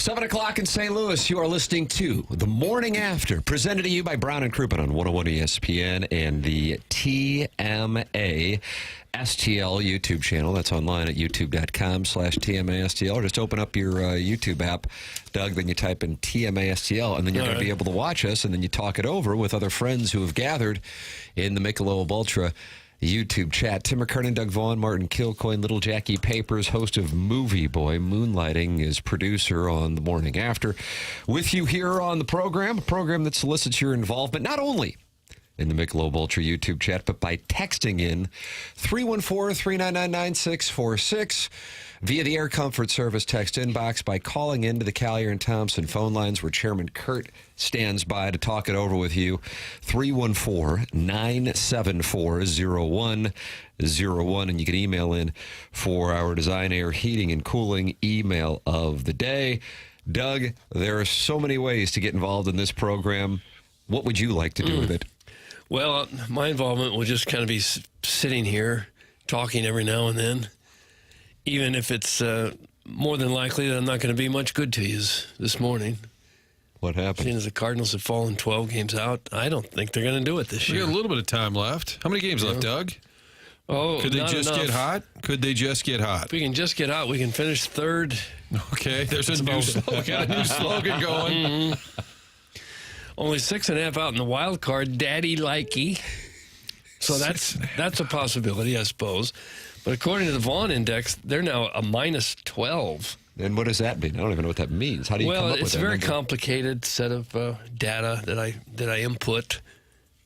7 o'clock in St. Louis, you are listening to The Morning After, presented to you by Brown and Crouppen on 101 ESPN and the TMA STL YouTube channel. That's online at youtube.com/TMA STL. Or just open up your YouTube app, Doug, then you type in TMA STL, and then you're going to be able to watch us, and then you talk it over with other friends who have gathered in the Michelob Ultra YouTube chat. Tim McKernan, Doug Vaughn, Martin Kilcoyne, Little Jackie Papers, host of Movie Boy. Moonlighting is producer on The Morning After. With you here on the program, a program that solicits your involvement, not only in the Michelob Ultra YouTube chat, but by texting in 314-399-9646 via the Air Comfort Service text inbox, by calling into the Collier and Thompson phone lines where Chairman Kurt stands by to talk it over with you. 314-974-0101, and you can email in for our Design Air Heating and Cooling email of the day. Doug, there are so many ways to get involved in this program. What would you like to do with it? Well, my involvement will just kind of be sitting here talking every now and then, even if it's more than likely that I'm not going to be much good to you this morning. What happened? Seeing as the Cardinals have fallen 12 games out, I don't think they're going to do it this year. We got a little bit of time left. How many games left, Doug? Oh, Could they just enough. get hot? Could they just get hot? If we can just get hot, we can finish third. Okay, there's a new slogan going. Only 6.5 out in the wild card, Daddy Likey. So that's a possibility, I suppose. But according to the Vaughn index, they're now a minus 12. And what does that mean? I don't even know what that means. How do you come up with that? Well, it's a very number? complicated set of data that I input,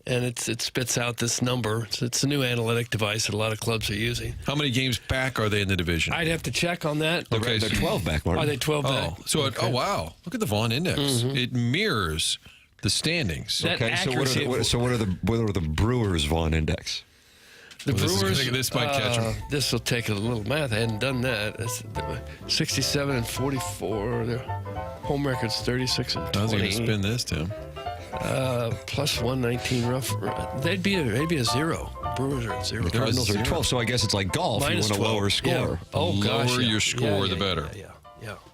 and it spits out this number. It's a new analytic device that a lot of clubs are using. How many games back are they in the division? I'd have to check on that. Okay, they're 12 back, Martin. Are they 12 back? Oh, wow. Look at the Vaughn index. It mirrors the standings. That Okay, so what are the Brewers' Vaughn index? The Brewers. This might catch them. This will take a little math. I hadn't done that. It's 67 and 44. Their home record's 36 and 20. How's he going to spin this, Tim? Plus 119 rough. They'd be a zero. Brewers are at 0. The Cardinals are 12, so I guess it's like golf. Minus you want a 12. lower score. Yeah. Oh, gosh. Lower your score, the better. Yeah.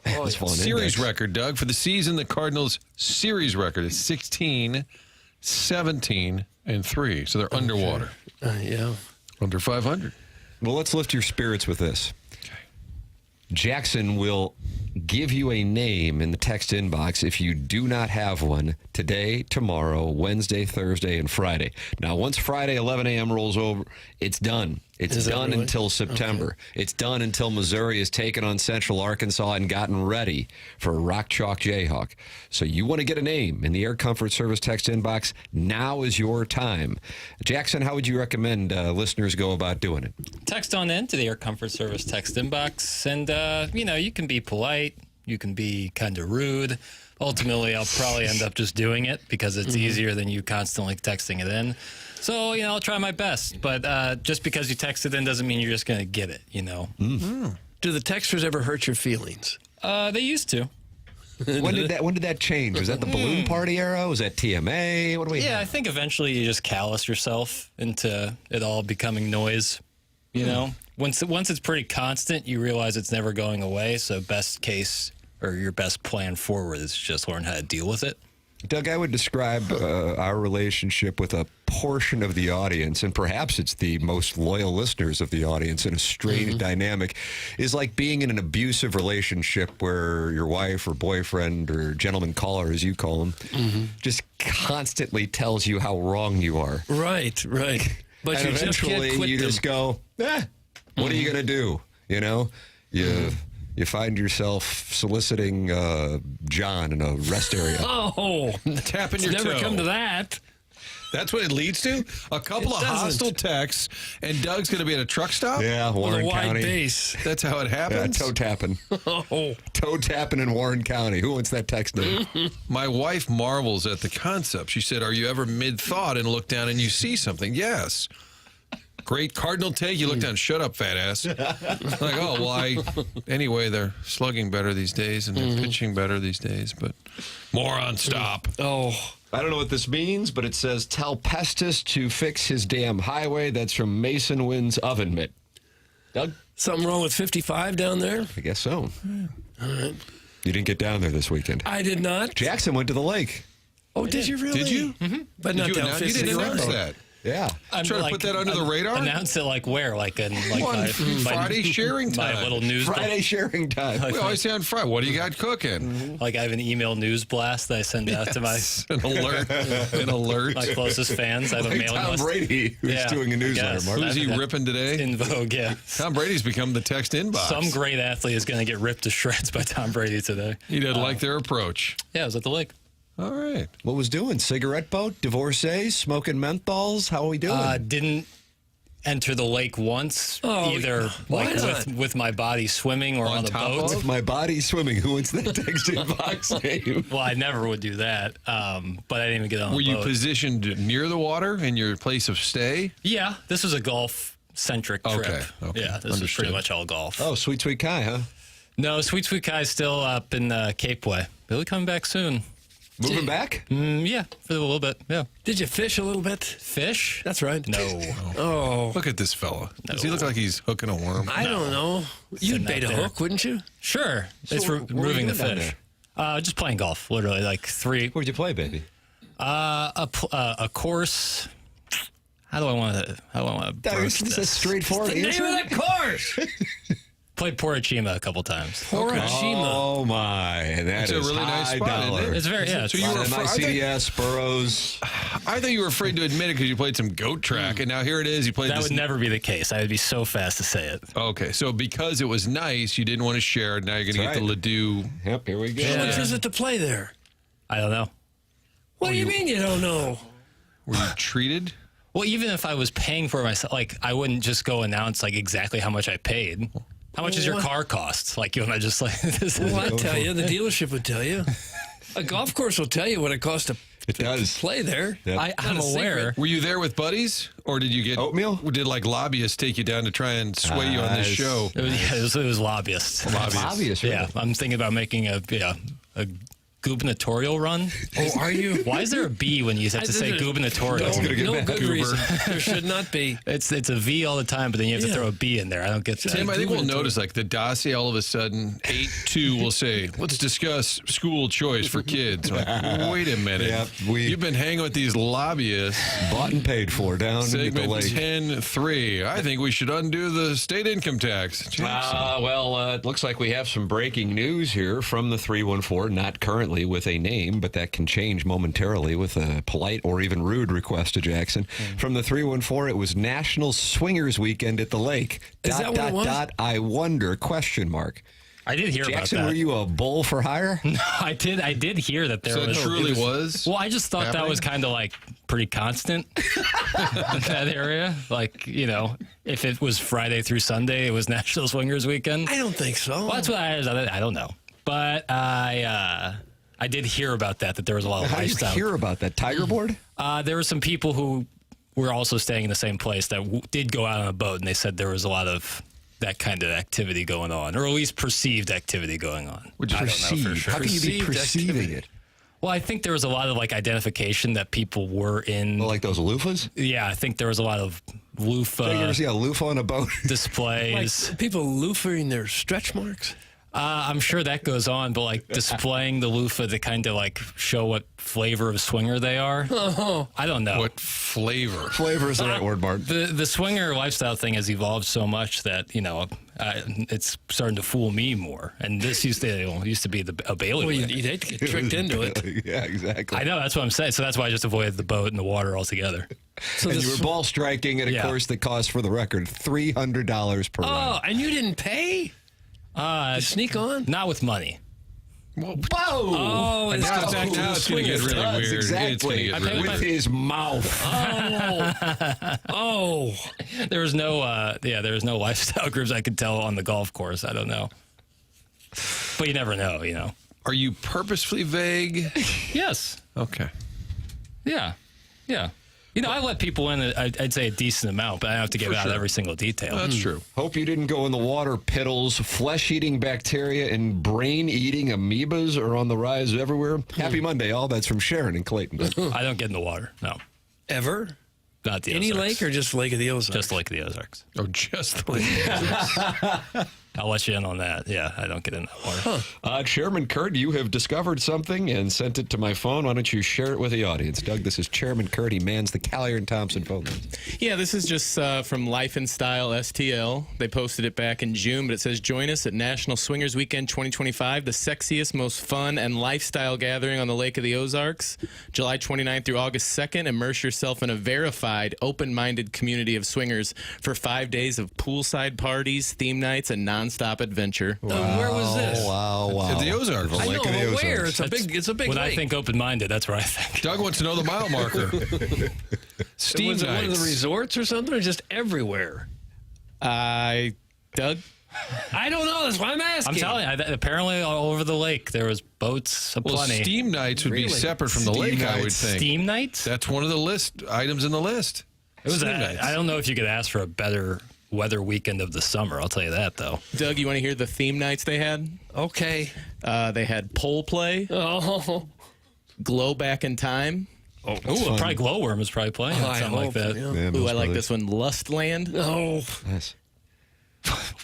That's Vaughn Series index. record, Doug. For the season, the Cardinals' series record is 16, 17, and 3. So they're underwater. Yeah. Under 500. Well, let's lift your spirits with this. Jackson will give you a name in the text inbox if you do not have one today, tomorrow, Wednesday, Thursday, and Friday. Now, once Friday 11 a.m. rolls over, it's done. It's done really? until September. Okay. It's done until Missouri has taken on Central Arkansas and gotten ready for Rock Chalk Jayhawk. So you want to get a name in the Air Comfort Service text inbox, now is your time. Jackson, how would you recommend listeners go about doing it? Text on in to the Air Comfort Service text inbox, and, you can be polite. You can be kind of rude. Ultimately, I'll probably end up just doing it because it's easier than you constantly texting it in. So, I'll try my best. But just because you text it in doesn't mean you're just going to get it, Do the texters ever hurt your feelings? They used to. When did that change? Was that the balloon party era? Was that TMA? What do we have? I think eventually you just callous yourself into it all becoming noise, Once it's pretty constant, you realize it's never going away. So best case or your best plan forward is just learn how to deal with it. Doug, I would describe our relationship with a portion of the audience, and perhaps it's the most loyal listeners of the audience in a strange dynamic, is like being in an abusive relationship where your wife or boyfriend or gentleman caller, as you call them, just constantly tells you how wrong you are. Right. But and you just eventually can't quit you them. just go, what are you going to do? You find yourself soliciting John in a rest area. Oh, Tapping your toe. never come to that. That's what it leads to? A couple of hostile texts, and Doug's going to be at a truck stop? Yeah, With Warren a wide County. base. That's how it happens? Toe tapping. Oh. Toe tapping in Warren County. Who wants that text in? My wife marvels at the concept. She said, are you ever mid-thought and look down and you see something? Yes. Great Cardinal take. You look down, shut up, fat ass. Anyway, they're slugging better these days and they're pitching better these days, but moron, stop. Oh. I don't know what this means, but it says, tell Pestis to fix his damn highway. That's from Mason Wynn's oven mitt. Doug? Something wrong with 55 down there? I guess so. All right. You didn't get down there this weekend. I did not. Jackson went to the lake. Oh, did you really? Did you? But Did not you down announce, you 50 didn't announce miles. that. Yeah. I'm trying to put that under the radar? Announce it like where? Like in like On Friday sharing my time. little news. Friday sharing time. We always say on Friday, what do you got cooking? Like I have an email news blast that I send out to my An alert. An alert. my closest fans. I have a Like mailing Tom list. Brady, who's Yeah, doing a newsletter, yes. Mark. Who's he ripping today? In vogue, yeah. Tom Brady's become the text inbox. Some great athlete is going to get ripped to shreds by Tom Brady today. He didn't like their approach. Yeah, I was at the lake. All right. What was doing? Cigarette boat? Divorcees? Smoking menthols? How are we doing? Didn't enter the lake once, Oh, either why like not? with my body swimming or on the top boat. With my body swimming. Who wants that text inbox name? Well, I never would do that, but I didn't even get on Were the you boat. positioned near the water in your place of stay? Yeah, this was a golf-centric trip. Okay, Yeah, this was understood. pretty much all golf. Oh, Sweet Sweet Kai, huh? No, Sweet Sweet Kai's still up in Cape Way. He'll be coming back soon. Moving back? Yeah, for a little bit. Yeah. Did you fish a little bit? Fish? That's right. No. Oh, Look at this fella. Does he look like he's hooking a worm? I don't know. You'd Sitting bait a out there. hook, wouldn't you? Sure. It's what were you removing the doing down fish. Just playing golf, literally, like three. Where'd you play, baby? A course. How do I want to broach This is a this? straightforward The name answer. of the course. Played Porachima a couple times. Horashima. Oh, my. That It's is a really nice high spot, dollar. isn't it? It's very, yeah. So you were MICDS, Burroughs. I thought you were afraid to admit it because you played some goat track, and now here it is. You played that this. would never be the case. I would be so fast to say it. Okay, so because it was nice, you didn't want to share it. Now you're going to That's get the Ladue. Yep, here we go. How much is it to play there? I don't know. What do you mean you don't know? Were you treated? Well, even if I was paying for it myself, like I wouldn't just go announce like exactly how much I paid. How much does your What? car cost? Like you want to just like this is Well, I tell you, the dealership would tell you. A golf course will tell you what it costs to It does. play there. Yep. I'm Not a aware. secret. Were you there with buddies, or did you get Oatmeal? Did like lobbyists take you down to try and sway you on this Nice. show? It was lobbyists. Obvious, Yeah, I'm thinking about making a gubernatorial run. Oh, are you? Why is there a B when you have to say gubernatorial? No, gonna get no mad. good Goober. reason. There should not be. It's a V all the time, but then you have to Yeah. throw a B in there. I don't get that. Tim, I think we'll gubernatorial. notice like the dossier all of a sudden 8-2 will say, "Let's discuss school choice for kids." I'm like, wait a minute, Yep, you've been hanging with these lobbyists. Bought and paid for down at the Segment lake. 10-3. I think we should undo the state income tax. It looks like we have some breaking news here from the 314, not currently with a name, but that can change momentarily with a polite or even rude request to Jackson. From the 314, it was National Swingers Weekend at the lake. Is that what it was? I wonder, question mark. I did hear Jackson, about that. were you a bull for hire? I did hear that there So it was. truly was. Well, I just thought that happening? was kind of like pretty constant in that area. Like, you know, if it was Friday through Sunday, it was National Swingers Weekend. I don't think so. Well, that's what I don't know. But I did hear about that there was a lot of How do you lifestyle. hear about that? Tiger board? There were some people who were also staying in the same place that did go out on a boat, and they said there was a lot of that kind of activity going on, or at least perceived activity going on. Would you I don't know for sure. How can you be Perceived perceiving activity. it? Well, I think there was a lot of like identification that people were in. Well, like those loofahs? Yeah, I think there was a lot of Did you ever loofah see a loofah on a boat? displays. Like people loofering their stretch marks. I'm sure that goes on, but like displaying the loofah to kind of like show what flavor of swinger they are. Oh, I don't know. What flavor? Flavor is the right word, Bart. The swinger lifestyle thing has evolved so much that it's starting to fool me more. And this used to be a bailiwick. well, you'd hate to get tricked into it. Yeah, exactly. I know, that's what I'm saying. So that's why I just avoided the boat and the water altogether. So And the you were ball striking at a Yeah. course that cost, for the record, $300 per Oh, round. and you didn't pay? To sneak on? Not with money. Whoa! Oh, it's Now back to the it's going to get swingers. really Does, weird. exactly. It's going to get I really paid With weird. his mouth. Oh, There was no lifestyle groups I could tell on the golf course. I don't know. But you never know, you know. Are you purposefully vague? Yes. Okay. Yeah. Yeah. You know, I let people in, I'd say a decent amount, but I don't have to give out sure. every single detail. That's true. Hope you didn't go in the water. Piddles, flesh-eating bacteria, and brain-eating amoebas are on the rise everywhere. Happy Monday, all. That's from Sharon in Clayton. I don't get in the water. No. ever? Not the Any Ozarks. lake or just Lake of the Ozarks? Just Lake of the Ozarks. Oh, just like I'll let you in on that. Yeah, I don't get in that water. Chairman Kurt, you have discovered something and sent it to my phone. Why don't you share it with the audience? Doug, this is Chairman Kurt. He mans the Callier and Thompson phone lines. Yeah, this is just from Life and Style STL. They posted it back in June, but it says, join us at National Swingers Weekend 2025, the sexiest, most fun, and lifestyle gathering on the Lake of the Ozarks. July 29th through August 2nd, immerse yourself in a verified, open-minded community of swingers for 5 days of poolside parties, theme nights, and non-stop adventure. Where was this? Wow. At the Ozarks. I know, Lake of the but where? Ozarks. It's a big When lake. I think open-minded, that's where I think. Doug wants to know the mile marker. Steam was it one of nights. the resorts or something, or just everywhere? Doug? I don't know. That's why I'm asking. I'm telling you, apparently all over the lake there was boats Well, aplenty. steam nights would be Really? separate from the Steam lake, I would nights. think. Steam nights? That's one of the list items in the list. It was. Steam nights. I don't know if you could ask for a better weather weekend of the summer. I'll tell you that though. Doug, you want to hear the theme nights they had? Okay. They had pole play, Oh, glow back in time. Ooh, probably Glowworm is probably playing I something like hope, that. yeah. Yeah, Ooh, most I like brothers. this one, Lustland. no. Nice.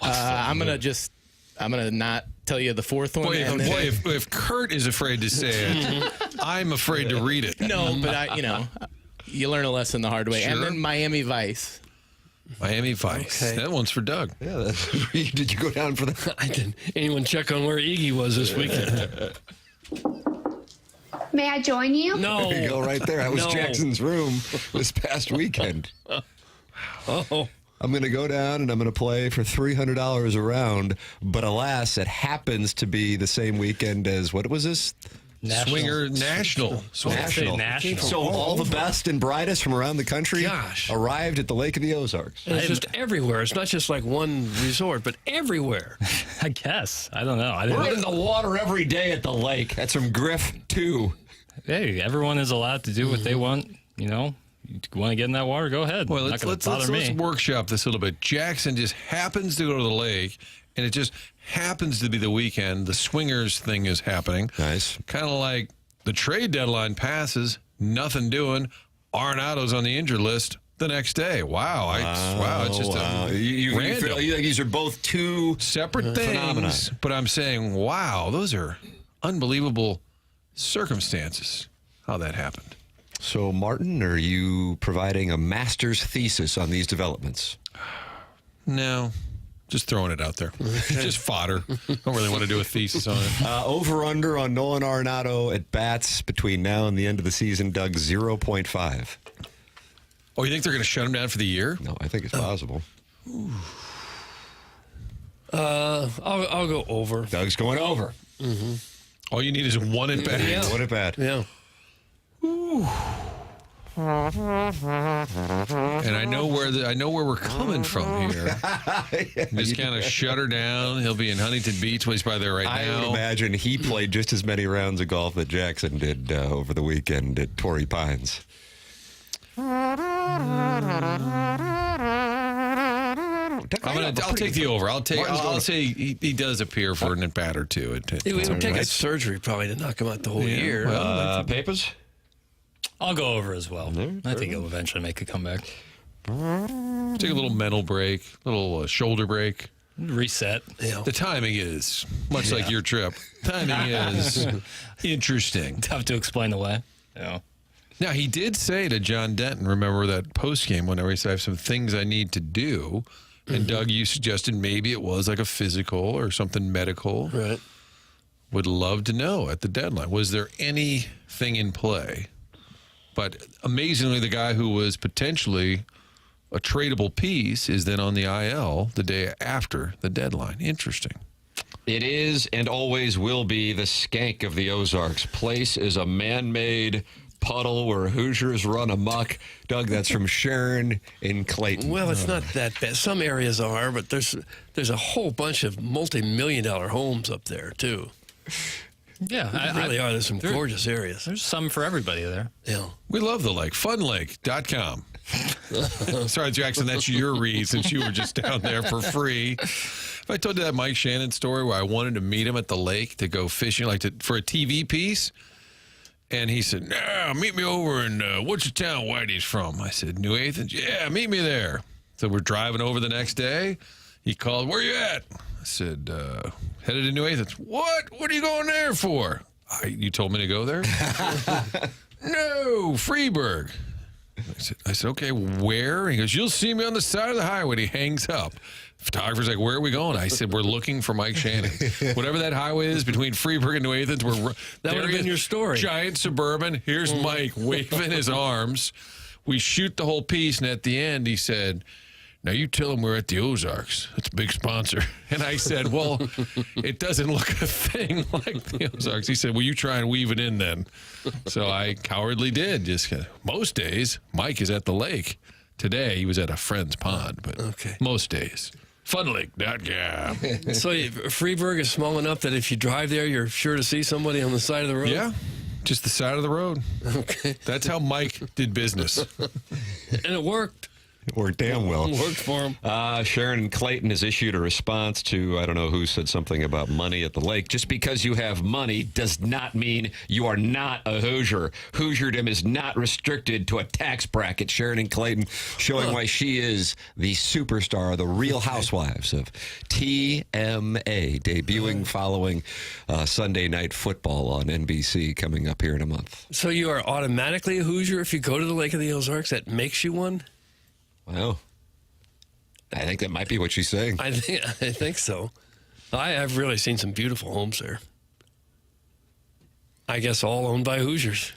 I'm gonna not tell you the fourth one. Boy, and then- if Kurt is afraid to say it, I'm afraid to read it. No, but you learn a lesson the hard way. And Sure. then Miami Vice. Miami Vice. Okay. That one's for Doug. Yeah, did you go down for that? I didn't. Anyone check on where Iggy was this weekend? May I join you? No. There you go, right there. That was No. Jackson's room this past weekend. Oh. I'm going to go down and I'm going to play for $300 a round, but alas, it happens to be the same weekend as, what was this? Swinger National. National. National. So all the best and brightest from around the country Gosh. arrived at the Lake of the Ozarks. And it's just everywhere. It's not just like one resort, but everywhere. I guess. I don't know. We're in the water every day at the lake. That's from Griff, too. Hey, everyone is allowed to do what they want. You know, you want to get in that water, go ahead. Well, Not let's gonna bother me. workshop this a little bit. Jackson just happens to go to the lake, and it just happens to be the weekend. The swingers thing is happening. Nice. Kind of like the trade deadline passes, nothing doing. Arenado's on the injured list the next day. Wow. It's just You random. feel like these are both two separate things. phenomena. But I'm saying, wow, those are unbelievable circumstances, how that happened. So, Martin, are you providing a master's thesis on these developments? No, just throwing it out there. Just fodder. Don't really want to do a thesis on it. Over-under on Nolan Arenado at bats between now and the end of the season, Doug, 0.5. Oh, you think they're going to shut him down for the year? No, I think it's possible. I'll go over. Doug's going over. All you need is one at bat. Yeah. What a bat. Yeah. And I know where we're coming from here. Just kind of shut her down. He'll be in Huntington Beach. Well, he's probably there right I now. would imagine he played just as many rounds of golf that Jackson did over the weekend at Torrey Pines. I'll take the over. I'll say he does appear for an at bat or two. It would take a surgery probably to knock him out the whole year. Papers? I'll go over as well. I think he'll eventually make a comeback. Take a little mental break, little shoulder break. Reset. Yeah. The timing is much like your trip. Timing is interesting. Tough to explain away. Yeah. Now, he did say to John Denton, remember that post game whenever he said, I have some things I need to do. And Doug, you suggested maybe it was like a physical or something medical. Right. Would love to know at the deadline. Was there anything in play? But amazingly, the guy who was potentially a tradable piece is then on the IL the day after the deadline. Interesting. It is and always will be the skank of the Ozarks. Place is a man-made puddle where Hoosiers run amok. Doug, that's from Sharon in Clayton. Well, it's not that bad. Some areas are, but there's a whole bunch of multi-million-dollar homes up there too. Yeah. There really are. There's some gorgeous areas. There's some for everybody there. Yeah. We love the lake. Funlake.com. Sorry, Jackson, that's your read since you were just down there for free. If I told you that Mike Shannon story where I wanted to meet him at the lake to go fishing, for a TV piece, and he said, "Nah, meet me over in what's the town Whitey's from?" I said, "New Athens." "Yeah, meet me there." So we're driving over the next day. He called, "Where you at?" I said, headed to New Athens. What? What are you going there for? You told me to go there? No, Freeburg. I said, okay, where? He goes, you'll see me on the side of the highway. And he hangs up. Photographer's like, where are we going? I said, we're looking for Mike Shannon. Whatever that highway is between Freeburg and New Athens, That would have been your story. Giant Suburban. Here's Mike waving his arms. We shoot the whole piece, and at the end, he said, now you tell him we're at the Ozarks. That's a big sponsor. And I said, well, it doesn't look a thing like the Ozarks. He said, well, you try and weave it in then. So I cowardly did. Just most days, Mike is at the lake. Today, he was at a friend's pond, but most days. Funlake.com. So Freeburg is small enough that if you drive there, you're sure to see somebody on the side of the road? Yeah, just the side of the road. Okay. That's how Mike did business. And it worked. It worked damn well. It worked for him. Sharon Clayton has issued a response to, I don't know who said something about money at the lake. Just because you have money does not mean you are not a Hoosier. Hoosierdom is not restricted to a tax bracket. Sharon and Clayton showing why she is the superstar, the Real Housewives of TMA, debuting following Sunday Night Football on NBC coming up here in a month. So you are automatically a Hoosier if you go to the Lake of the Ozarks? That makes you one? Well, I think that might be what she's saying. I think so. I've really seen some beautiful homes there. I guess all owned by Hoosiers.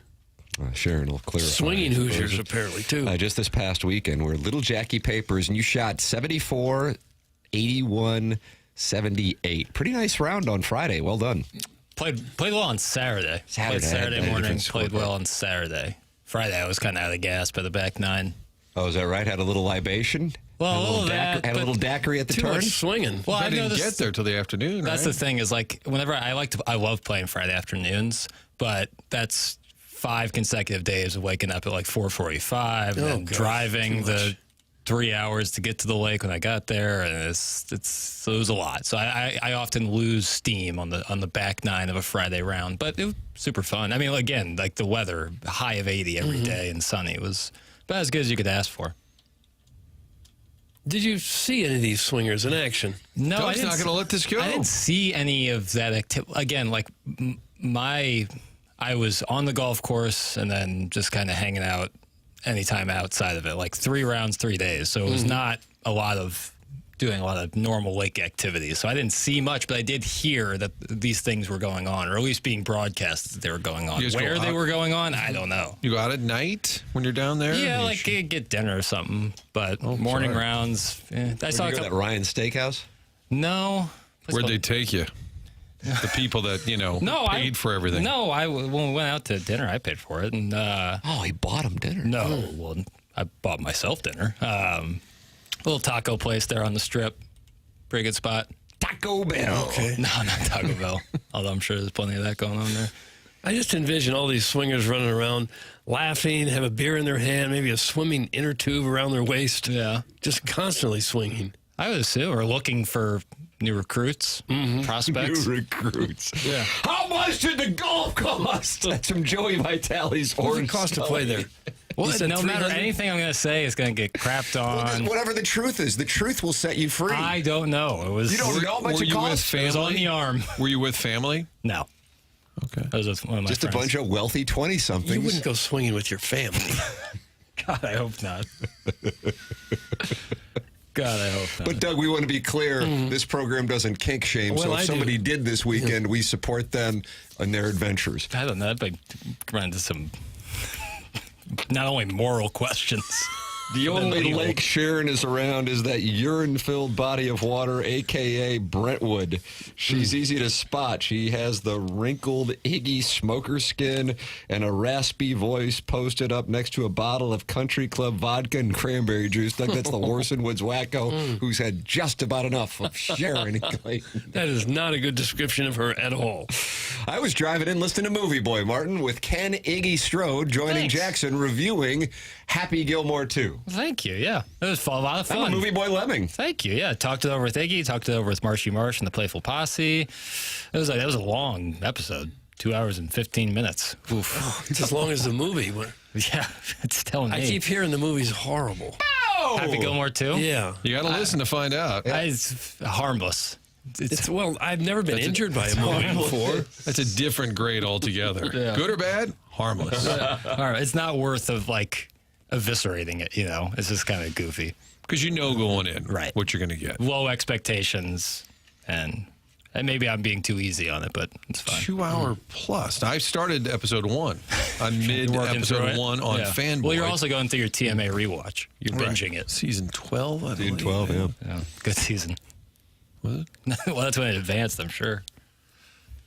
Sharon will clarify. Swinging Hoosiers, apparently, too. Just this past weekend, we're Little Jackie Papers, and you shot 74, 81, 78. Pretty nice round on Friday. Well done. Played well on Saturday. Played Saturday morning. Played well on Saturday. Friday, I was kind of out of gas by the back nine. Oh, is that right? Had a little libation? Well, had a little daiquiri at the Too turn? much swinging. Well, I I didn't get there till the afternoon. That's right? the thing is like whenever I love playing Friday afternoons, but that's 5 consecutive days of waking up at like 4:45 and then driving the 3 hours to get to the lake when I got there, and so it was a lot. So I often lose steam on the back nine of a Friday round, but it was super fun. I mean, again, like the weather, high of 80 every day and sunny, it was about as good as you could ask for. Did you see any of these swingers in action? No, Doug's not going to let this go. I didn't see any of that activity. Again, like I was on the golf course and then just kind of hanging out anytime outside of it, like 3 rounds, 3 days. So it was not doing a lot of normal lake activities. So I didn't see much, but I did hear that these things were going on, or at least being broadcast that they were going on. Where they were going on, I don't know. You go out at night when you're down there? Yeah, like get dinner or something. But morning rounds. I saw Did you go to that Ryan Steakhouse? No. Where'd they take you? The people that, paid for everything. No, when we went out to dinner, I paid for it. And He bought him dinner. no, well, I bought myself dinner. Little taco place there on the strip. Pretty good spot. Taco Bell. Okay. No, not Taco Bell. Although I'm sure there's plenty of that going on there. I just envision all these swingers running around, laughing, have a beer in their hand, maybe a swimming inner tube around their waist. Yeah. Just constantly swinging. I would assume we're looking for new recruits, prospects. New recruits. Yeah. How much did the golf cost? That's from Joey Vitale's What does orange it cost to play there? Well, You said no matter 300? anything I'm going to say is going to get crapped on. Whatever the truth is, the truth will set you free. I don't know. It was. You don't know how much Were it you with costs? It was on family? the arm. Were you with family? No. Okay. That was with one of my Just friends. a bunch of wealthy 20-somethings. You wouldn't go swinging with your family. God, I hope not. God, I hope not. But, Doug, we want to be clear. This program doesn't kink shame. Well, so I if do. somebody did this weekend, we support them in their adventures. I don't know. I'd run into some not only moral questions. The only legal. lake Sharon is around is that urine-filled body of water, a.k.a. Brentwood. She's easy to spot. She has the wrinkled Iggy smoker skin and a raspy voice posted up next to a bottle of Country Club vodka and cranberry juice. Doug, that's the Warson Woods wacko who's had just about enough of Sharon Clayton. That is not a good description of her at all. I was driving in listening to Movie Boy, Martin, with Ken Iggy Strode joining Thanks. Jackson reviewing Happy Gilmore 2. Thank you. Yeah, it was a lot of I'm a fun. Movie Boy Lemming. Thank you. Yeah, talked it over with Iggy. Talked it over with Marshy Marsh and the Playful Posse. That was a long episode. 2 hours and 15 minutes. Oof. It's as long as the movie. Yeah, it's telling me. I keep hearing the movie's horrible. Happy Gilmore too. Yeah. You got to listen to find out. It's harmless. Well, I've never been injured by a movie before. That's a different grade altogether. Good or bad? Harmless. All right, it's not worth of like eviscerating it. You know, it's just kind of goofy. Because you know going in Right. what you're going to get. Low expectations, and maybe I'm being too easy on it, but it's fine. 2 hour plus. Now, I started episode 1 on mid Working episode through it? 1 on Yeah. Fanboy. Well, you're also going through your TMA rewatch. You're Right. binging it. Season 12, I Season believe. 12, yeah. Yeah, good season. Was it? Well, that's when it advanced, I'm sure.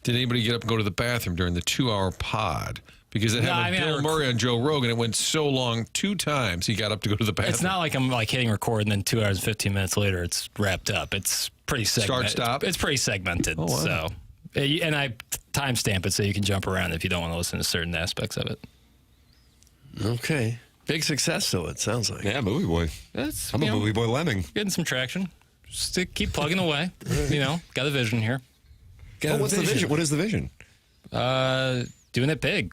Did anybody get up and go to the bathroom during the 2 hour pod? Because it happened with Bill Murray on Joe Rogan. It went so long, 2 times he got up to go to the bathroom. It's not like I'm like hitting record and then 2 hours and 15 minutes later it's wrapped up. It's pretty segmented. Start, stop? It's pretty segmented. Oh, wow. So, and I timestamp it so you can jump around if you don't want to listen to certain aspects of it. Okay. Big success, though, it sounds like. Yeah, movie boy. That's I'm a movie boy lemming. getting some traction. Just to keep plugging away. You know, got a vision here. Got a What's the vision? What is the vision? Doing it big.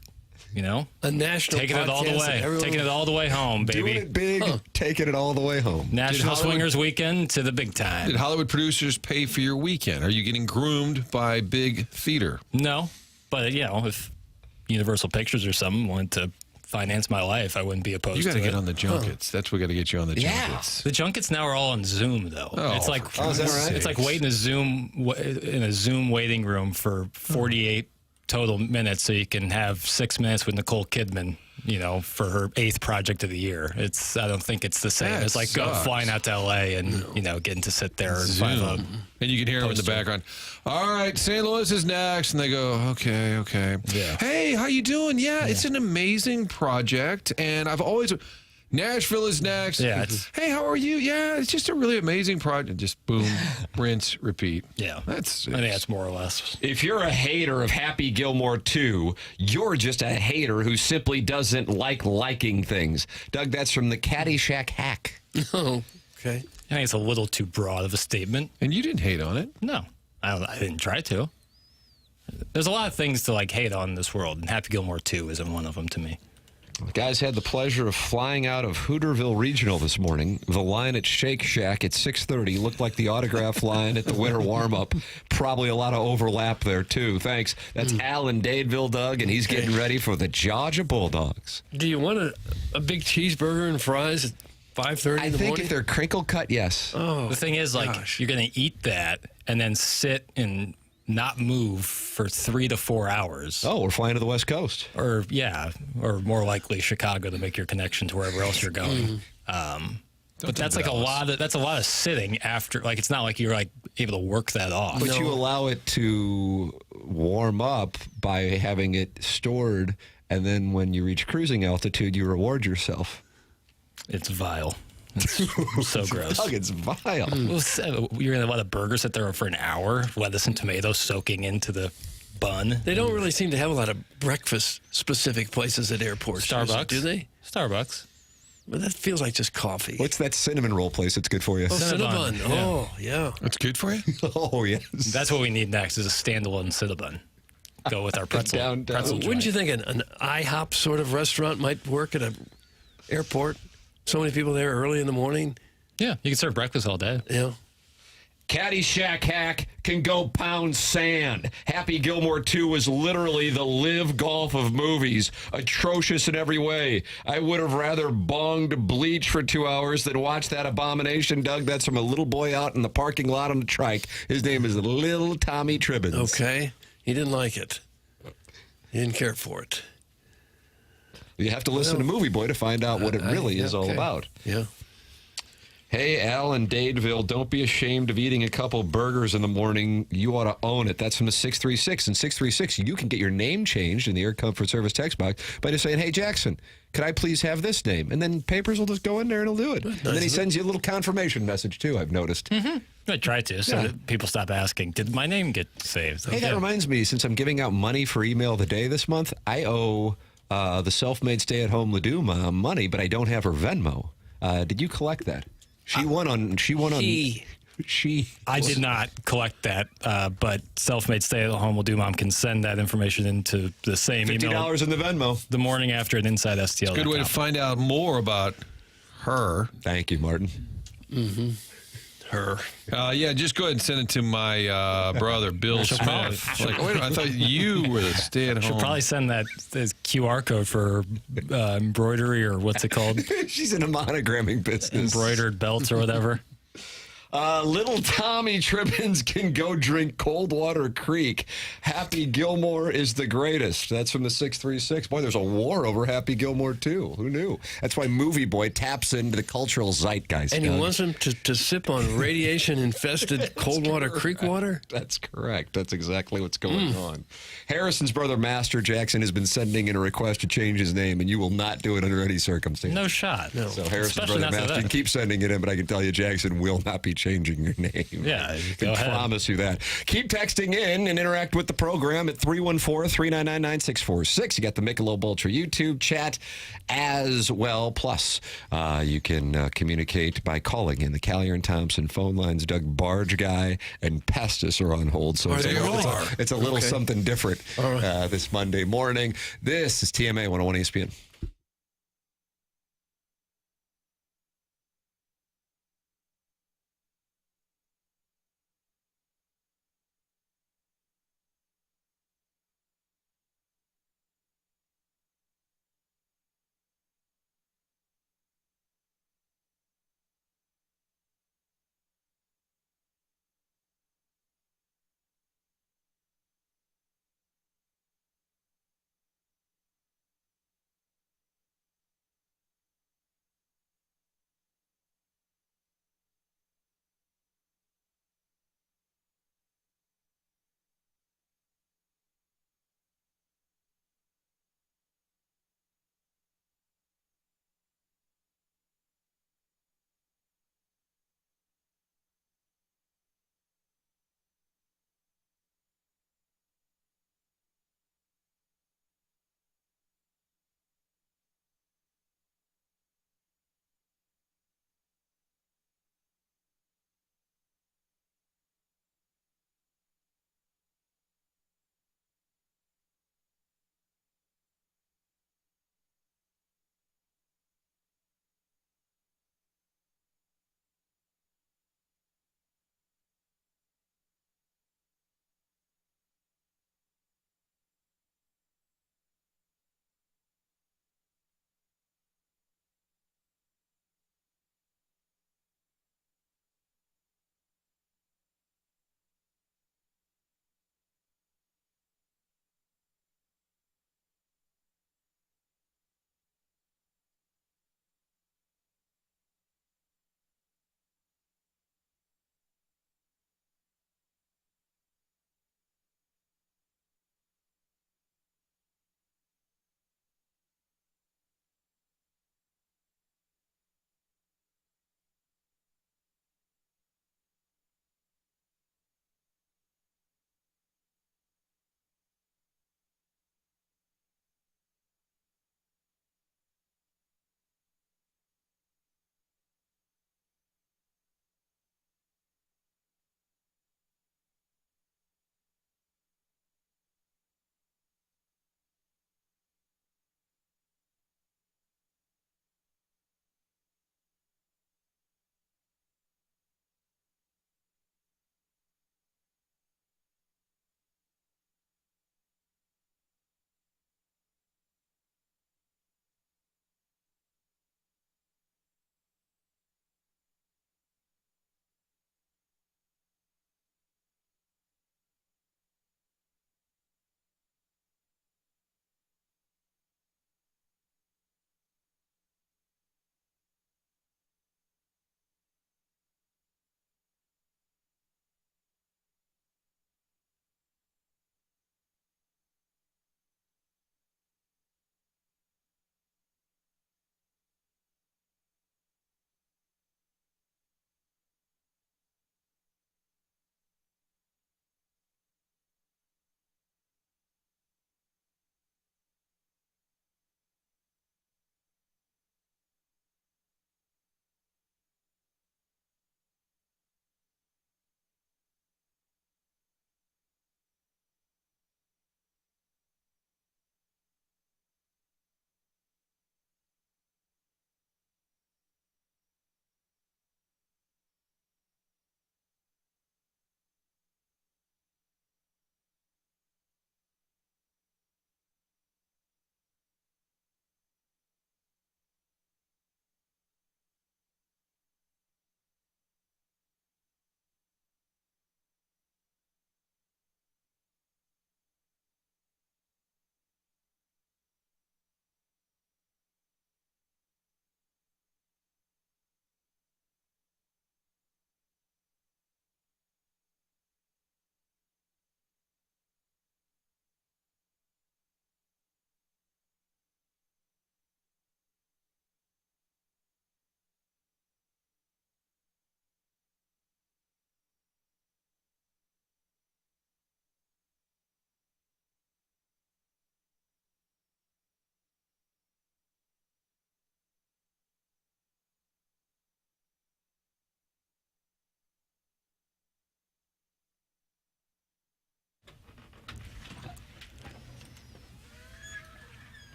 You know, A national taking it all the podcast way, that everyone- taking it all the way home, baby. Doing it big, taking it all the way home. National Hollywood- Swingers Weekend to the big time. Did Hollywood producers pay for your weekend? Are you getting groomed by big theater? No, but you know, if Universal Pictures or something wanted to finance my life, I wouldn't be opposed You got to to get it. on the junkets. That's what got to get you on the junkets. The junkets now are all on Zoom, though. Oh, it's like for is that right? it's like waiting in a Zoom waiting room for 48 total minutes, so you can have 6 minutes with Nicole Kidman. You know, for her 8th project of the year. I don't think it's the same. That It's like sucks. flying out to LA and you know getting to sit there and find out. And you can hear them in the Poster. background. All right, St. Louis is next. And they go, okay. Yeah. Hey, how you doing? Yeah, it's an amazing project. And I've always... Nashville is next. Yeah, it's- Hey, how are you? Yeah, it's just a really amazing project. Just boom, rinse, repeat. Yeah, That's... I think that's more or less. If you're a hater of Happy Gilmore 2, you're just a hater who simply doesn't like liking things. Doug, that's from the Caddyshack hack. Oh, okay. I think it's a little too broad of a statement. And you didn't hate on it. No, I didn't try to. There's a lot of things to like hate on in this world, and Happy Gilmore 2 isn't one of them to me. The guys had the pleasure of flying out of Hooterville Regional this morning. The line at Shake Shack at 6:30 looked like the autograph line at the winter warm-up. Probably a lot of overlap there, too. Thanks. That's Al in Dadeville, Doug, and he's getting ready for the Georgia Bulldogs. Do you want a big cheeseburger and fries at 5:30 I in the think morning? if they're crinkle cut, yes. Oh, The thing is, like, gosh. you're going to eat that and then sit and not move for 3 to 4 hours. Oh, we're flying to the West Coast. Or, yeah, or more likely Chicago to make your connection to wherever else you're going. But that's like that's a lot of sitting after. Like, it's not like you're like able to work that off. But you allow it to warm up by having it stored, and then when you reach cruising altitude, you reward yourself. It's vile. It's so gross. Doug, it's vile. You're going to let a burger sit there for an hour, lettuce and tomatoes soaking into the bun. They don't really seem to have a lot of breakfast-specific places at airports. Starbucks. Do they? Starbucks. But that feels like just coffee. What's that cinnamon roll place that's good for you? Oh, Cinnabon, Cinnabon. yeah. Oh, yeah. That's good for you? Oh, yes. That's what we need next is a standalone Cinnabon. Go with our pretzel. Downtown. pretzel Wouldn't you joint. think an IHOP sort of restaurant might work at an airport? So many people there early in the morning. Yeah, you can serve breakfast all day. Yeah. Caddyshack hack can go pound sand. Happy Gilmore 2 was literally the live golf of movies. Atrocious in every way. I would have rather bonged bleach for 2 hours than watch that abomination, Doug. That's from a little boy out in the parking lot on the trike. His name is Little Tommy Tribbins. Okay. He didn't like it. He didn't care for it. You have to listen to Movie Boy to find out what it really is all okay. about. Yeah. Hey, Al in Dadeville, don't be ashamed of eating a couple burgers in the morning. You ought to own it. That's from the 636. And 636, you can get your name changed in the Air Comfort Service text box by just saying, hey, Jackson, could I please have this name? And then Papers will just go in there and he'll do it. And then he sends you a little confirmation message, too, I've noticed. I try to, so Yeah. that people stop asking, did my name get saved? Hey, that reminds me, since I'm giving out money for Email of the Day this month, I owe the self-made stay-at-home Ledoux mom money, but I don't have her Venmo. Did you collect that? She won on. I did not collect that, but self-made stay-at-home will do. Mom can send that information into the same email $50 in the Venmo. the morning after at Inside STL. Good way to find out more about her. Thank you, Martin. her. Yeah, just go ahead and send it to my brother, Bill Smith. It's like, wait a minute, I thought you were the stay-at-home. Should probably send that this QR code for embroidery or what's it called? She's in a monogramming business. Embroidered belts or whatever. Little Tommy Tribbins can go drink Coldwater Creek. Happy Gilmore is the greatest. That's from the 636. Boy, there's a war over Happy Gilmore, too. Who knew? That's why Movie Boy taps into the cultural zeitgeist. And he wants him to sip on radiation-infested Coldwater Creek water? That's correct. That's exactly what's going on. Harrison's brother, Master Jackson, has been sending in a request to change his name, and you will not do it under any circumstance. No shot. No. So Harrison's Especially brother, not for Master, you that. can keep sending it in, but I can tell you Jackson will not be changing your name. Yeah, I go ahead. promise you that. Keep texting in and interact with the program at 314-399-9646. You got the Michelob Ultra YouTube chat as well. Plus, you can communicate by calling in the Callier and Thompson phone lines. Doug Barge Guy and Pestis are on hold. So it's a little something different this Monday morning. This is TMA 101 ESPN.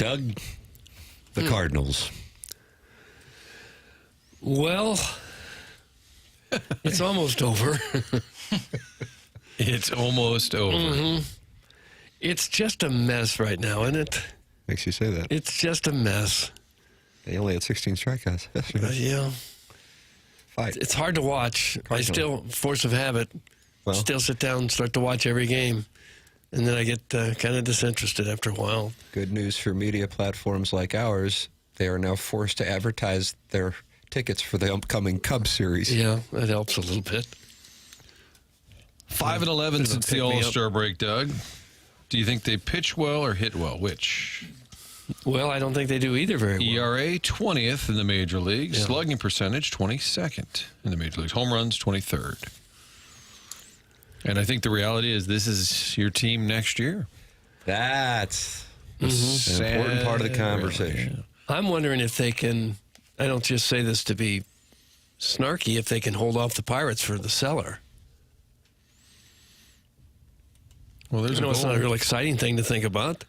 Doug, the Cardinals. Well, it's almost over. It's almost over. It's just a mess right now, isn't it? Makes you say that. It's just a mess. They only had 16 strikeouts yesterday. Yeah. Fight. It's hard to watch. I still, force of habit, Well. still sit down and start to watch every game. And then I get kind of disinterested after a while. Good news for media platforms like ours. They are now forced to advertise their tickets for the upcoming Cubs series. Yeah, that helps a little bit. 5-11 since the pick me up. All-Star break, Doug. Do you think they pitch well or hit well? Which? Well, I don't think they do either very well. ERA 20th in the major leagues. Yeah. Slugging percentage 22nd in the major leagues. Home runs 23rd. And I think the reality is this is your team next year. That's an important part of the conversation. I'm wondering if they can, I don't just say this to be snarky, if they can hold off the Pirates for the cellar. Well, there's I know a it's not a goal. real exciting thing to think about,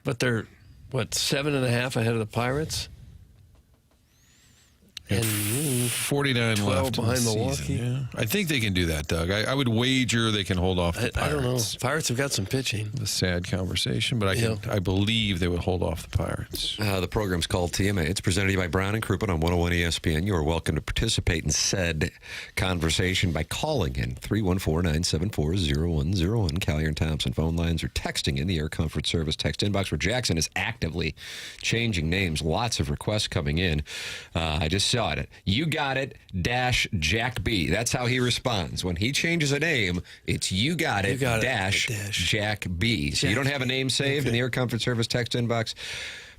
but they're, 7.5 ahead of the Pirates? And 49 12 left in the behind Milwaukee. season. Yeah. I think they can do that, Doug. I would wager they can hold off the Pirates. I don't know. Pirates have got some pitching. A sad conversation, but I believe they would hold off the Pirates. The program's called TMA. It's presented to you by Brown and Crouppen on 101 ESPN. You are welcome to participate in said conversation by calling in 314-974-0101. Callier and Thompson phone lines, or texting in the Air Comfort Service text inbox, where Jackson is actively changing names. Lots of requests coming in. I just saw it. You got it, Jack B. That's how he responds. When he changes a name, it's you got it, dash Jack B. So you don't have a name saved in the Air Comfort Service text inbox?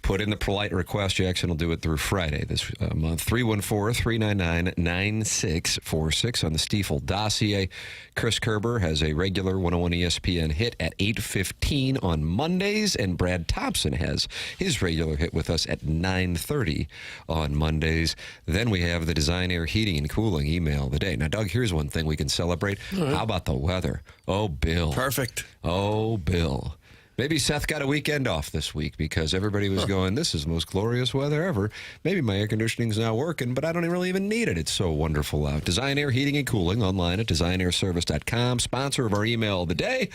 Put in the polite request. Jackson will do it through Friday this month. 314-399-9646 on the Stiefel dossier. Chris Kerber has a regular 101 ESPN hit at 8:15 on Mondays, and Brad Thompson has his regular hit with us at 9:30 on Mondays. Then we have the Design Air Heating and Cooling email of the day. Now, Doug, here's one thing we can celebrate. How about the weather? Oh, Bill. Perfect. Oh, Bill. Maybe Seth got a weekend off this week because everybody was going, this is the most glorious weather ever. Maybe my air conditioning's not working, but I don't really even need it. It's so wonderful out. Design Air Heating and Cooling online at designairservice.com. Sponsor of our email of the day.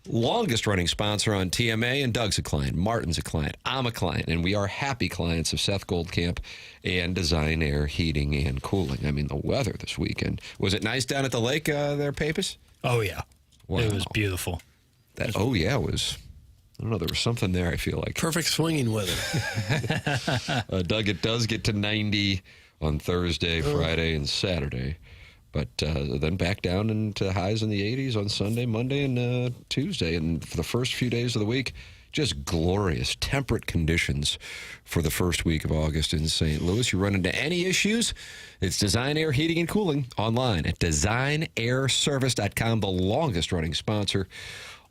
Longest running sponsor on TMA, and Doug's a client. Martin's a client. I'm a client, and we are happy clients of Seth Goldcamp and Design Air Heating and Cooling. I mean, the weather this weekend. Was it nice down at the lake there, Papis? Oh, yeah. Wow. It was beautiful. It was... I don't know, there was something there, I feel like. Perfect swinging weather. Doug, it does get to 90 on Thursday, Friday, and Saturday. But then back down into highs in the 80s on Sunday, Monday, and Tuesday. And for the first few days of the week, just glorious temperate conditions for the first week of August in St. Louis. You run into any issues, it's Design Air Heating and Cooling online at designairservice.com, the longest running sponsor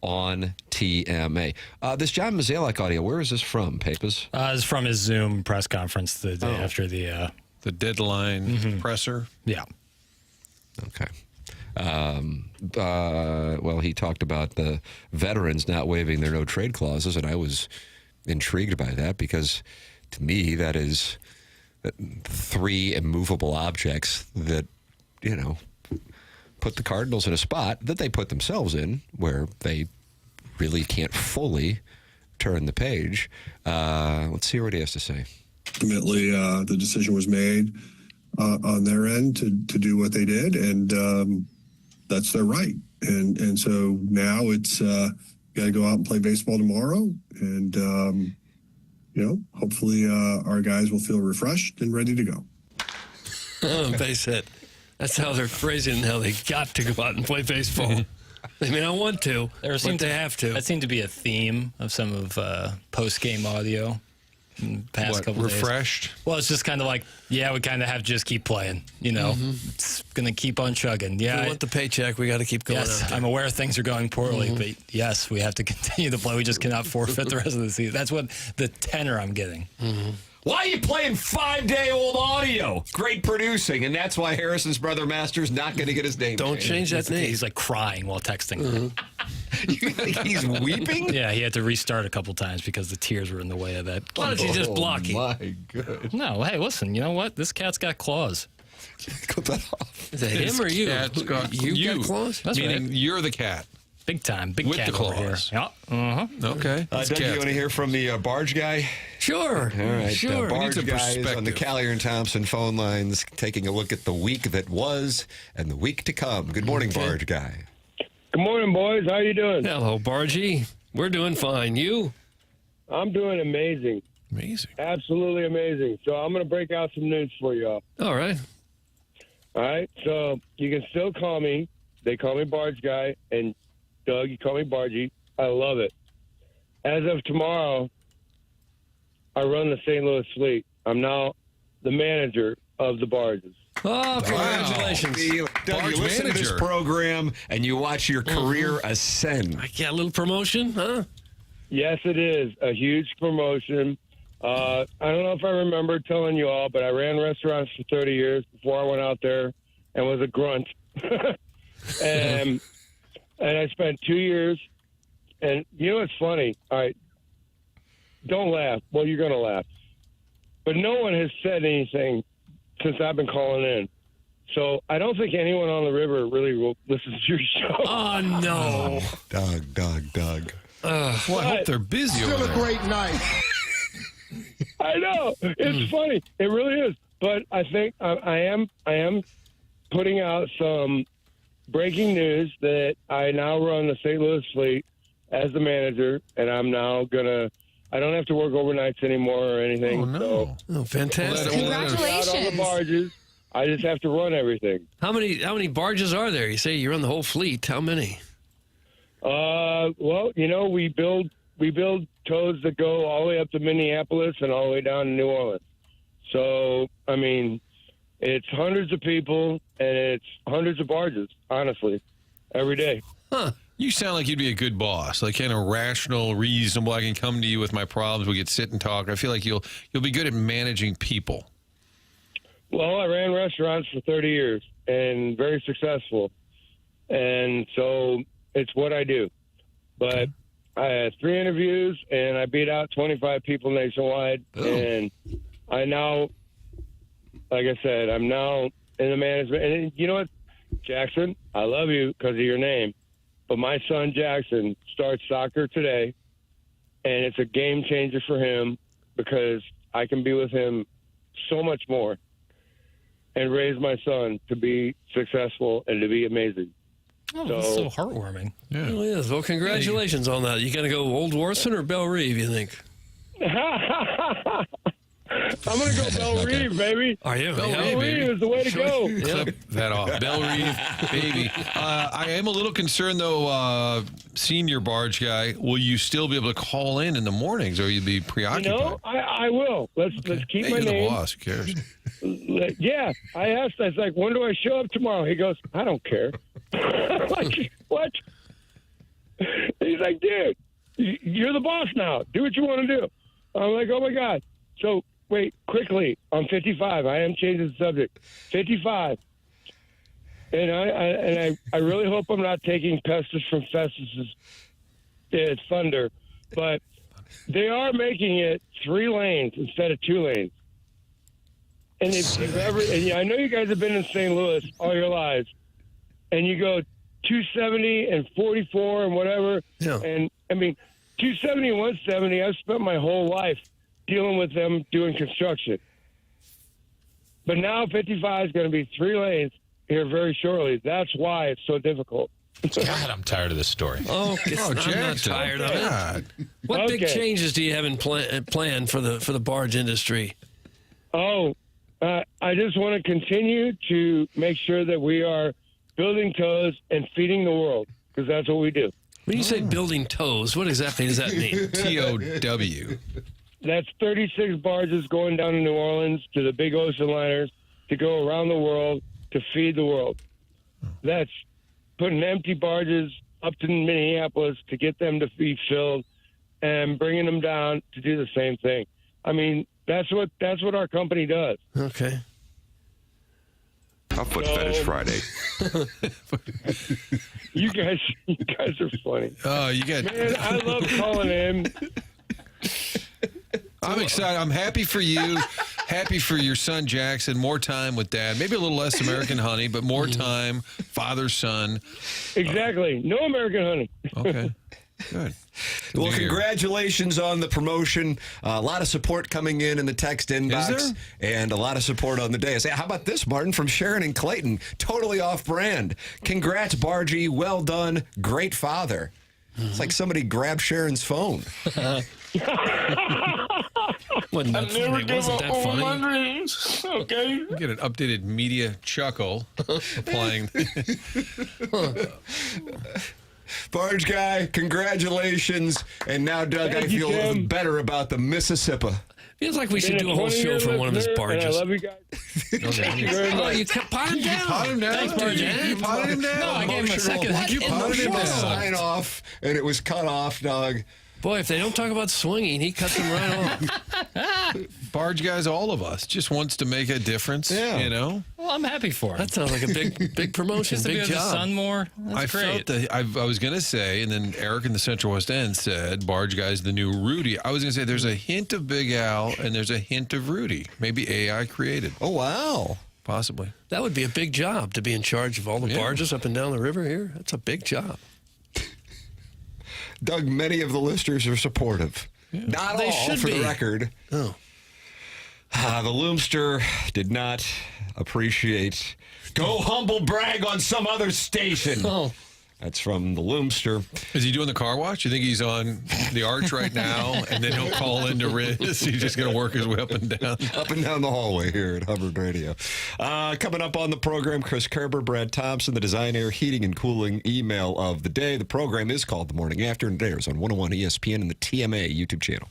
on TMA. This John Mozeliak audio, where is this from, Papers? It's from his Zoom press conference the day after the deadline presser. Yeah. Okay. Well, he talked about the veterans not waiving their no-trade clauses, and I was intrigued by that because, to me, that is three immovable objects that, put the Cardinals in a spot that they put themselves in where they really can't fully turn the page. Let's see what he has to say. Ultimately, the decision was made on their end to do what they did, and that's their right. And so now it's got to go out and play baseball tomorrow, and hopefully our guys will feel refreshed and ready to go. Base hit. That's how they're phrasing how they got to go out and play baseball. They may not want to, but they have to. That seemed to be a theme of some of post-game audio in the past couple days. Refreshed? Well, it's just kind of like, we kind of have to just keep playing. It's going to keep on chugging. Yeah, We want the paycheck. We got to keep going. Yes, out there. I'm aware things are going poorly, but yes, we have to continue to play. We just cannot forfeit the rest of the season. That's what the tenor I'm getting. Why are you playing 5-day-old audio? Great producing, and that's why Harrison's brother Master's not going to get his name Don't change that name. He's like crying while texting. You think he's weeping? Yeah, he had to restart a couple times because the tears were in the way of that. Why don't you just block him? My God. No, hey, listen, you know what? This cat's got claws. Cut that off. Is that him or you? Cat's got You got claws? That's Meaning right. you're the cat. Big time. Big With cat the over here. claws. Yeah. Uh-huh. Okay. Doug, you want to hear from the barge guy? Sure. All right. Sure. Barge Needs a guys on the perspective. Callier and Thompson phone lines taking a look at the week that was and the week to come. Good morning, Barge guy. Good morning, boys. How you doing? Hello, Bargy. We're doing fine. You? I'm doing amazing. Amazing. Absolutely amazing. So I'm going to break out some news for y'all. All right. All right? So you can still call me. They call me Barge Guy. And Doug, you call me Bargy. I love it. As of tomorrow, I run the St. Louis fleet. I'm now the manager of the barges. Oh, congratulations. Doug, Barge you listen to this manager. program and you watch your career ascend. I got a little promotion, huh? Yes, it is a huge promotion. I don't know if I remember telling you all, but I ran restaurants for 30 years before I went out there and was a grunt. and I spent 2 years. And you know what's funny? All right, don't laugh. Well, you're going to laugh. But no one has said anything since I've been calling in. So I don't think anyone on the river really will listen to your show. Oh, no. Doug. Well, I hope they're busy over there. I know. It's funny. It really is. But I think I am putting out some breaking news that I now run the St. Louis fleet as the manager, and I'm now I don't have to work overnights anymore or anything. Oh, no. So Oh, fantastic. Well, out on the Congratulations. barges. I just have to run everything. How many barges are there? You say you run the whole fleet. How many? Well, you know, we build tows that go all the way up to Minneapolis and all the way down to New Orleans. So, I mean, it's hundreds of people and it's hundreds of barges, honestly, every day. Huh. You sound like you'd be a good boss, like kind of rational, reasonable. I can come to you with my problems. We could sit and talk. I feel like you'll be good at managing people. Well, I ran restaurants for 30 years and very successful. And so it's what I do. But I had 3 interviews and I beat out 25 people nationwide. Oh. And I now, like I said, I'm now in the management. And you know what, Jackson, I love you because of your name. But my son, Jackson, starts soccer today. And it's a game changer for him because I can be with him so much more and raise my son to be successful and to be amazing. Oh, that's so heartwarming. Yeah. It really is. Well, congratulations on that. You got to go Old Warson or Belle Reve, you think? I'm going to go Belle Reve, baby. Are you? Belle Yeah. Belle baby. Reve is the way to go. Clip that off. Belle Reve, baby. I am a little concerned, though, senior barge guy. Will you still be able to call in the mornings, or you'll be You preoccupied? know, I will. Let's keep Hey, my you're the name. boss. Who cares? Yeah, I asked. I was like, when do I show up tomorrow? He goes, I don't care. I'm like, what? He's like, dude, you're the boss now. Do what you want to do. I'm like, oh, my God. So, wait, quickly, on 55, I am changing the subject. 55. And I really hope I'm not taking Pestis from Festus's thunder, but they are making it 3 lanes instead of 2 lanes. And if you've ever, and I know you guys have been in St. Louis all your lives, and you go 270 and 44 and whatever, Yeah. and I mean 270 and 170. I've spent my whole life dealing with them doing construction, but now 55 is going to be 3 lanes here very shortly. That's why it's so difficult. God, I'm tired of this story. Oh, I'm not Jackson. tired of it. God. What big Okay. changes do you have in plan for the barge industry? I just want to continue to make sure that we are building tows and feeding the world, because that's what we do. When you say building tows, what exactly does that mean? TOW. That's 36 barges going down to New Orleans to the big ocean liners to go around the world to feed the world. That's putting empty barges up to Minneapolis to get them to be filled and bringing them down to do the same thing. I mean, that's what our company does. Okay. A Foot Fetish Friday. You guys are funny. Oh, you got. Man, I love calling in. I'm excited. I'm happy for you. Happy for your son Jackson. More time with Dad. Maybe a little less American Honey, but more time, father son. Exactly. No American Honey. Okay. Good. Well, New Year. congratulations on the promotion. A lot of support coming in the text inbox, and a lot of support on the day. I say, how about this, Martin, from Sharon and Clayton? Totally off brand. Congrats, Bargy. Well done. Great father. It's like somebody grabbed Sharon's phone. Wasn't that funny? Wasn't that funny? dreams. Okay. You get an updated media chuckle applying. Barge guy, congratulations. And now, Doug, Thank I you, feel Tim. better about the Mississippi. Feels like we should do a whole 20-year show from one of his listener, and barges. I love you guys. Thank you very Oh, much. you pot him down. Pot him down. Thanks, Bargy. You potted him down. No, I gave him a second. You potted him down. Sign off, and it was cut off, Doug. Boy, if they don't talk about swinging, he cuts them right off. Barge guys, all of us, just wants to make a difference. Yeah. You know. Well, I'm happy for him. That sounds like a big promotion, Just to be big with his job. son more. That's I great. felt that I was going to say, and then Eric in the Central West End said, Barge guy's the new Rudy. I was going to say there's a hint of Big Al and there's a hint of Rudy. Maybe AI created. Oh, wow. Possibly. That would be a big job to be in charge of all the barges up and down the river here. That's a big job. Doug, many of the listeners are supportive. Not They all, should for be. the record. Oh. The Loomster did not appreciate. Go humble brag on some other station. Oh. That's from the Loomster. Is he doing the car watch? You think he's on the arch right now, and then he'll call into Riz? He's just going to work his way up and down. Up and down the hallway here at Hubbard Radio. Coming up on the program, Chris Kerber, Brad Thompson, the Design, Air, Heating, and Cooling email of the day. The program is called The Morning After, and it airs on 101 ESPN and the TMA YouTube channel.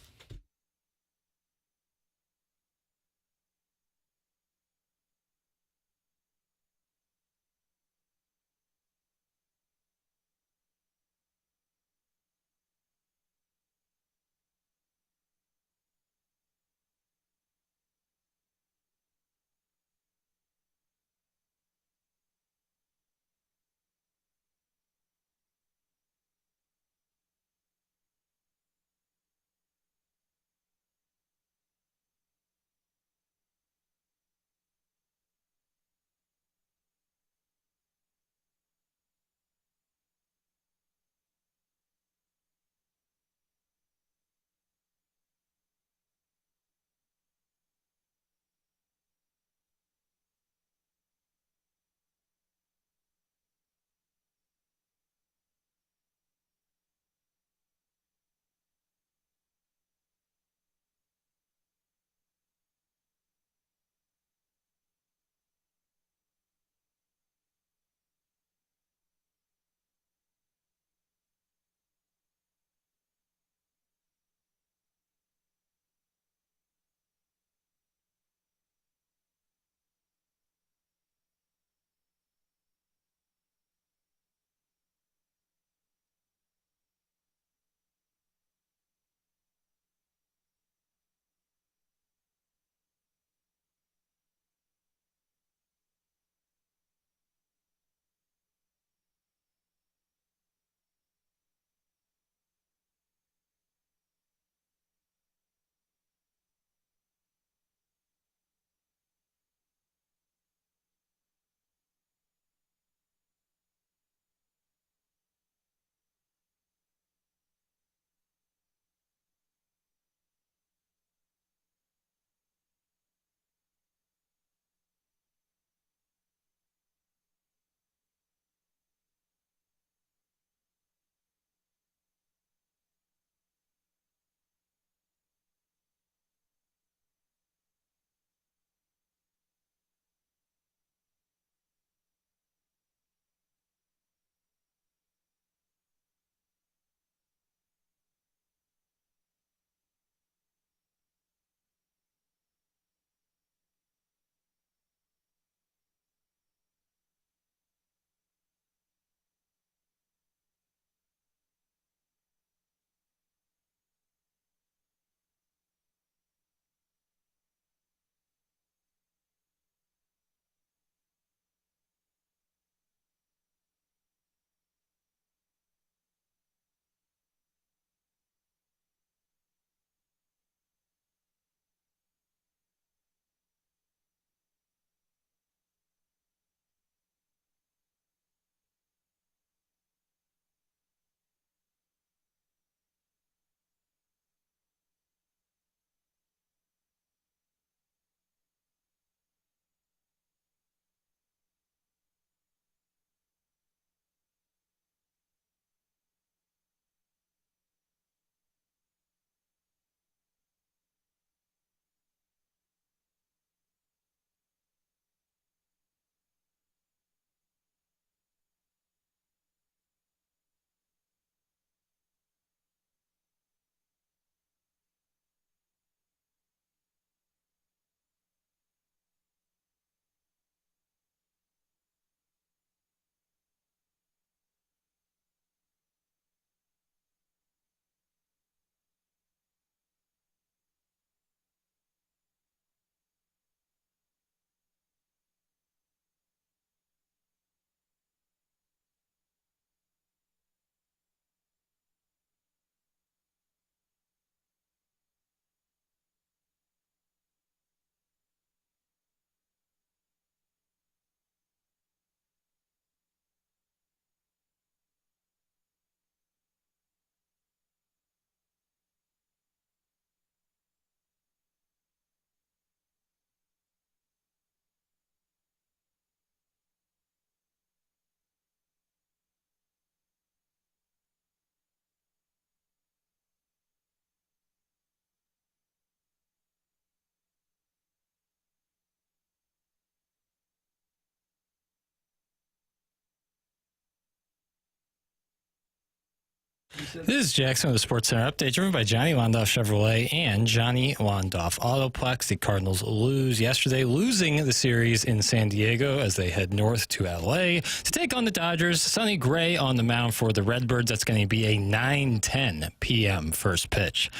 This is Jackson with the Sports Center update, driven by Johnny Londoff Chevrolet and Johnny Londoff Autoplex. The Cardinals lose yesterday, losing the series in San Diego as they head north to L.A. to take on the Dodgers. Sonny Gray on the mound for the Redbirds. That's going to be a 9:10 p.m. first pitch.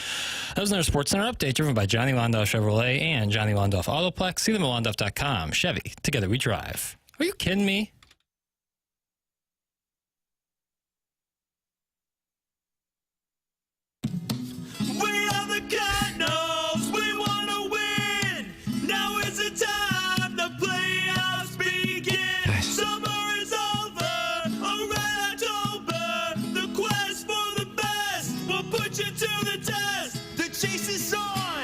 That was another Sports Center update, driven by Johnny Londoff Chevrolet and Johnny Londoff Autoplex. See them at londoff.com. Chevy, together we drive. Are you kidding me? Cardinals, we want to win. Now is the time the playoffs begin. Summer is over, around October. The quest for the best will put you to the test. The chase is on.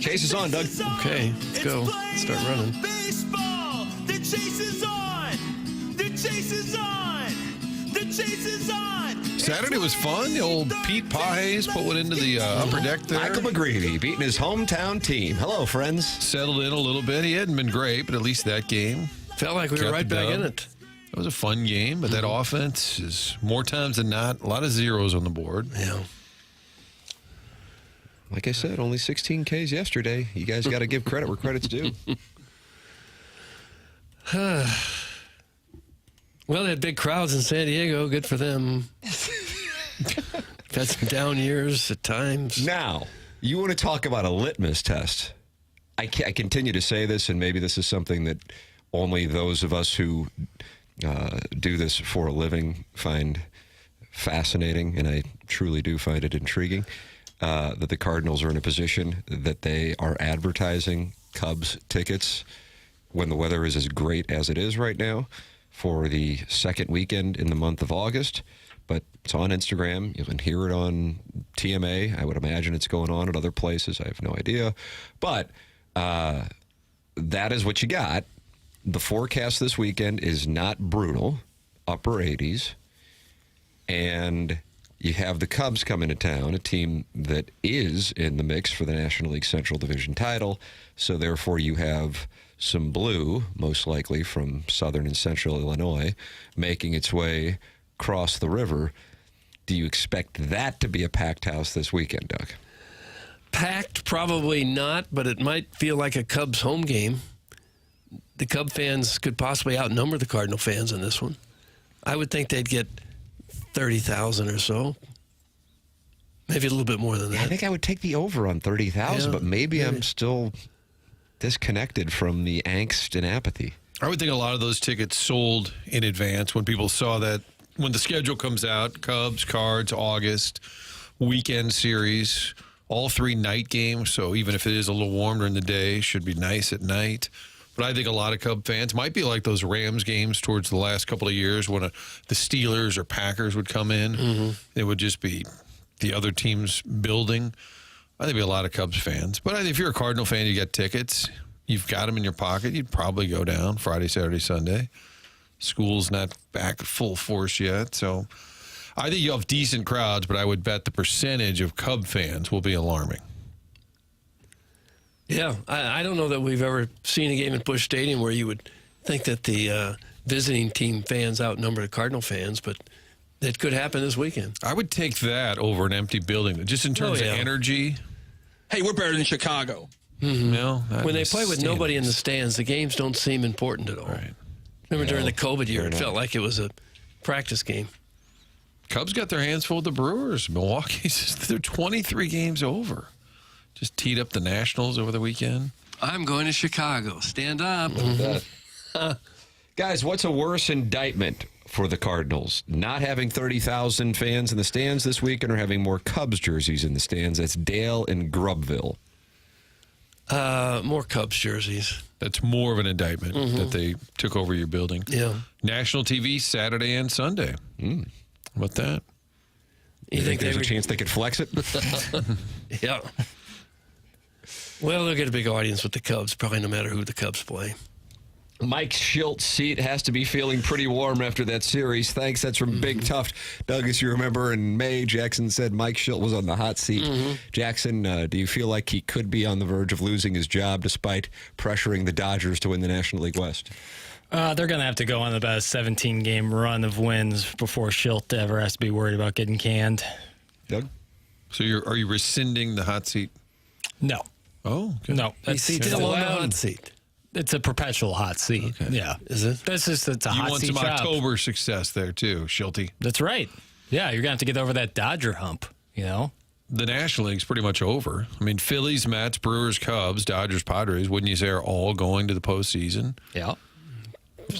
Chase is on, Doug. Okay, let's go. Start running. Baseball. The chase is on. The chase is on. The chase is on. Saturday was fun. The old Pete Pajes put one into the upper deck there. Michael McGreevy beating his hometown team. Hello, friends. Settled in a little bit. He hadn't been great, but at least that game. Felt like we were Got right the back dub. in it. It was a fun game, but that offense is more times than not, a lot of zeros on the board. Yeah. Like I said, only 16 Ks yesterday. You guys got to give credit where credit's due. Well, they had big crowds in San Diego. Good for them. Had some down years at times. Now, you want to talk about a litmus test. I continue to say this, and maybe this is something that only those of us who do this for a living find fascinating, and I truly do find it intriguing, that the Cardinals are in a position that they are advertising Cubs tickets when the weather is as great as it is right now for the second weekend in the month of August. But it's on Instagram. You can hear it on TMA. I would imagine it's going on at other places. I have no idea. But that is what you got. The forecast this weekend is not brutal, upper 80s. And you have the Cubs coming to town, a team that is in the mix for the National League Central Division title. So therefore you have some blue, most likely from southern and central Illinois, making its way across the river. Do you expect that to be a packed house this weekend, Doug? Packed, probably not, but it might feel like a Cubs home game. The Cub fans could possibly outnumber the Cardinal fans in this one. I would think they'd get 30,000 or so. Maybe a little bit more than that. I think I would take the over on 30,000, Yeah, but maybe I'm still disconnected from the angst and apathy. I would think a lot of those tickets sold in advance when people saw that when the schedule comes out, Cubs, Cards, August, weekend series, all 3 night games. So even if it is a little warmer in the day, should be nice at night. But I think a lot of Cub fans might be like those Rams games towards the last couple of years when the Steelers or Packers would come in. Mm-hmm. It would just be the other team's building. I think there'd be a lot of Cubs fans. But I think if you're a Cardinal fan, you got tickets, you've got them in your pocket, you'd probably go down Friday, Saturday, Sunday. School's not back full force yet. So I think you'll have decent crowds, but I would bet the percentage of Cub fans will be alarming. Yeah, I don't know that we've ever seen a game at Busch Stadium where you would think that the visiting team fans outnumber the Cardinal fans, but it could happen this weekend. I would take that over an empty building, just in terms of energy. Hey, we're better than Chicago. Mm-hmm. No, when they play with nobody in the stands, the games don't seem important at all. Right. Remember during the COVID year, it felt like it was a practice game. Cubs got their hands full with the Brewers. Milwaukee's, they're 23 games over. Just teed up the Nationals over the weekend. I'm going to Chicago. Stand up. Guys, what's a worse indictment for the Cardinals? Not having 30,000 fans in the stands this weekend or having more Cubs jerseys in the stands? That's Dale in Grubville. More Cubs jerseys. That's more of an indictment that they took over your building. Yeah. National TV Saturday and Sunday. How about that? You think there's a chance they could flex it? Yeah. Well, they'll get a big audience with the Cubs, probably no matter who the Cubs play. Mike Schilt's seat has to be feeling pretty warm after that series. Thanks. That's from Big Tuft. Doug, as you remember, in May, Jackson said Mike Schilt was on the hot seat. Jackson, do you feel like he could be on the verge of losing his job despite pressuring the Dodgers to win the National League West? They're going to have to go on about a 17-game run of wins before Schilt ever has to be worried about getting canned. Doug? So are you rescinding the hot seat? No. Oh, okay. No. He's still on the hot seat. It's a perpetual hot seat. Okay. Yeah. Is it? It's a You hot want seat some job. October success there, too, Schulte. That's right. Yeah, you're going to have to get over that Dodger hump, you know? The National League's pretty much over. I mean, Phillies, Mets, Brewers, Cubs, Dodgers, Padres, wouldn't you say are all going to the postseason? Yeah.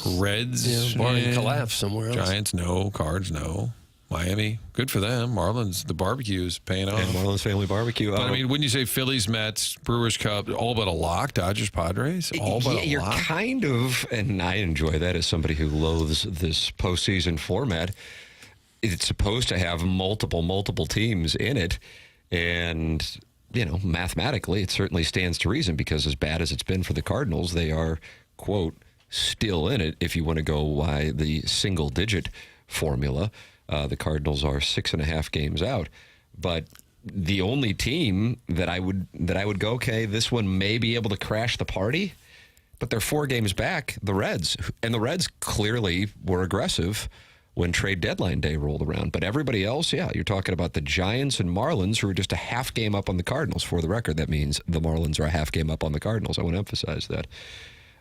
Reds, Barring collapse somewhere else. Giants, no. Cards, no. Miami, good for them. Marlins, the barbecue is paying off. And Marlins Family Barbecue. But I mean, wouldn't you say Phillies, Mets, Brewers, Cubs, all but a lock? Dodgers, Padres, all but a you're lock? kind of, and I enjoy that as somebody who loathes this postseason format. It's supposed to have multiple teams in it. And, mathematically, it certainly stands to reason because as bad as it's been for the Cardinals, they are, quote, still in it if you want to go by the single-digit formula. The Cardinals are 6.5 games out. But the only team that I would go, okay, this one may be able to crash the party, but they're 4 games back, the Reds. And the Reds clearly were aggressive when trade deadline day rolled around. But everybody else, yeah, you're talking about the Giants and Marlins, who are just a half game up on the Cardinals. For the record, that means the Marlins are a half game up on the Cardinals. I want to emphasize that.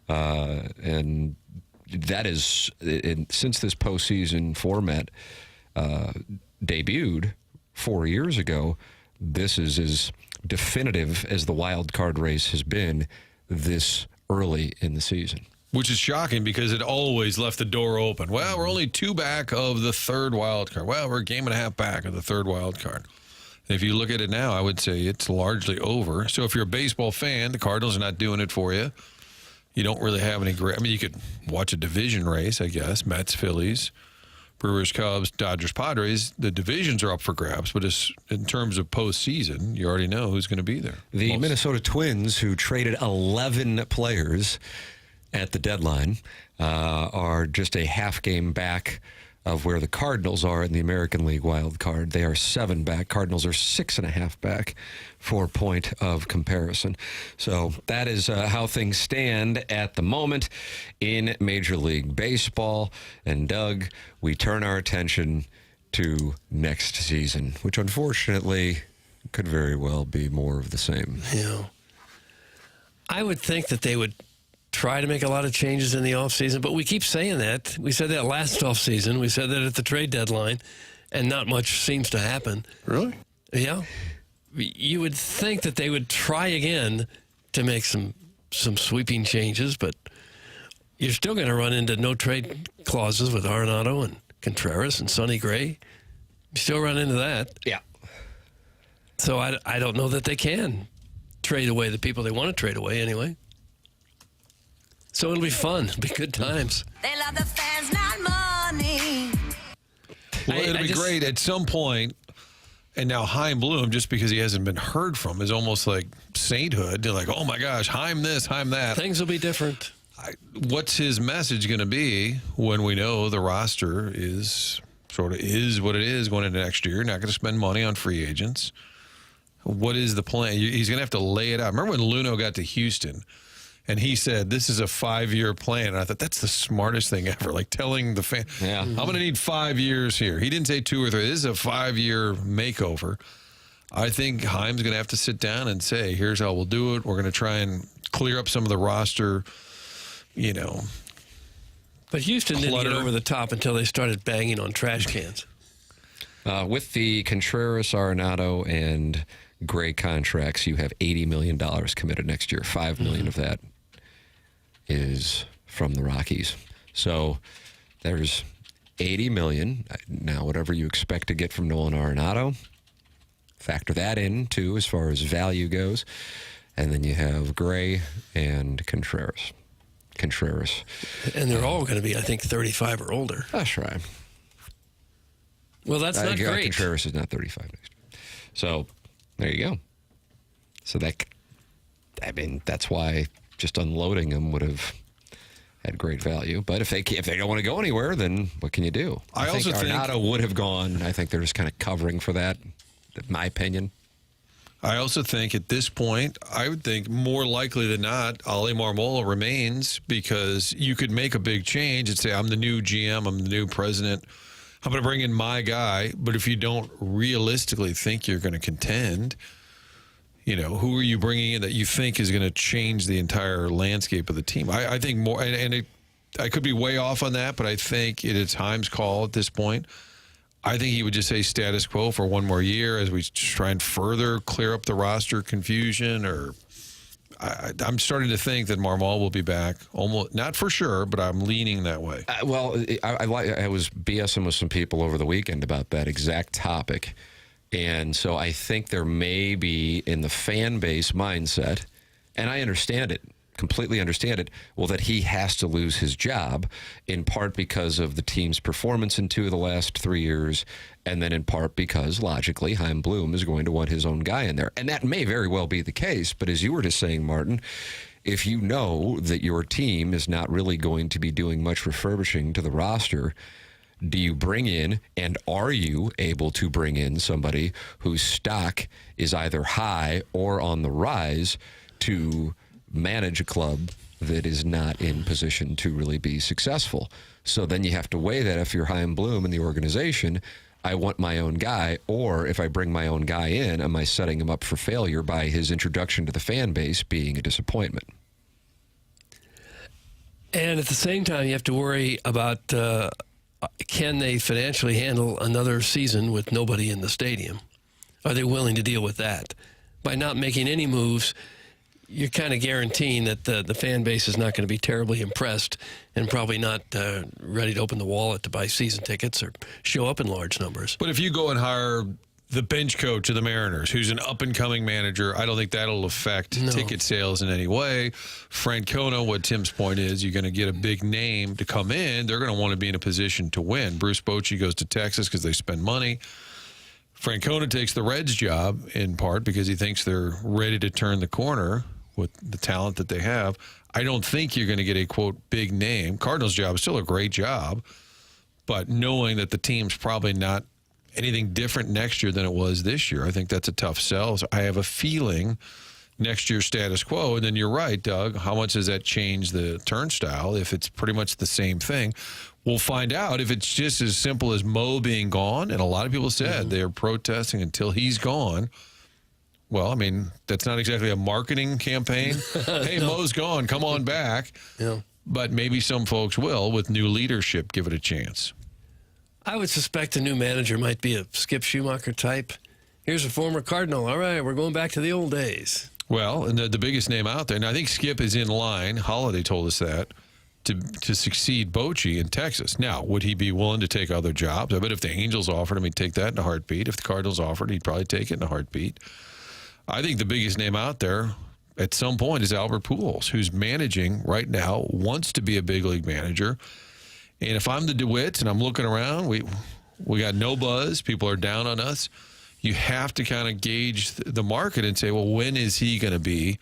And that is, since this postseason format debuted 4 years ago, this is as definitive as the wild card race has been this early in the season. Which is shocking because it always left the door open. Well, we're only 2 back of the third wild card. Well, we're a game and a half back of the third wild card. And if you look at it now, I would say it's largely over. So if you're a baseball fan, the Cardinals are not doing it for you. You don't really have any great. I mean, you could watch a division race, I guess. Mets, Phillies, Brewers, Cubs, Dodgers, Padres. The divisions are up for grabs, but in terms of postseason, you already know who's going to be there. The Minnesota Twins, who traded 11 players at the deadline, are just a half game back of where the Cardinals are in the American League wild card. They are 7 back. Cardinals are 6.5 back for point of comparison. So that is how things stand at the moment in Major League Baseball. And Doug, we turn our attention to next season, which unfortunately could very well be more of the same. Yeah. I would think that they would try to make a lot of changes in the offseason, but we keep saying that. We said that last offseason. We said that at the trade deadline, and not much seems to happen. Really? Yeah. You would think that they would try again to make some sweeping changes, but you're still going to run into no trade clauses with Arenado and Contreras and Sonny Gray. You still run into that. Yeah. So I don't know that they can trade away the people they want to trade away anyway. So it'll be fun. It'll be good times. They love the fans, not money. Well, it'll be great at some point. And now Chaim Bloom, just because he hasn't been heard from, is almost like sainthood. They're like, oh my gosh, Chaim this, Chaim that. Things will be different. What's his message going to be when we know the roster is what it is going into next year? Not going to spend money on free agents. What is the plan? He's going to have to lay it out. Remember when Luno got to Houston and he said, this is a 5-year plan. And I thought, that's the smartest thing ever. Like telling the fan, I'm going to need 5 years here. He didn't say 2 or 3. This is a 5-year makeover. I think Chaim's going to have to sit down and say, here's how we'll do it. We're going to try and clear up some of the roster, But Houston didn't clutter. get over the top until they started banging on trash cans. With the Contreras, Arenado, and Gray contracts, you have $80 million committed next year. $5 million of that is from the Rockies. So there's $80 million. Now, whatever you expect to get from Nolan Arenado, factor that in, too, as far as value goes. And then you have Gray and Contreras. And they're all going to be, I think, 35 or older. That's right. Well, that's not great. Contreras is not 35 next year. So there you go. So that's why just unloading them would have had great value. But if they don't want to go anywhere, then what can you do? I also think Arenado would have gone. I think they're just kind of covering for that, in my opinion. I also think at this point, I would think more likely than not, Ali Marmol remains because you could make a big change and say, I'm the new GM, I'm the new president, I'm going to bring in my guy, but if you don't realistically think you're going to contend, who are you bringing in that you think is going to change the entire landscape of the team? I think more, I could be way off on that, but I think it is Heim's call at this point. I think he would just say status quo for one more year as we try and further clear up the roster confusion. Or I'm starting to think that Marmol will be back. Almost not for sure, but I'm leaning that way. I was BSing with some people over the weekend about that exact topic, and so I think there may be in the fan base mindset, and I understand it. Completely understand it. Well, that he has to lose his job in part because of the team's performance in 2 of the last 3 years, and then in part because logically Chaim Bloom is going to want his own guy in there. And that may very well be the case, but as you were just saying, Martin, if you know that your team is not really going to be doing much refurbishing to the roster, do you bring in, and are you able to bring in somebody whose stock is either high or on the rise to manage a club that is not in position to really be successful? So then you have to weigh that if you're Chaim Bloom in the organization. I want my own guy, or if I bring my own guy in, am I setting him up for failure by his introduction to the fan base being a disappointment? And at the same time, you have to worry about can they financially handle another season with nobody in the stadium? Are they willing to deal with that? By not making any moves, you're kind of guaranteeing that the fan base is not going to be terribly impressed and probably not ready to open the wallet to buy season tickets or show up in large numbers. But if you go and hire the bench coach of the Mariners, who's an up-and-coming manager, I don't think that'll affect ticket sales in any way. Francona, what Tim's point is, you're going to get a big name to come in. They're going to want to be in a position to win. Bruce Bochy goes to Texas because they spend money. Francona takes the Reds job in part because he thinks they're ready to turn the corner with the talent that they have. I don't think you're going to get a, quote, big name. Cardinals' job is still a great job, but knowing that the team's probably not anything different next year than it was this year, I think that's a tough sell. So I have a feeling next year's status quo, and then you're right, Doug, how much does that change the turnstile if it's pretty much the same thing? We'll find out if it's just as simple as Mo being gone, and a lot of people said they're protesting until he's gone. Well, I mean, that's not exactly a marketing campaign. Hey, Mo's gone. Come on back. Yeah. But maybe some folks will, with new leadership, give it a chance. I would suspect a new manager might be a Skip Schumacher type. Here's a former Cardinal. All right, we're going back to the old days. Well, and the biggest name out there, and I think Skip is in line, Holiday told us that, to succeed Bochy in Texas. Now, would he be willing to take other jobs? I bet if the Angels offered him, he'd take that in a heartbeat. If the Cardinals offered, he'd probably take it in a heartbeat. I think the biggest name out there at some point is Albert Pujols, who's managing right now, wants to be a big league manager. And if I'm the DeWitts and I'm looking around, we got no buzz. People are down on us. You have to kind of gauge the market and say, well, when is he going to be,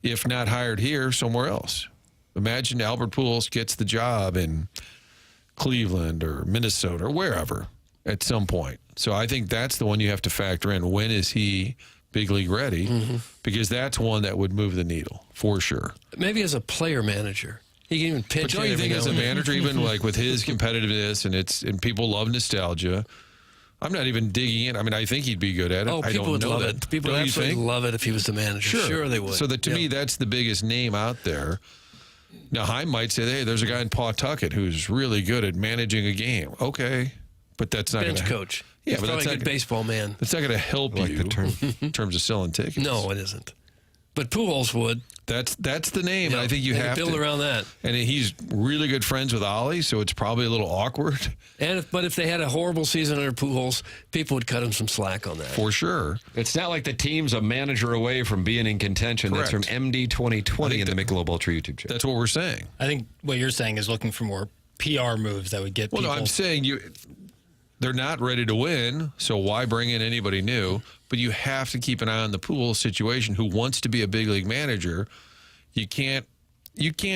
if not hired here, somewhere else? Imagine Albert Pujols gets the job in Cleveland or Minnesota or wherever at some point. So I think that's the one you have to factor in. When is he big league ready? Because that's one that would move the needle for sure. Maybe as a player manager. He can even pitch. But don't you think as a manager, even like with his competitiveness and people love nostalgia, I'm not even digging in. I mean, I think he'd be good at it. Oh, people would love it. People would absolutely love it if he was the manager. Sure they would. So that to me, that's the biggest name out there. Now, Chaim might say, hey, there's a guy in Pawtucket who's really good at managing a game. Okay, but that's not bench coach. Yeah, he's but probably that's a good baseball man. That's not going to help you in terms of selling tickets. No, it isn't. But Pujols would. That's the name, and I think you have to build around that. And he's really good friends with Ollie, so it's probably a little awkward. But if they had a horrible season under Pujols, people would cut him some slack on that. For sure. It's not like the team's a manager away from being in contention. Correct. That's from MD 2020 in the Michelob Ultra YouTube channel. That's what we're saying. I think what you're saying is looking for more PR moves that would get people. Well, no, I'm saying they're not ready to win, so why bring in anybody new? But you have to keep an eye on the Pujols situation, who wants to be a big league manager. You can't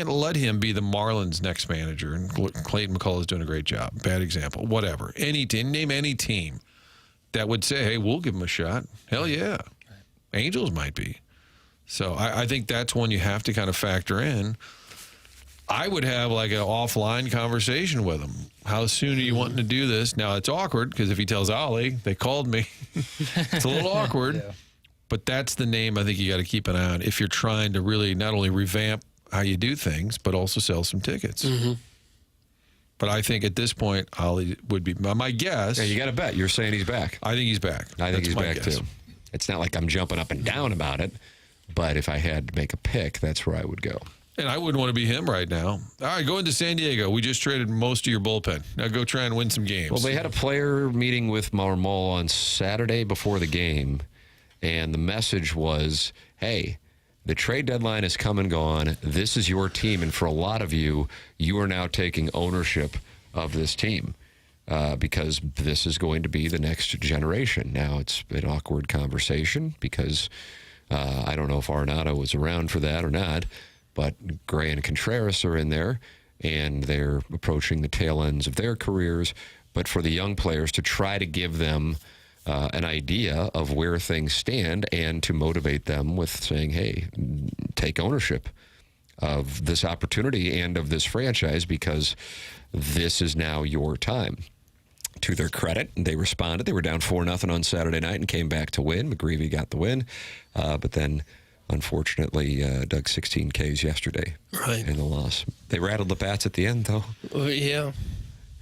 let him be the Marlins' next manager. And Clayton McCullough's doing a great job. Bad example. Whatever. Name any team that would say, hey, we'll give him a shot. Hell yeah. Angels might be. So I think that's one you have to kind of factor in. I would have like an offline conversation with him. How soon are you wanting to do this? Now, it's awkward because if he tells Ollie, they called me, it's a little awkward. Yeah. But that's the name I think you got to keep an eye on if you're trying to really not only revamp how you do things, but also sell some tickets. Mm-hmm. But I think at this point, Ollie would be my guess. Yeah, you got to bet. You're saying he's back. I think he's back. I think That's he's my back, guess. too. It's not like I'm jumping up and down about it, but if I had to make a pick, that's where I would go. And I wouldn't want to be him right now. All right, go into San Diego. We just traded most of your bullpen. Now go try and win some games. Well, they had a player meeting with Marmol on Saturday before the game, and the message was, hey, the trade deadline has come and gone. This is your team, and for a lot of you, you are now taking ownership of this team because this is going to be the next generation. Now, it's an awkward conversation because I don't know if Arenado was around for that or not, but Gray and Contreras are in there, and they're approaching the tail ends of their careers. But for the young players to try to give them an idea of where things stand and to motivate them with saying, hey, take ownership of this opportunity and of this franchise because this is now your time. To their credit, they responded. They were down 4-0 on Saturday night and came back to win. McGreevy got the win, but then unfortunately dug 16 Ks yesterday in the loss. They rattled the bats at the end, though. Yeah.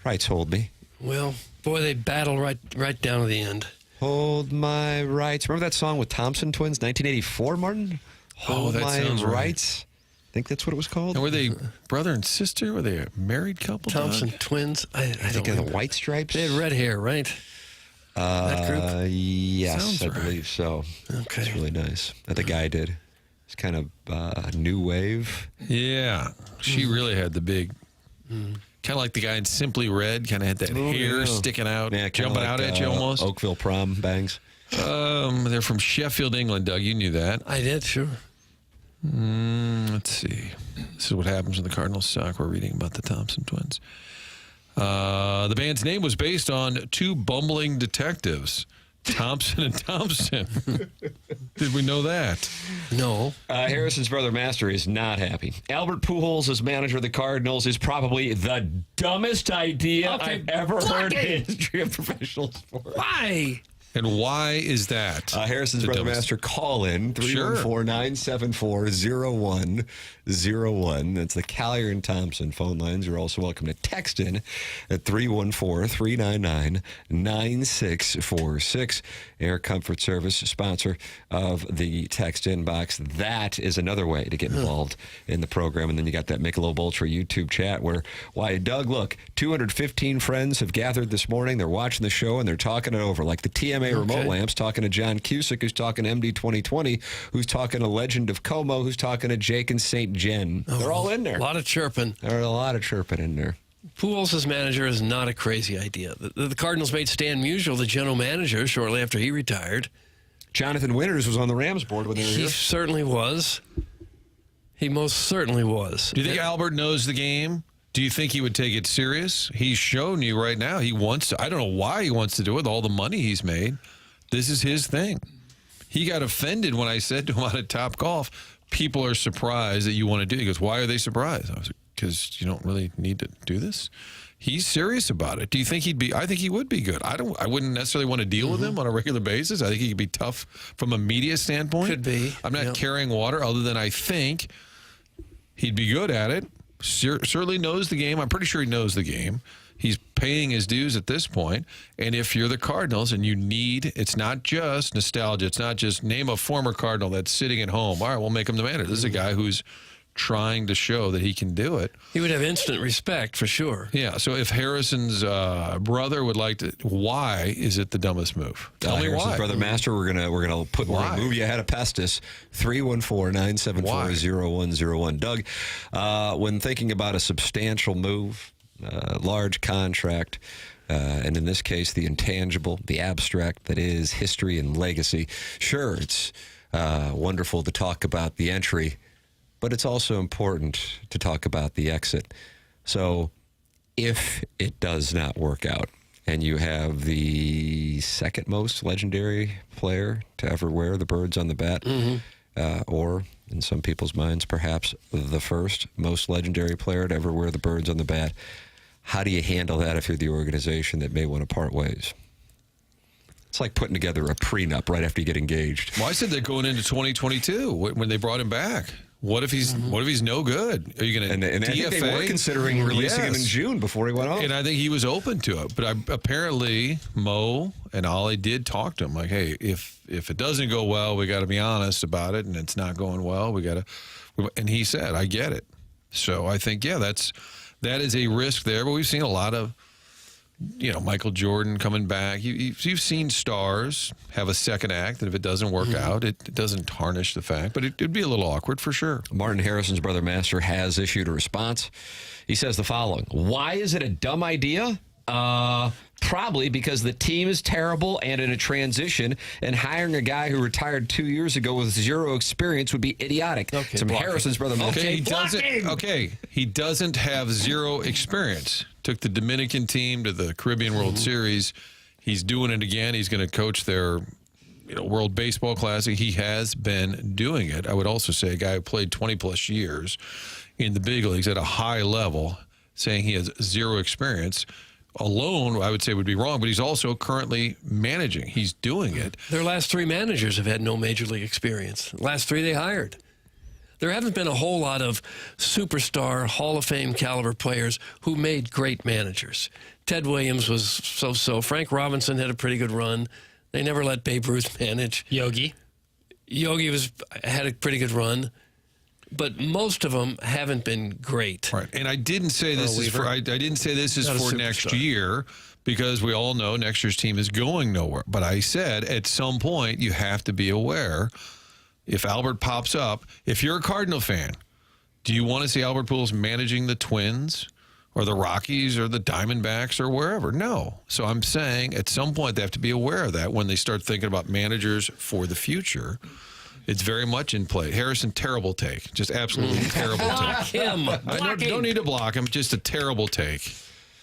Rights hold me. Well, boy, they battle right down to the end. Hold my rights. Remember that song with Thompson twins, 1984, Martin? Hold that my sounds rights. I think that's what it was called. And were they brother and sister? Were they a married couple? Thompson twins. I think of the White Stripes. They had red hair, right? That group? Yes, Sounds I right. believe so. Okay. It's really nice. That the guy did. It's kind of new wave. Yeah. She really had the big, kind of like the guy in Simply Red, kind of had that hair sticking out, jumping out at you almost. Oakville prom bangs. They're from Sheffield, England, Doug. You knew that. I did, sure. Let's see. This is what happens when the Cardinals suck. We're reading about the Thompson twins. The band's name was based on two bumbling detectives, Thompson and Thompson. Did we know that? No. Harrison's brother Master is not happy. Albert Pujols as manager of the Cardinals is probably the dumbest idea I've ever heard in the history of professional sports. Why? And why is that? Harrison's brother Master, call in 314-974-0101. That's the Collier and Thompson phone lines. You're also welcome to text in at 314-399-9646. Air Comfort Service, sponsor of the text inbox. That is another way to get involved in the program. And then you got that Michelob Ultra YouTube chat where, why, Doug, look, 215 friends have gathered this morning. They're watching the show and they're talking it over, like the TMA remote lamps, talking to John Cusick, who's talking to MD 2020, who's talking to Legend of Como, who's talking to Jake and St. Jen. They're all in there. A lot of chirping. There's a lot of chirping in there. Pujols as manager is not a crazy idea. The Cardinals made Stan Musial the general manager shortly after he retired. Jonathan Winters was on the Rams board when they were He here. certainly was. He most certainly was. Do you think Albert knows the game? Do you think he would take it serious? He's shown you right now he wants to. I don't know why he wants to do it with all the money he's made. This is his thing. He got offended when I said to him on a Top Golf, people are surprised that you want to do it. He goes, why are they surprised? I was like, because you don't really need to do this. He's serious about it. Do you think he'd be? I think he would be good. I wouldn't necessarily want to deal with him on a regular basis. I think he could be tough from a media standpoint. Could be. I'm not carrying water other than I think he'd be good at it. Certainly knows the game. I'm pretty sure he knows the game. He's paying his dues at this point. And if you're the Cardinals and you need, it's not just nostalgia. It's not just name a former Cardinal that's sitting at home. All right, we'll make him the manager. This is a guy who's trying to show that he can do it. He would have instant respect for sure. Yeah, so if Harrison's brother would like to, why is it the dumbest move? Tell me Harrison's why. brother Master, we're gonna move you ahead of Pestis. 314-974-0101. Doug, when thinking about a substantial move, large contract, and in this case the intangible, the abstract that is history and legacy, sure, it's wonderful to talk about the entry, but it's also important to talk about the exit. So if it does not work out and you have the second most legendary player to ever wear the birds on the bat, or in some people's minds, perhaps the first most legendary player to ever wear the birds on the bat. How do you handle that if you're the organization that may want to part ways? It's like putting together a prenup right after you get engaged. Well, I said that going into 2022 when they brought him back. What if he's no good? Are you going to And I think they were considering releasing him in June before he went home. And I think he was open to it. But apparently Mo and Ollie did talk to him like, hey, if it doesn't go well, we got to be honest about it, and it's not going well, we got to. And he said, I get it. So I think that is a risk there. But we've seen a lot of, Michael Jordan coming back. You've seen stars have a second act, and if it doesn't work out, it doesn't tarnish the fact. But it'd be a little awkward for sure. Martin Harrison's brother Master has issued a response. He says the following: why is it a dumb idea? Probably because the team is terrible and in a transition, and hiring a guy who retired 2 years ago with zero experience would be idiotic. Okay, Some Harrison's brother Master. He doesn't have zero experience. Took the Dominican team to the Caribbean World Series. He's doing it again. He's going to coach their World Baseball Classic. He has been doing it. I would also say a guy who played 20-plus years in the big leagues at a high level, saying he has zero experience alone, I would say would be wrong, but he's also currently managing. He's doing it. Their last three managers have had no major league experience. Last three they hired. There haven't been a whole lot of superstar Hall of Fame caliber players who made great managers. Ted Williams was so-so. Frank Robinson had a pretty good run. They never let Babe Ruth manage. Yogi had a pretty good run. But most of them haven't been great. Right, and I didn't say this is for. I didn't say this is for next year, because we all know next year's team is going nowhere. But I said at some point you have to be aware. If Albert pops up, if you're a Cardinal fan, do you want to see Albert Pujols managing the Twins or the Rockies or the Diamondbacks or wherever? No. So I'm saying at some point they have to be aware of that when they start thinking about managers for the future. It's very much in play. Harrison, terrible take. Just absolutely terrible Block take. him. Don't need to block him. Just a terrible take.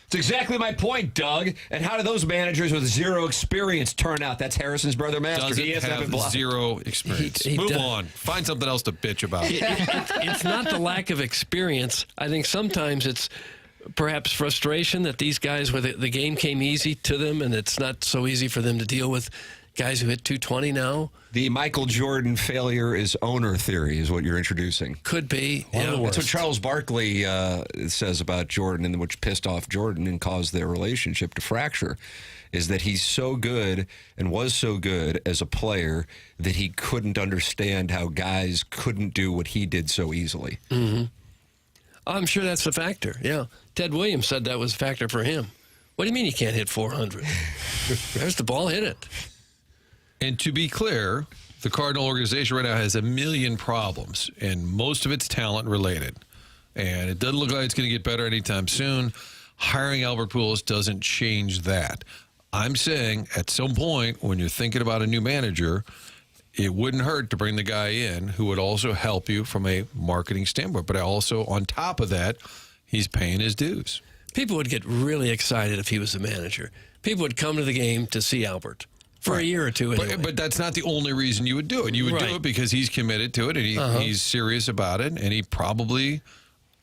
It's exactly my point, Doug. And how do those managers with zero experience turn out? That's Harrison's brother Master. Doesn't He has to have it have blocked. zero experience. He Move does. on. Find something else to bitch about. It's not the lack of experience. I think sometimes it's perhaps frustration that these guys, where the game came easy to them, and it's not so easy for them to deal with guys who hit 220 now. The Michael Jordan failure is owner theory is what you're introducing. Could be. That's what Charles Barkley says about Jordan, and which pissed off Jordan and caused their relationship to fracture, is that he's so good and was so good as a player that he couldn't understand how guys couldn't do what he did so easily. Mm-hmm. I'm sure that's the factor, yeah. Ted Williams said that was a factor for him. What do you mean you can't hit 400? There's the ball, hit it. And to be clear, the Cardinal organization right now has a million problems, and most of it's talent related. And it doesn't look like it's going to get better anytime soon. Hiring Albert Pujols doesn't change that. I'm saying at some point when you're thinking about a new manager, it wouldn't hurt to bring the guy in who would also help you from a marketing standpoint. But also on top of that, he's paying his dues. People would get really excited if he was the manager. People would come to the game to see Albert. For a year or two, anyway. But that's not the only reason you would do it. You would do it because he's committed to it, and he's serious about it, and he probably,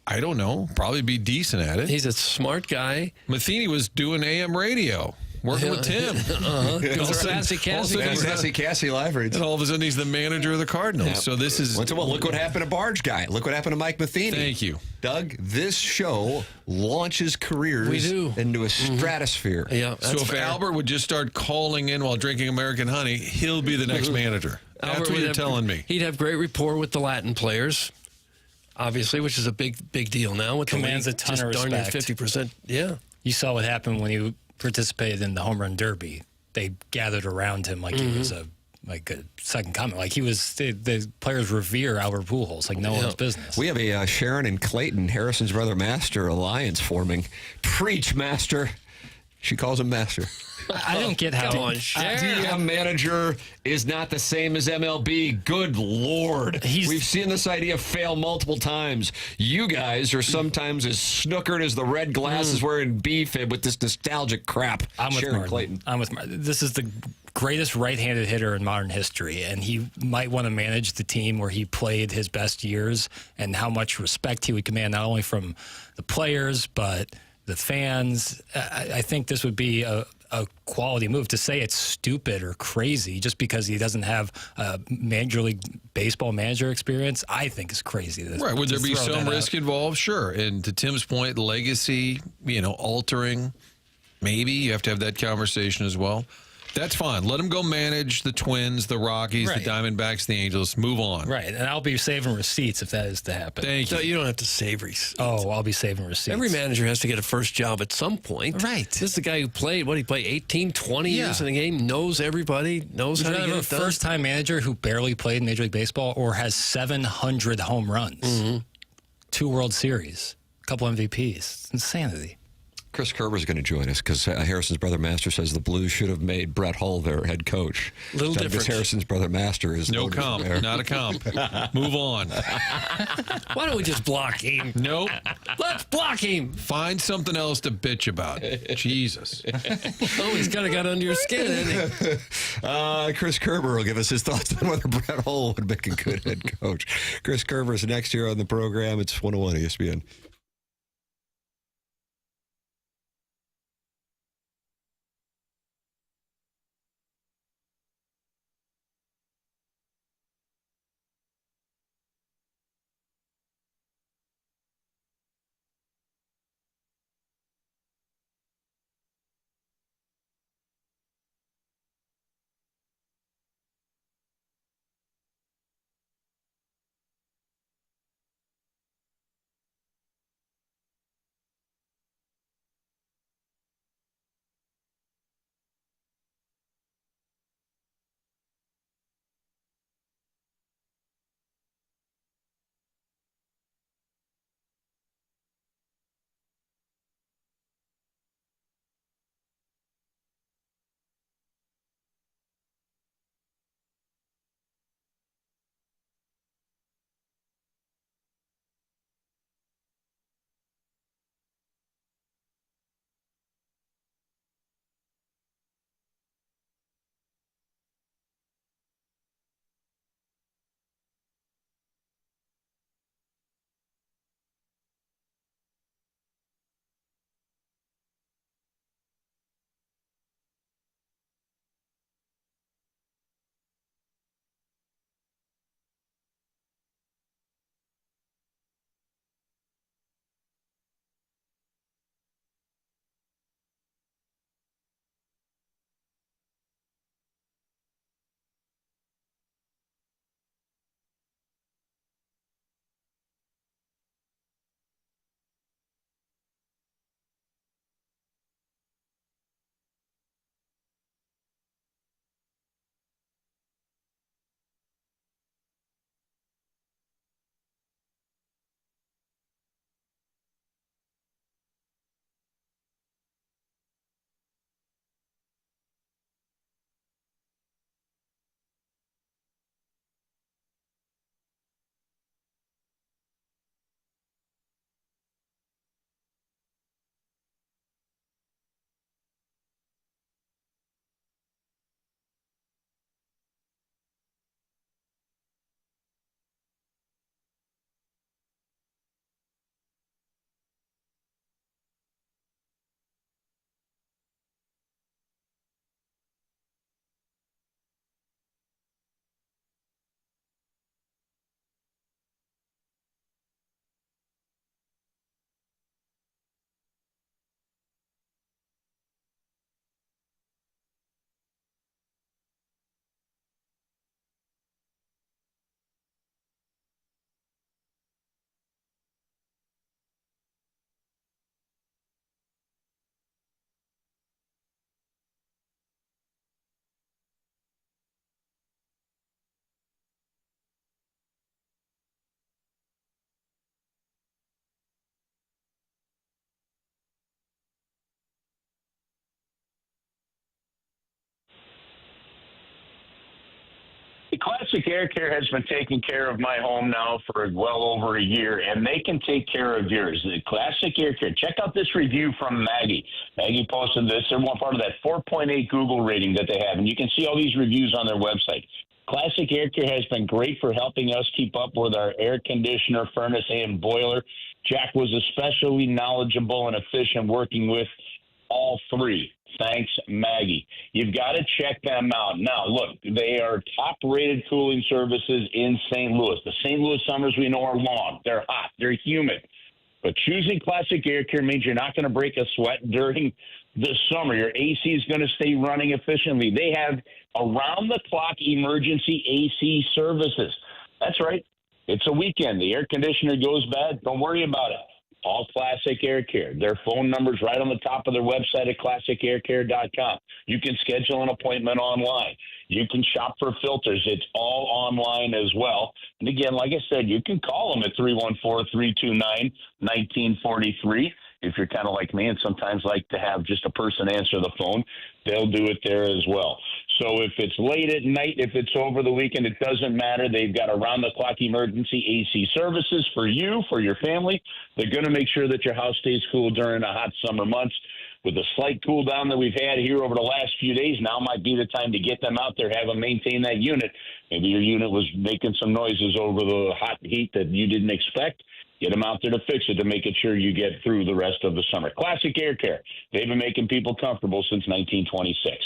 I don't know, probably be decent at it. He's a smart guy. Matheny was doing AM radio, working with Tim. Sassy Cassie live reads. And all of a sudden, he's the manager of the Cardinals. Yep. So this is... Look what happened to Barge Guy. Look what happened to Mike Matheny. Thank you. Doug, this show launches careers into a stratosphere. Yeah, so if Albert would just start calling in while drinking American honey, he'll be the next manager. That's what you're telling me. He'd have great rapport with the Latin players, obviously, which is a big deal now. With commands a ton of respect. 50%. Yeah. You saw what happened when he participated in the home run derby. They gathered around him like he was a second coming. Like he was, the players revere Albert Pujols like no one's business. We have a Sharon and Clayton, Harrison's brother Master alliance forming. Preach, Master. She calls him master. I don't get how. Come on, Sheriff. DM manager is not the same as MLB. Good Lord. We've seen this idea fail multiple times. You guys are sometimes as snookered as the red glasses wearing B-fib with this nostalgic crap. I'm with Sharon Martin. Clayton. I'm with Martin. This is the greatest right-handed hitter in modern history, and he might want to manage the team where he played his best years and how much respect he would command not only from the players but the fans. I think this would be a quality move. To say it's stupid or crazy just because he doesn't have a Major League Baseball manager experience, I think is crazy. Right. Would there be throw some that risk out. involved? Sure. And to Tim's point, legacy, altering, maybe you have to have that conversation as well. That's fine. Let him go manage the Twins, the Rockies, Right. the Diamondbacks, the Angels. Move on. Right, and I'll be saving receipts if that is to happen. Thank you. No, you don't have to save receipts. Oh, I'll be saving receipts. Every manager has to get a first job at some point. Right. This is the guy who played, he played 18, 20 years in a game, knows everybody, knows Would how you to rather get have it a done. first-time manager who barely played in Major League Baseball or has 700 home runs, 2 World Series, a couple MVPs? It's insanity. Chris Kerber is going to join us because Harrison's brother Master says the Blues should have made Brett Hull their head coach. Little Douglas different. Harrison's brother Master is No loaded comp. there. Not a comp. Move on. Why don't we just block him? Nope. Let's block him. Find something else to bitch about. Jesus. Oh, he's kind of got under your skin, hasn't he? Chris Kerber will give us his thoughts on whether Brett Hull would make a good head coach. Chris Kerber is next year on the program. It's 101 ESPN. Classic Air Care has been taking care of my home now for well over a year, and they can take care of yours. The Classic Air Care. Check out this review from Maggie. Maggie posted this. They're one part of that 4.8 Google rating that they have, and you can see all these reviews on their website. Classic Air Care has been great for helping us keep up with our air conditioner, furnace, and boiler. Jack was especially knowledgeable and efficient working with all three. Thanks, Maggie. You've got to check them out. Now, look, they are top-rated cooling services in St. Louis. The St. Louis summers we know are long. They're hot. They're humid. But choosing Classic Air Care means you're not going to break a sweat during the summer. Your AC is going to stay running efficiently. They have around-the-clock emergency AC services. That's right. It's a weekend. The air conditioner goes bad. Don't worry about it. All Classic Air Care. Their phone number's right on the top of their website at classicaircare.com. You can schedule an appointment online. You can shop for filters. It's all online as well. And again, like I said, you can call them at 314-329-1943. If you're kind of like me and sometimes like to have just a person answer the phone, they'll do it there as well. So if it's late at night, if it's over the weekend, it doesn't matter. They've got around-the-clock emergency AC services for you, for your family. They're going to make sure that your house stays cool during the hot summer months. With the slight cool down that we've had here over the last few days, now might be the time to get them out there, have them maintain that unit. Maybe your unit was making some noises over the hot heat that you didn't expect. Get them out there to fix it, to make it sure you get through the rest of the summer. Classic Air Care. They've been making people comfortable since 1926.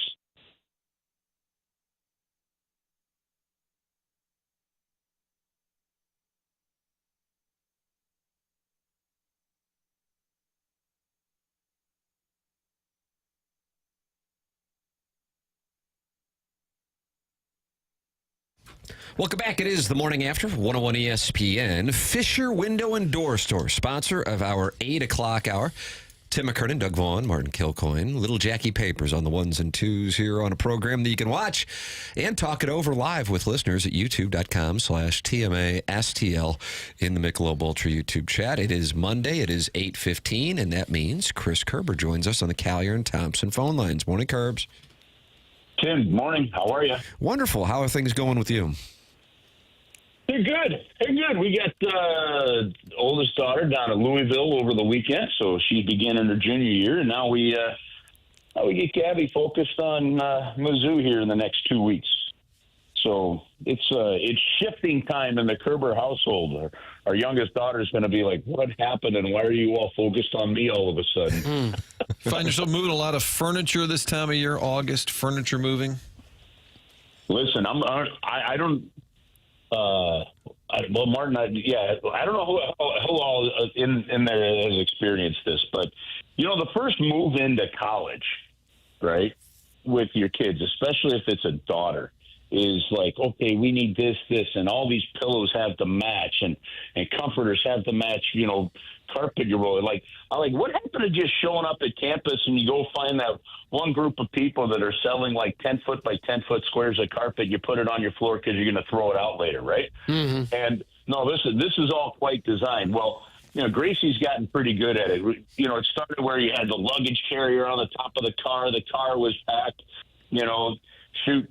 Welcome back. It is the Morning After, 101 ESPN. Fisher Window and Door Store, sponsor of our 8 o'clock hour. Tim McKernan, Doug Vaughn, Martin Kilcoyne, Little Jackie Papers on the ones and twos here on a program that you can watch and talk it over live with listeners at youtube.com/TMASTL in the Michelob Ultra YouTube chat. It is Monday. It is 8:15, and that means Chris Kerber joins us on the Callier and Thompson phone lines. Morning, Kerbs. Tim, morning. How are you? Wonderful. How are things going with you? They're good. They're good. We got oldest daughter down at Louisville over the weekend, so she's beginning her junior year, and now we get Gabby focused on Mizzou here in the next 2 weeks. So it's shifting time in the Kerber household. Our youngest daughter is going to be like, "What happened, and why are you all focused on me all of a sudden?" Find yourself moving a lot of furniture this time of year, August, furniture moving? Listen, I don't. Well, Martin, I don't know who all in there has experienced this, but the first move into college, right, with your kids, especially if it's a daughter, is like, okay, we need this, and all these pillows have to match, and comforters have to match, carpet you're rolling. What happened to just showing up at campus and you go find that one group of people that are selling like 10-foot by 10-foot squares of carpet, you put it on your floor because you're going to throw it out later, right? Mm-hmm. And no, this is all quite designed. Well, Gracie's gotten pretty good at it. It started where you had the luggage carrier on the top of the car. The car was packed. Shoot.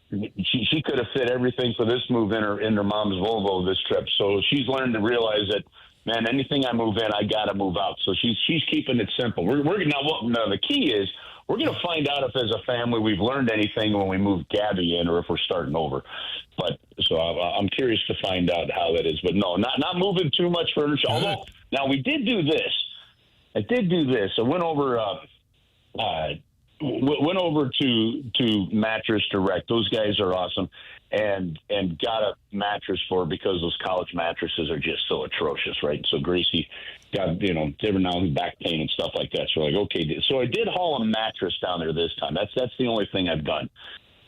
She could have fit everything for this move in her mom's Volvo this trip. So she's learned to realize that, man, anything I move in, I got to move out. So she's keeping it simple. Now the key is we're going to find out if as a family we've learned anything when we move Gabby in or if we're starting over. But so I'm curious to find out how that is. But no, not moving too much furniture. Although now we did do this. I went over to Mattress Direct. Those guys are awesome, and got a mattress for her because those college mattresses are just so atrocious, right? So Gracie got every now and then back pain and stuff like that. So we're like, okay, so I did haul a mattress down there this time. That's the only thing I've done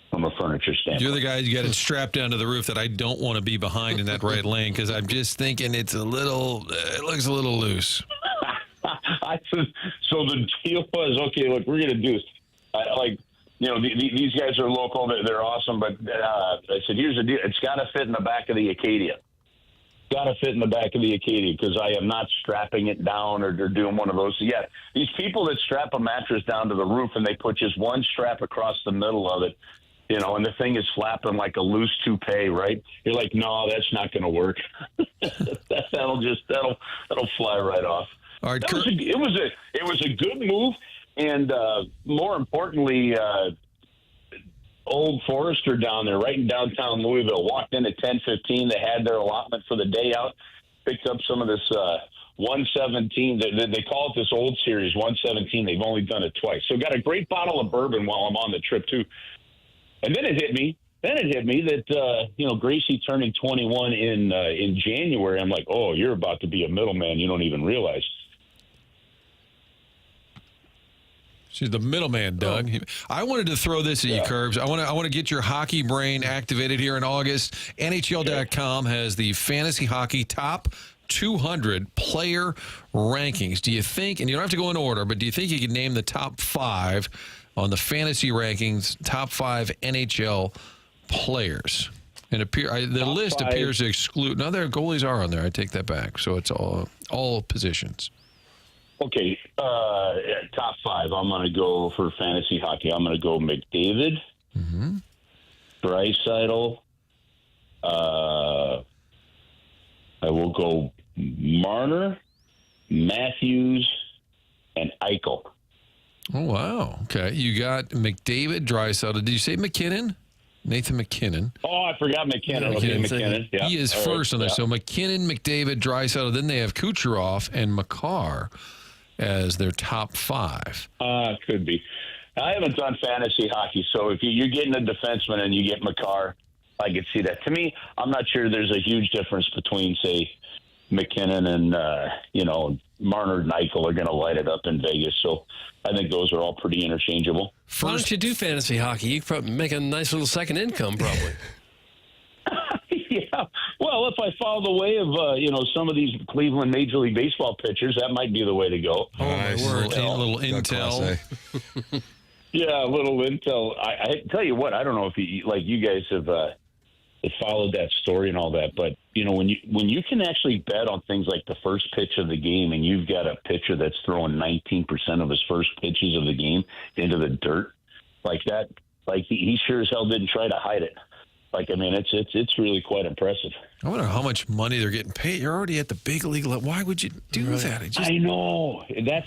from a furniture standpoint. You're the guy who got it strapped down to the roof that I don't want to be behind in that right lane because I'm just thinking it looks a little loose. So the deal was, okay, look, we're going to do this. These guys are local. They're awesome. But I said, here's the deal. It's got to fit in the back of the Acadia. Because I am not strapping it down or doing one of those. So, yeah, these people that strap a mattress down to the roof and they put just one strap across the middle of it, and the thing is flapping like a loose toupee, right? You're like, no, that's not going to work. that'll fly right off. All right, It was a good move, and more importantly, old Forrester down there, right in downtown Louisville, walked in at 10:15. They had their allotment for the day out, picked up some of this 117. They call it this old series 117. They've only done it twice, so got a great bottle of bourbon while I'm on the trip too. And then it hit me. That Gracie turning 21 in January. I'm like, oh, you're about to be a middleman. You don't even realize. She's the middleman, Doug. I wanted to throw this at you, Curbs. I want to get your hockey brain activated here in August. NHL.com has the fantasy hockey top 200 player rankings. Do you think, and you don't have to go in order, but do you think you could name the top 5 on the fantasy rankings, top 5 NHL players? And the list appears to exclude. Now, their goalies are on there. I take that back. So it's all positions. Okay, top 5. I'm going to go for fantasy hockey. I'm going to go McDavid, Draisaitl. I will go Marner, Matthews, and Eichel. Oh, wow. Okay. You got McDavid, Draisaitl. Did you say McKinnon? Nathan McKinnon. Oh, I forgot McKinnon. McKinnon. Yeah. He is first on there. So McKinnon, McDavid, Draisaitl. Then they have Kucherov and Makar as their top 5. Could be. I haven't done fantasy hockey, so if you're getting a defenseman and you get Makar, I could see that. To me, I'm not sure there's a huge difference between, say, McKinnon and, Marner and Eichel are going to light it up in Vegas. So I think those are all pretty interchangeable. Why don't you do fantasy hockey? You could probably make a nice little second income, probably. Yeah. Well, if I follow the way of, some of these Cleveland Major League Baseball pitchers, that might be the way to go. Oh, my word. A little intel. Yeah, a little intel. I tell you what, I don't know if you guys have followed that story and all that, but when you can actually bet on things like the first pitch of the game, and you've got a pitcher that's throwing 19% of his first pitches of the game into the dirt like that, like he sure as hell didn't try to hide it. It's really quite impressive. I wonder how much money they're getting paid. You're already at the big league level. Why would you do that? I know. That's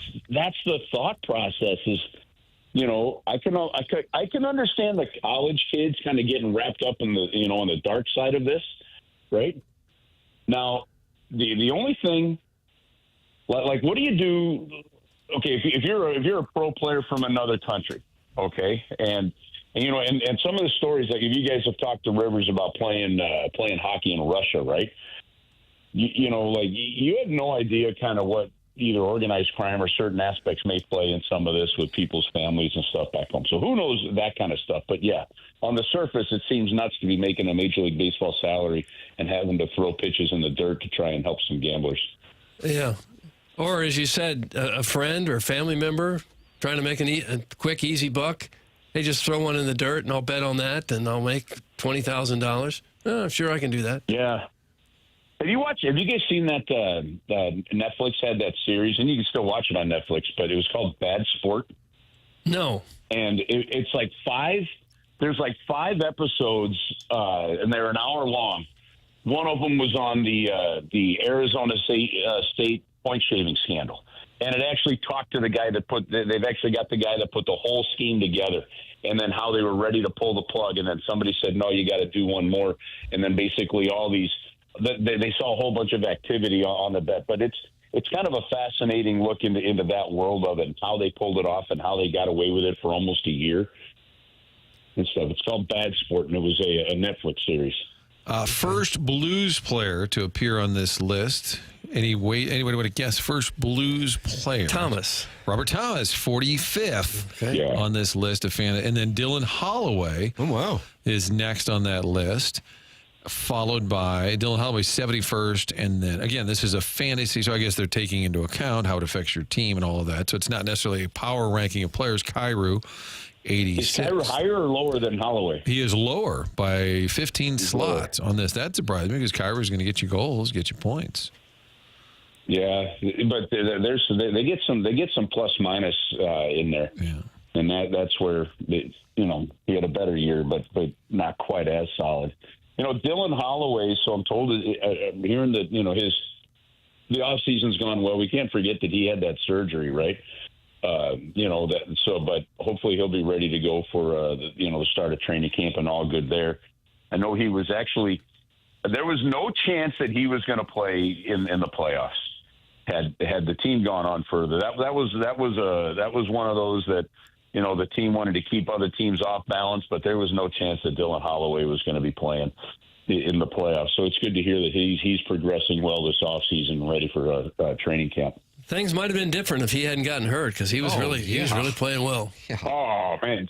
the thought process. Is I can understand the college kids kind of getting wrapped up in the on the dark side of this, right? Now, the only thing, like what do you do? Okay, if you're a pro player from another country, okay, and some of the stories, like if you guys have talked to Rivers about playing hockey in Russia, right? You have no idea kind of what either organized crime or certain aspects may play in some of this with people's families and stuff back home. So who knows that kind of stuff? But yeah, on the surface, it seems nuts to be making a Major League Baseball salary and having to throw pitches in the dirt to try and help some gamblers. Yeah. Or as you said, a friend or a family member trying to make a quick, easy buck. They just throw one in the dirt, and I'll bet on that, and I'll make $20,000. Oh, sure, I can do that. Yeah. Have you guys seen that Netflix had that series, and you can still watch it on Netflix, but it was called Bad Sport? No. And it's like 5 episodes, and they're an hour long. One of them was on the Arizona State point shaving scandal. And it actually talked to the guy they've actually got the guy that put the whole scheme together, and then how they were ready to pull the plug. And then somebody said, no, you got to do one more. And then basically they saw a whole bunch of activity on the bet. But it's kind of a fascinating look into that world of it and how they pulled it off and how they got away with it for almost a year and stuff. It's called Bad Sport, and it was a Netflix series. First Blues player to appear on this list. Anybody want to guess first Blues player? Robert Thomas, 45th on this list of fans. And then Dylan Holloway is next on that list, followed by Dylan Holloway, 71st. And then, again, this is a fantasy, so I guess they're taking into account how it affects your team and all of that. So it's not necessarily a power ranking of players. Kyrou, 86. Is Kyrou higher or lower than Holloway? He is lower by 15 slots on this. That surprised me because Kyrou is going to get you goals, get you points. Yeah, but they get some plus minus in there, and that's where he had a better year year, but not quite as solid. Dylan Holloway. So I'm told, I'm hearing that the off season's gone well. We can't forget that he had that surgery, right? But hopefully he'll be ready to go for the start of training camp and all good there. I know he was actually. There was no chance that he was going to play in the playoffs. Had the team gone on further, that was one of those that the team wanted to keep other teams off balance, but there was no chance that Dylan Holloway was going to be playing in the playoffs. So it's good to hear that he's progressing well this offseason, ready for training camp. Things might have been different if he hadn't gotten hurt because he was really playing well. Oh man,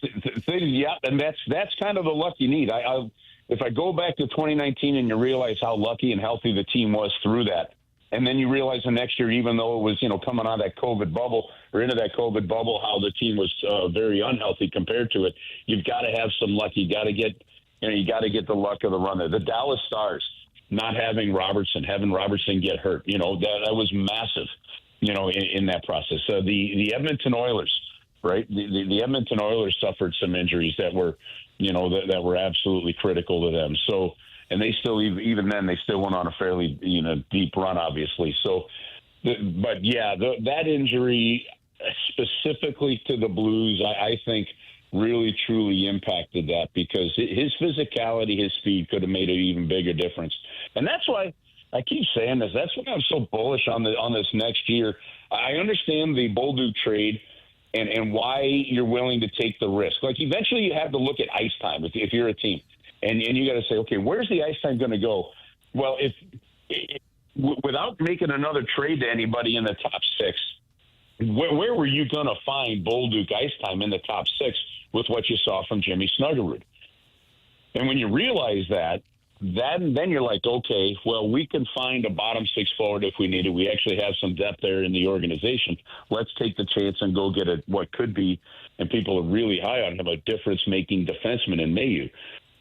yeah, and that's kind of the luck you need. If I go back to 2019 and you realize how lucky and healthy the team was through that, and then you realize the next year, even though it was coming out of that COVID bubble or into that COVID bubble, how the team was very unhealthy compared to it, you've got to have some luck. You got to get the luck of the run there. The Dallas Stars not having having Robertson get hurt, that was massive. In that process. So the Edmonton Oilers, right? The Edmonton Oilers suffered some injuries that were, that were absolutely critical to them. So, and they still, even then, they still went on a fairly, deep run, obviously. So, that injury specifically to the Blues, I think really, truly impacted that because his physicality, his speed could have made an even bigger difference. And that's why I keep saying this. That's why I'm so bullish on this next year. I understand the Bolduc trade and why you're willing to take the risk. Like eventually you have to look at ice time if you're a team, and you got to say, okay, where's the ice time going to go? Well, if without making another trade to anybody in the top six, where were you going to find Bolduc ice time in the top six with what you saw from Jimmy Snuggerud? And when you realize that, then you're like, okay, well, we can find a bottom six forward if we need it. We actually have some depth there in the organization. Let's take the chance and go get what could be, and people are really high on him, a difference-making defenseman in Mayu,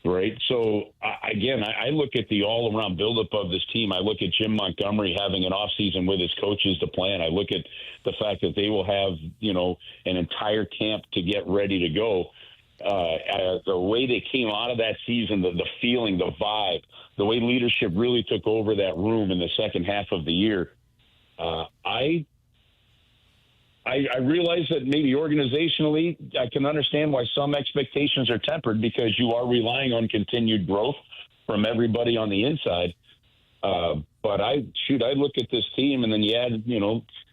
right? So, I look at the all-around buildup of this team. I look at Jim Montgomery having an offseason with his coaches to plan. I look at the fact that they will have, an entire camp to get ready to go. The way they came out of that season, the feeling, the vibe, the way leadership really took over that room in the second half of the year, I realize that maybe organizationally I can understand why some expectations are tempered because you are relying on continued growth from everybody on the inside. But I look at this team and then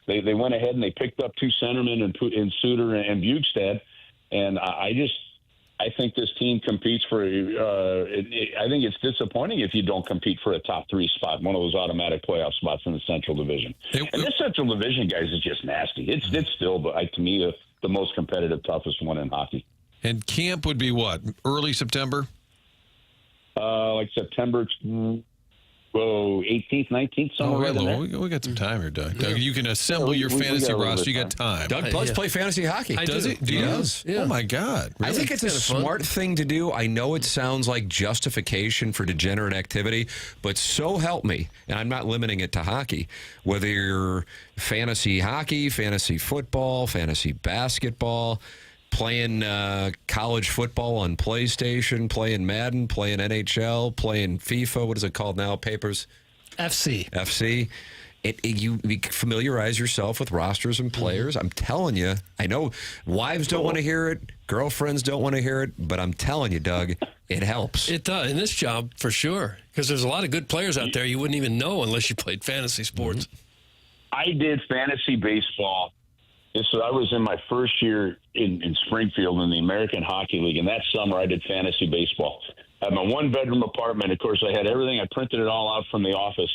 they went ahead and they picked up two centermen in Suter and Bjugstad, and I think this team competes for. I think it's disappointing if you don't compete for a top three spot, one of those automatic playoff spots in the Central Division. And this Central Division, guys, is just nasty. It's still, to me, the most competitive, toughest one in hockey. And camp would be what? Early September? Like September 18th, 19th, somewhere around there. We got some time here, Doug. Doug, you can assemble your fantasy roster. You got time. Doug does play fantasy hockey. Does he? Do you? Yeah. Oh, my God. Really? I think it's a smart thing to do. I know it sounds like justification for degenerate activity, but so help me, and I'm not limiting it to hockey, whether you're fantasy hockey, fantasy football, fantasy basketball, playing college football on PlayStation, playing Madden, playing NHL, playing FIFA. What is it called now? Papers? FC. You familiarize yourself with rosters and players. I'm telling you, I know wives don't want to hear it, girlfriends don't want to hear it, but I'm telling you, Doug, it helps. It does in this job for sure, because there's a lot of good players out there you wouldn't even know unless you played fantasy sports. I did fantasy baseball. So I was in my first year in Springfield in the American Hockey League, and that summer I did fantasy baseball. I had my one-bedroom apartment. Of course, I had everything. I printed it all out from the office,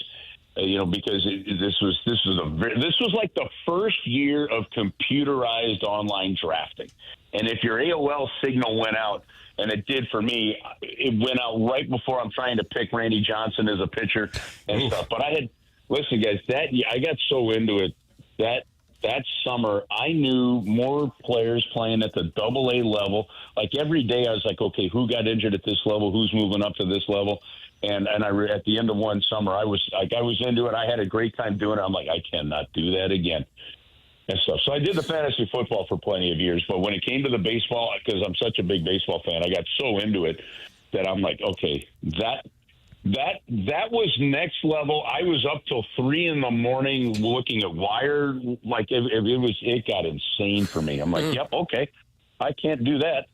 because this was like the first year of computerized online drafting. And if your AOL signal went out, and it did for me, it went out right before I'm trying to pick Randy Johnson as a pitcher and stuff. But listen, guys, I got so into it that summer, I knew more players playing at the AA level. Like every day I was like, okay, who got injured at this level? Who's moving up to this level? And at the end of one summer, I was into it. I had a great time doing it. I'm like, I cannot do that again. and stuff. So I did the fantasy football for plenty of years, but when it came to the baseball, because I'm such a big baseball fan, I got so into it that I'm like, okay, that was next level. I was up till 3 a.m. looking at wire. Like it got insane for me. I'm like, yep, okay, I can't do that.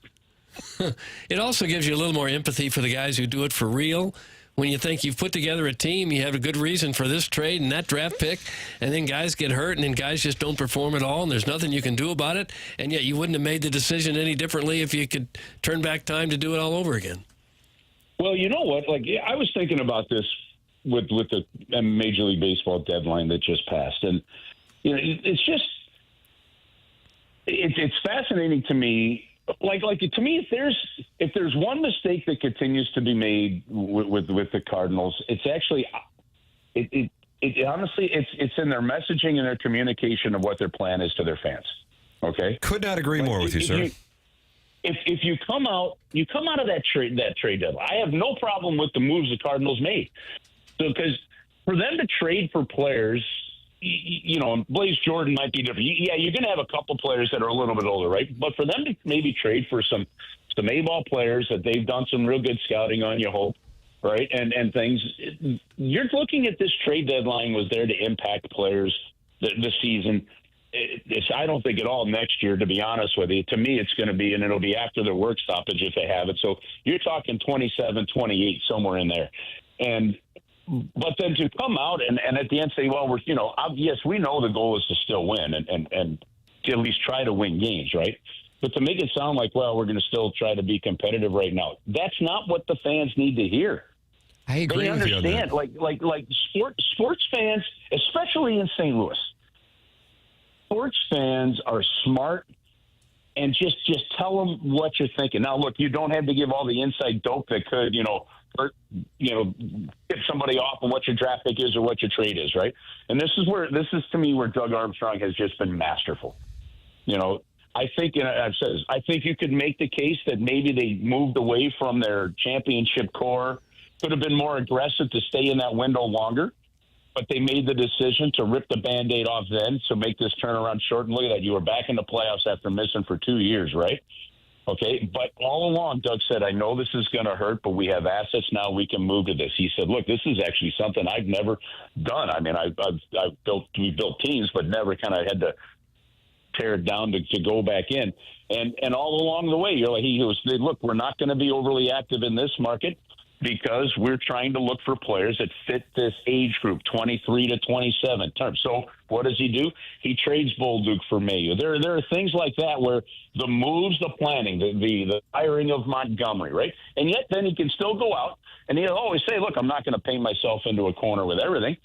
It also gives you a little more empathy for the guys who do it for real. When you think you've put together a team, you have a good reason for this trade and that draft pick, and then guys get hurt, and then guys just don't perform at all, and there's nothing you can do about it, and yet you wouldn't have made the decision any differently if you could turn back time to do it all over again. Well, you know what? Like, I was thinking about this with the Major League Baseball deadline that just passed, and you know, it's just it's fascinating to me. Like to me, if there's one mistake that continues to be made with the Cardinals, it's actually it honestly it's in their messaging and their communication of what their plan is to their fans. Okay, could not agree more with you, sir. If you come out of that trade deadline, I have no problem with the moves the Cardinals made. So because for them to trade for players, you know, Blaze Jordan might be different. Yeah, you're going to have a couple players that are a little bit older, right? But for them to maybe trade for some A-ball players that they've done some real good scouting on, you hope, right? And things. You're looking at this trade deadline was there to impact players this season. I don't think at all next year, to be honest with you. To me, it's going to be, and it'll be after their work stoppage if they have it. So you're talking 27, 28, somewhere in there. But then to come out and at the end say, well, yes, we know the goal is to still win and to at least try to win games, right? But to make it sound like, well, we're going to still try to be competitive right now, that's not what the fans need to hear. I agree they with you on that. understand, like sports fans, especially in St. Louis, sports fans are smart, and just tell them what you're thinking. Now, look, you don't have to give all the inside dope that could, hurt, get somebody off on what your draft pick is or what your trade is, right? And this is to me where Doug Armstrong has just been masterful. I think, and I've said this, I think you could make the case that maybe they moved away from their championship core, could have been more aggressive to stay in that window longer, but they made the decision to rip the Band-Aid off then, so make this turnaround short, and look at that. You were back in the playoffs after missing for 2 years, right? Okay, but all along, Doug said, I know this is going to hurt, but we have assets now. We can move to this. He said, look, this is actually something I've never done. I mean, we built teams, but never kind of had to tear it down to go back in. And all along the way, look, we're not going to be overly active in this market because we're trying to look for players that fit this age group, 23 to 27 term. So what does he do? He trades Bolduc for Mayu. There are things like that where the moves, the planning, the hiring of Montgomery, right? And yet then he can still go out and he'll always say, look, I'm not going to paint myself into a corner with everything.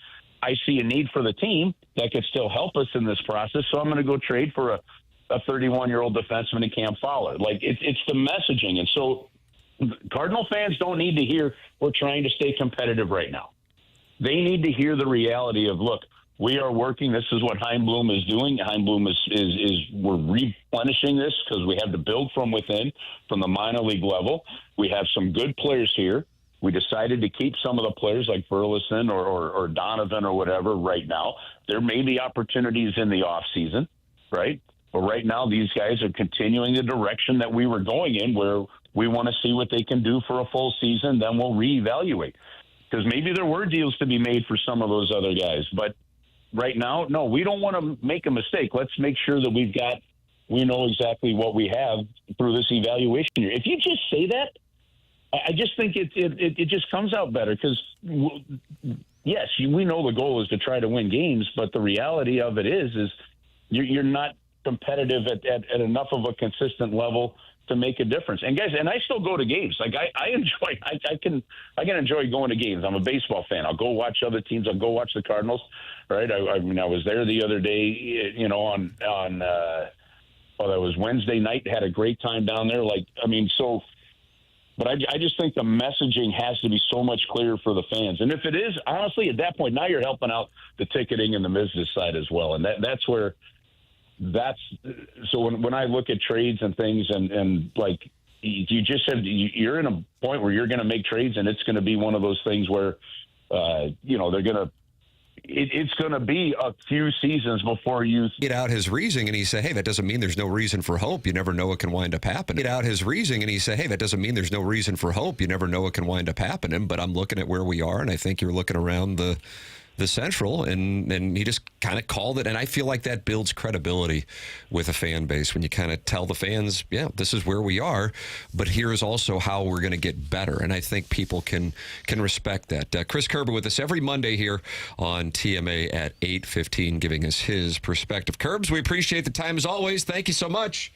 I see a need for the team that could still help us in this process, so I'm going to go trade for a 31-year-old defenseman in Cam Fowler. Like, it's the messaging. And so Cardinal fans don't need to hear we're trying to stay competitive right now. They need to hear the reality of, look, we are working. This is what Heimblum is doing. Heimblum is we're replenishing this because we have to build from within, from the minor league level. We have some good players here. We decided to keep some of the players like Burleson or Donovan or whatever right now. There may be opportunities in the offseason, right? But right now, these guys are continuing the direction that we were going in, where we want to see what they can do for a full season. Then we'll reevaluate, because maybe there were deals to be made for some of those other guys. But right now, no, we don't want to make a mistake. Let's make sure that we know exactly what we have through this evaluation year. If you just say that, I just think it just comes out better, because yes, we know the goal is to try to win games, but the reality of it is you're not competitive at enough of a consistent level to make a difference. And guys, and I still go to games. Like I can enjoy going to games. I'm a baseball fan. I'll go watch other teams. I'll go watch the Cardinals. Right. I mean, I was there the other day, that was Wednesday night. Had a great time down there. But I just think the messaging has to be so much clearer for the fans. And if it is, honestly, at that point, now you're helping out the ticketing and the business side as well. And that's where so when I look at trades and things and like, you're in a point where you're going to make trades, and it's going to be one of those things where, they're going to it's going to be a few seasons before you get out his reasoning and he say, hey, that doesn't mean there's no reason for hope. You never know what can wind up happening. Get out his reasoning and he say, hey, that doesn't mean there's no reason for hope. You never know what can wind up happening. But I'm looking at where we are, and I think you're looking around the Central, and he just kind of called it. And I feel like that builds credibility with a fan base when you kind of tell the fans, yeah, this is where we are, but here's also how we're going to get better. And I think people can respect that. Chris Kerber with us every Monday here on TMA at 8:15, giving us his perspective. Kerbs, we appreciate the time as always. Thank you so much.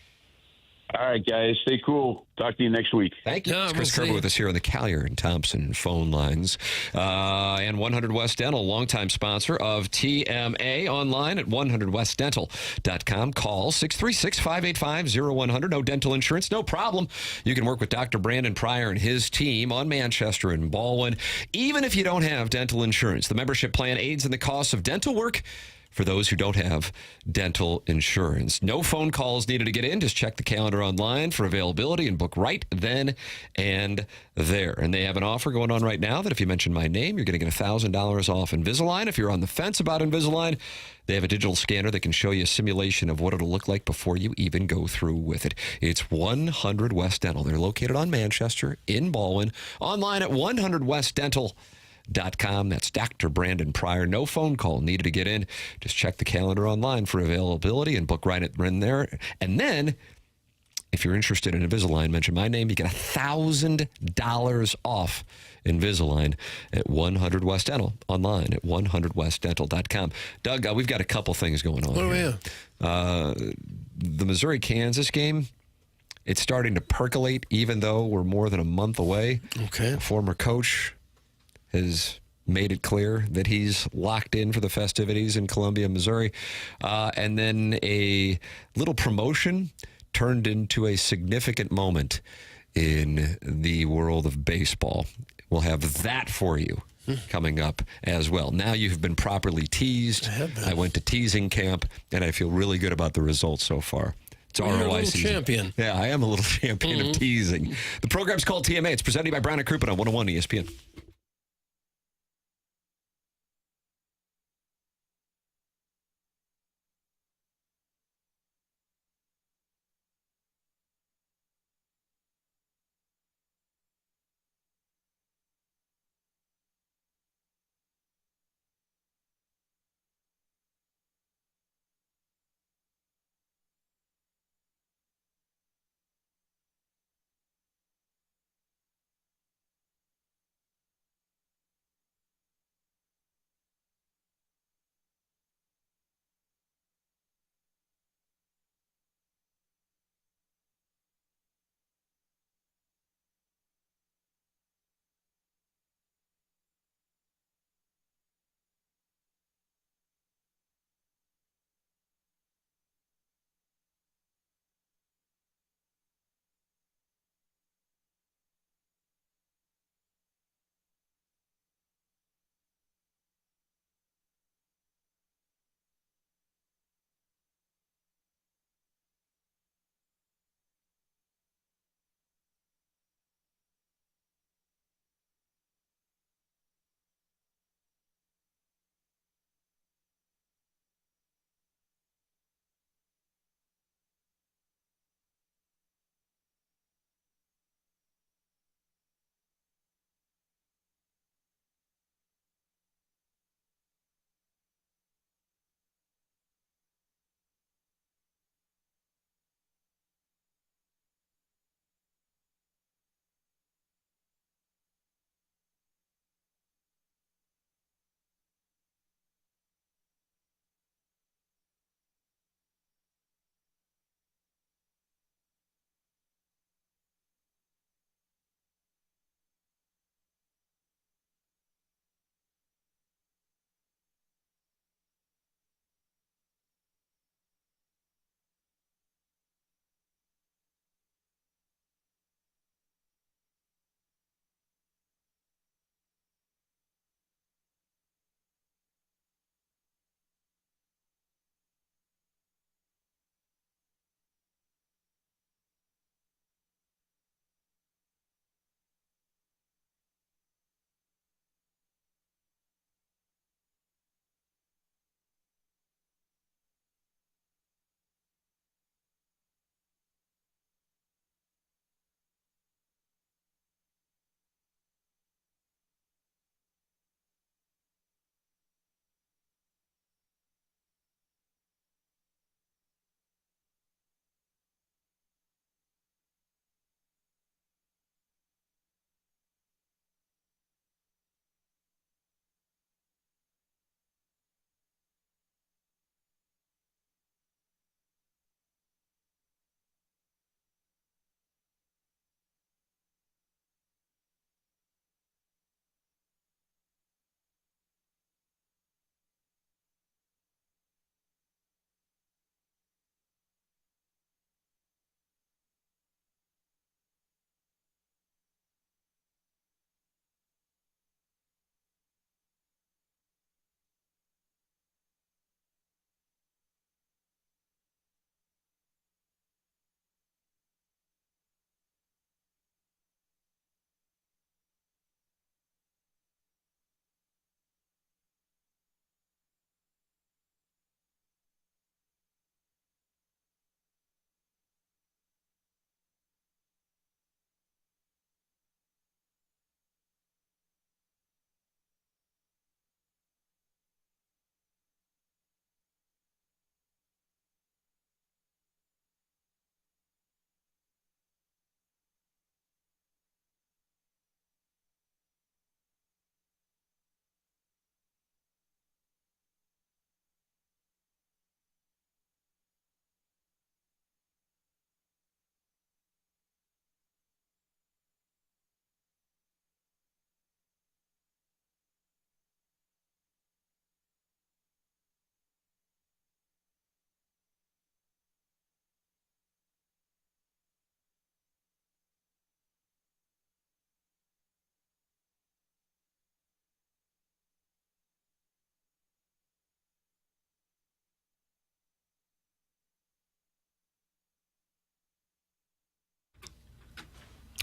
All right, guys, stay cool. Talk to you next week. Thank you. It's Chris Kerber with us here on the Callier and Thompson phone lines. And 100 West Dental, longtime sponsor of TMA, online at 100westdental.com. Call 636-585-0100. No dental insurance, no problem. You can work with Dr. Brandon Pryor and his team on Manchester and Baldwin. Even if you don't have dental insurance, the membership plan aids in the cost of dental work for those who don't have dental insurance. No phone calls needed to get in. Just check the calendar online for availability and book right then and there. And they have an offer going on right now that if you mention my name, you're going to get $1,000 off Invisalign. If you're on the fence about Invisalign, they have a digital scanner that can show you a simulation of what it'll look like before you even go through with it. It's 100 West Dental. They're located on Manchester in Baldwin. Online at 100westdental.com. That's Dr. Brandon Pryor. No phone call needed to get in. Just check the calendar online for availability and book right in there. And then, if you're interested in Invisalign, mention my name. You get $1,000 off Invisalign at 100 West Dental. Online at 100westdental.com. Doug, we've got a couple things going on. What do we here. The Missouri-Kansas game, it's starting to percolate, even though we're more than a month away. Okay. A former coach has made it clear that he's locked in for the festivities in Columbia, Missouri. And then a little promotion turned into a significant moment in the world of baseball. We'll have that for you coming up as well. Now you've been properly teased. I went to teasing camp, and I feel really good about the results so far. It's You're ROI a little season. champion. Yeah, I am a little champion of teasing. The program's called TMA. It's presented by Brown and Crouppen on 101 ESPN.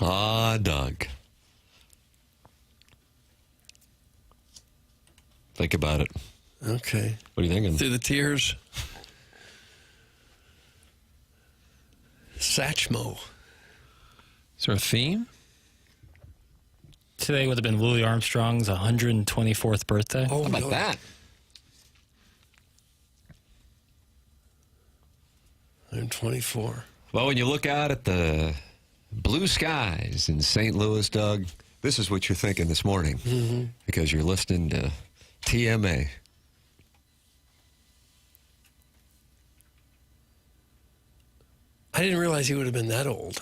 Ah, Doug. Think about it. Okay. What are you thinking? Through the tears. Satchmo. Is there a theme? Today would have been Louis Armstrong's 124th birthday. Oh, How about that? 124. Well, when you look out at the blue skies in St. Louis, Doug, this is what you're thinking this morning because you're listening to TMA. I didn't realize he would have been that old.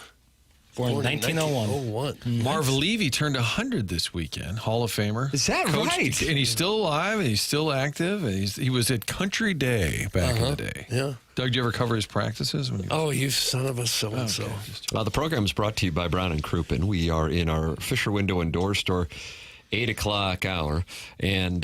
Born in 1901. 1901. Marv Levy turned 100 this weekend. Hall of Famer. Is that right? And he's still alive, and he's still active. And he was at Country Day back in the day. Yeah. Doug, do you ever cover his practices? When you... Oh, you son of a so-and-so. Well, the program is brought to you by Brown & Crouppen. We are in our Fisher Window and Door Store, 8 o'clock hour, and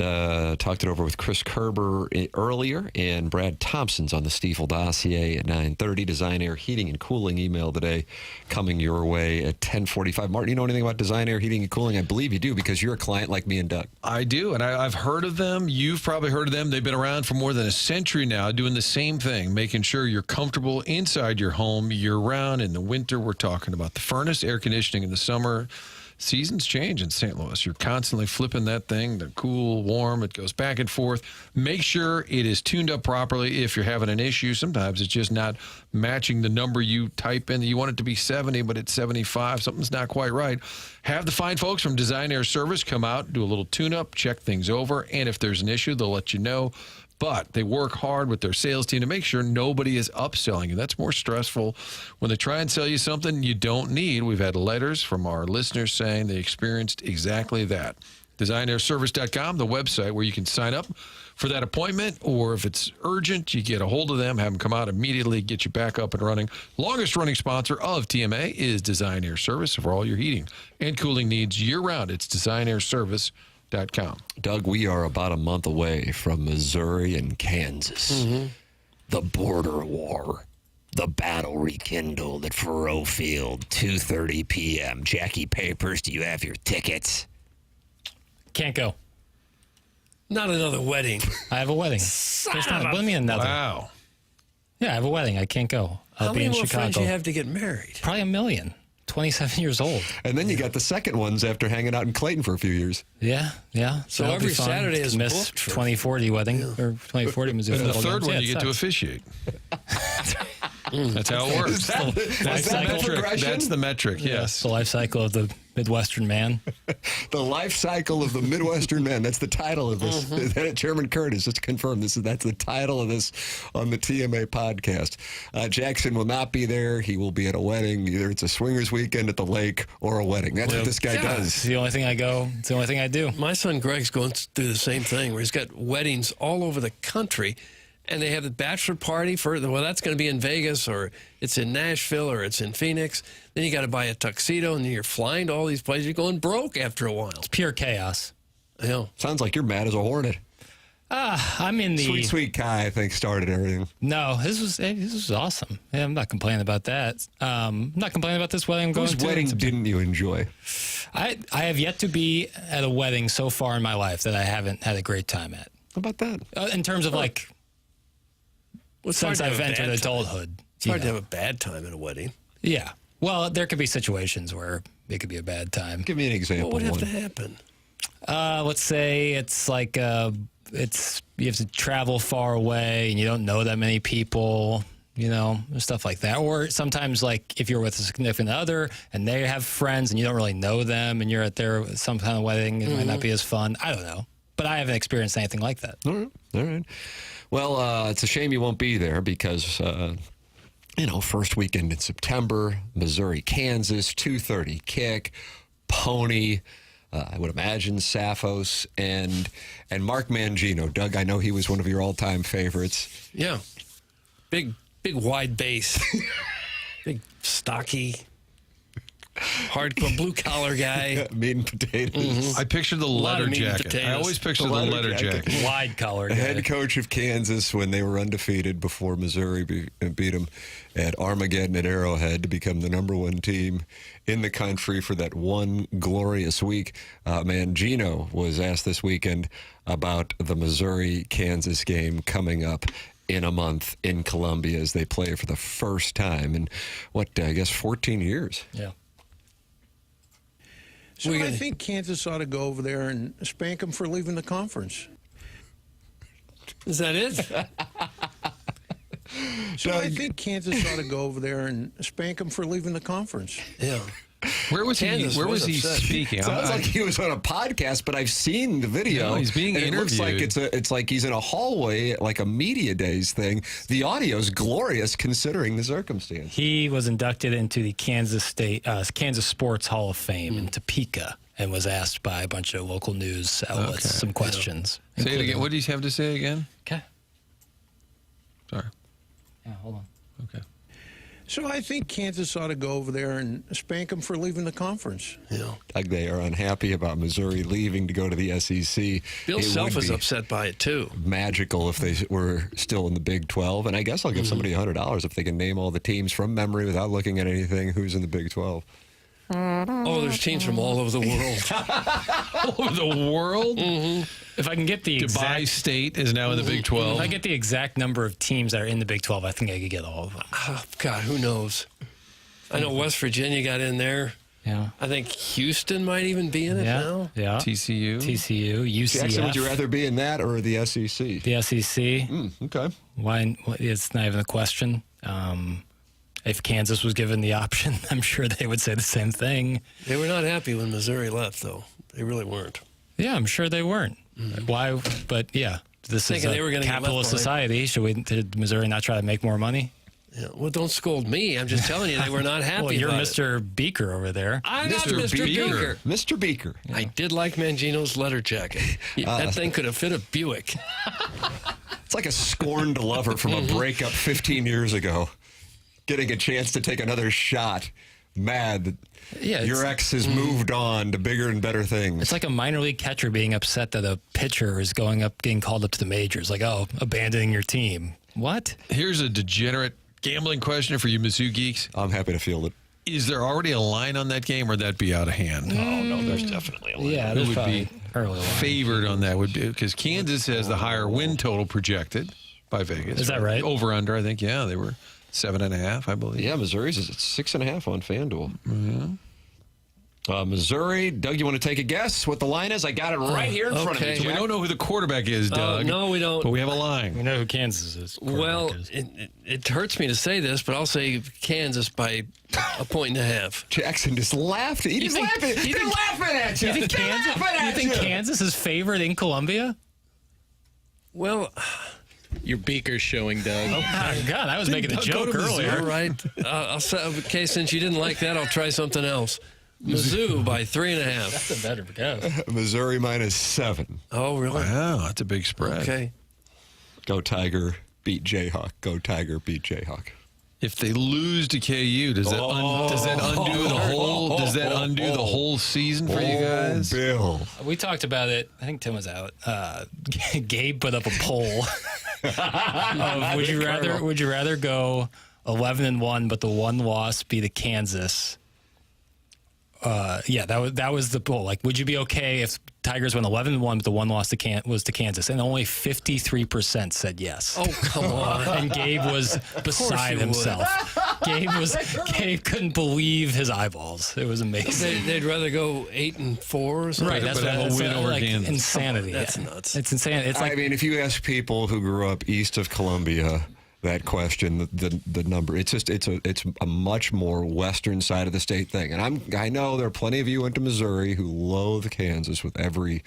talked it over with Chris Kerber earlier, and Brad Thompson's on the Stiefel dossier at 9:30. Design Air Heating and Cooling email today coming your way at 10:45. Martin, you know anything about Design Air Heating and Cooling? I believe you do because you're a client like me and Doug. I do, and I've heard of them. You've probably heard of them. They've been around for more than a century now, doing the same thing, making sure you're comfortable inside your home year-round. In the winter, we're talking about the furnace, air conditioning in the summer. Seasons change in St. Louis. You're constantly flipping that thing to cool, warm. It goes back and forth. Make sure it is tuned up properly. If you're having an issue, sometimes it's just not matching the number you type in. You want it to be 70, but it's 75. Something's not quite right. Have the fine folks from Design Air Service come out, do a little tune-up, check things over, and if there's an issue, they'll let you know. But they work hard with their sales team to make sure nobody is upselling you. That's more stressful when they try and sell you something you don't need. We've had letters from our listeners saying they experienced exactly that. DesignAirService.com, the website where you can sign up for that appointment, or if it's urgent, you get a hold of them, have them come out immediately, get you back up and running. Longest running sponsor of TMA is Design Air Service for all your heating and cooling needs year-round. It's DesignAirService.com. Doug, we are about a month away from Missouri and Kansas. The border war. The battle rekindled at Faroe Field, 2:30 p.m. Jackie Papers, do you have your tickets? Can't go. Not another wedding. I have a wedding. There's not. What do you mean another? Wow. Yeah, I have a wedding. I can't go. I'll How be many in more Chicago. friends you have to get married? Probably 1 million. 27 years old. And then you got the second ones after hanging out in Clayton for a few years. Yeah. So That'll every be fun. Saturday is Miss booked for- 2040 wedding or 2040 Mizzou. And the football third games. one, Yeah, you it get to sucks. officiate. That's how it works. Is that the metric. progression? That's the metric, yes. The life cycle of the Midwestern man. The life cycle of the Midwestern man. That's the title of this. Chairman Curtis just confirmed that's the title of this on the TMA podcast. Jackson will not be there. He will be at a wedding. Either it's a swingers weekend at the lake or a wedding. That's what this guy God. does. It's the only thing I go. It's the only thing I do. My son Greg's going through the same thing where he's got weddings all over the country. And they have the bachelor party well, that's going to be in Vegas, or it's in Nashville, or it's in Phoenix. Then you got to buy a tuxedo, and then you're flying to all these places. You're going broke after a while. It's pure chaos. Yeah. Sounds like you're mad as a hornet. I'm in the Sweet Kai, I think, started everything. No, this was awesome. Yeah, I'm not complaining about that. I'm not complaining about this wedding I'm going Whose to. wedding didn't you enjoy? I have yet to be at a wedding so far in my life that I haven't had a great time at. How about that? In terms of like, Well, it's hard since to have I've a entered bad adulthood. It's hard to have a bad time at a wedding. Yeah. Well, there could be situations where it could be a bad time. Give me an example. What would have one. to happen? Let's say it's like you have to travel far away and you don't know that many people, stuff like that. Or sometimes like if you're with a significant other and they have friends and you don't really know them and you're at some kind of wedding, it might not be as fun. I don't know. But I haven't experienced anything like that. All right. Well, it's a shame you won't be there because, first weekend in September, Missouri, Kansas, 2:30 kick, Pony, I would imagine Sappho's, and Mark Mangino. Doug, I know he was one of your all-time favorites. Yeah. Big wide base. Big, stocky. hardcore blue-collar guy. Meat and potatoes. I pictured the lot leather of meat and jacket. I potatoes. always picture the leather leather jacket. jacket. Wide collar The guy. head coach of Kansas when they were undefeated before Missouri beat them at Armageddon at Arrowhead to become the #1 team in the country for that one glorious week. Gino was asked this weekend about the Missouri-Kansas game coming up in a month in Columbia as they play for the first time in, 14 years. Yeah. So I think Kansas ought to go over there and spank them for leaving the conference. Is that it? So I think Kansas ought to go over there and spank them for leaving the conference. Yeah. Where was Kansas he? Where was he upset. speaking? Sounds like he was on a podcast, but I've seen the video. No, he's being and it looks like interviewed. it's like he's in a hallway, like a media days thing. The audio's glorious considering the circumstance. He was inducted into the Kansas Sports Hall of Fame in Topeka and was asked by a bunch of local news outlets some questions. Say it again. What do you have to say again? Okay. Sorry. Yeah, hold on. Okay. So I think Kansas ought to go over there and spank them for leaving the conference. Yeah. Like they are unhappy about Missouri leaving to go to the SEC. Bill It Self would is be upset by it, too. magical if they were still in the Big 12. And I guess I'll give somebody $100 if they can name all the teams from memory without looking at anything who's in the Big 12. Oh, there's teams from all over the world. All over the world? If I can get the Dubai exact, State is now in the Big 12. if I get the exact number of teams that are in the Big 12, I think I could get all of them. Oh, God, who knows? I know West Virginia got in there. Yeah. I think Houston might even be in it now. Yeah. TCU. TCU, UCF. Jackson, would you rather be in that or the SEC? The SEC. Okay. Why? It's not even a question. If Kansas was given the option, I'm sure they would say the same thing. They were not happy when Missouri left, though. They really weren't. Yeah, I'm sure they weren't. Why? But yeah, this is Thinking a they were gonna get capitalist left behind. society. Did Missouri not try to make more money? Yeah. Well, don't scold me. I'm just telling you they were not happy Well, you're about Mr. Beaker over there. it. I'm not Mr. Beaker. Mr. Beaker. I did like Mangino's letter jacket. That thing could have fit a Buick. It's like a scorned lover from a breakup 15 years ago getting a chance to take another shot, mad that Yeah, your it's- ex has moved on to bigger and better things. It's like a minor league catcher being upset that a pitcher is getting called up to the majors. Like, oh, abandoning your team. What? Here's a degenerate gambling question for you Mizzou geeks. I'm happy to field it. Is there already a line on that game or that be out of hand? Oh, no, there's definitely a line. Yeah, Who there's would probably be early line. favored on that would be because Kansas has the higher win total projected by Vegas. Is that right? Over under, I think. Yeah, they were 7.5, I believe. Yeah, Missouri's is at 6.5 on FanDuel. Missouri, Doug, you want to take a guess what the line is? I got it right here in front of okay. me. So we Jack. don't know who the quarterback is, Doug. No, we don't. But we have a We line. know who Kansas is. Well, quarterback is. it hurts me to say this, but I'll say Kansas by 1.5. Jackson just laughed. He just think- laughing. you They're think- laughing at you. You think They're Kansas? laughing You at think Kansas is favored in Columbia? Well, Your Beaker's showing, Doug. Oh, God, I was making a Go joke to Missouri. earlier. all right. I'll say, okay, since you didn't like that, I'll try something else. Mizzou by 3.5. That's a better guess. Missouri -7. Oh, really? Wow, that's a big spread. Okay. Go Tiger, beat Jayhawk. Go Tiger, beat Jayhawk. If they lose to KU, does that undo the whole? Does that undo the whole season for you guys? Bill. We talked about it. I think Tim was out. Gabe put up a poll. Of would you rather go 11-1, but the one loss be to Kansas? Yeah, that was the poll. Like, would you be okay if Tigers went 11-1, but the one loss was to Kansas? And only 53% said yes. Oh, come on. And Gabe was beside you himself. Gabe couldn't believe his eyeballs. It was amazing. They'd rather go 8-4 or something. Right, that's but have a win over like Kansas. insanity. That's nuts. It's insane. It's like I mean, if you ask people who grew up east of Columbia that question, the number, it's a much more western side of the state thing. And I know there are plenty of you went to Missouri who loathe Kansas with every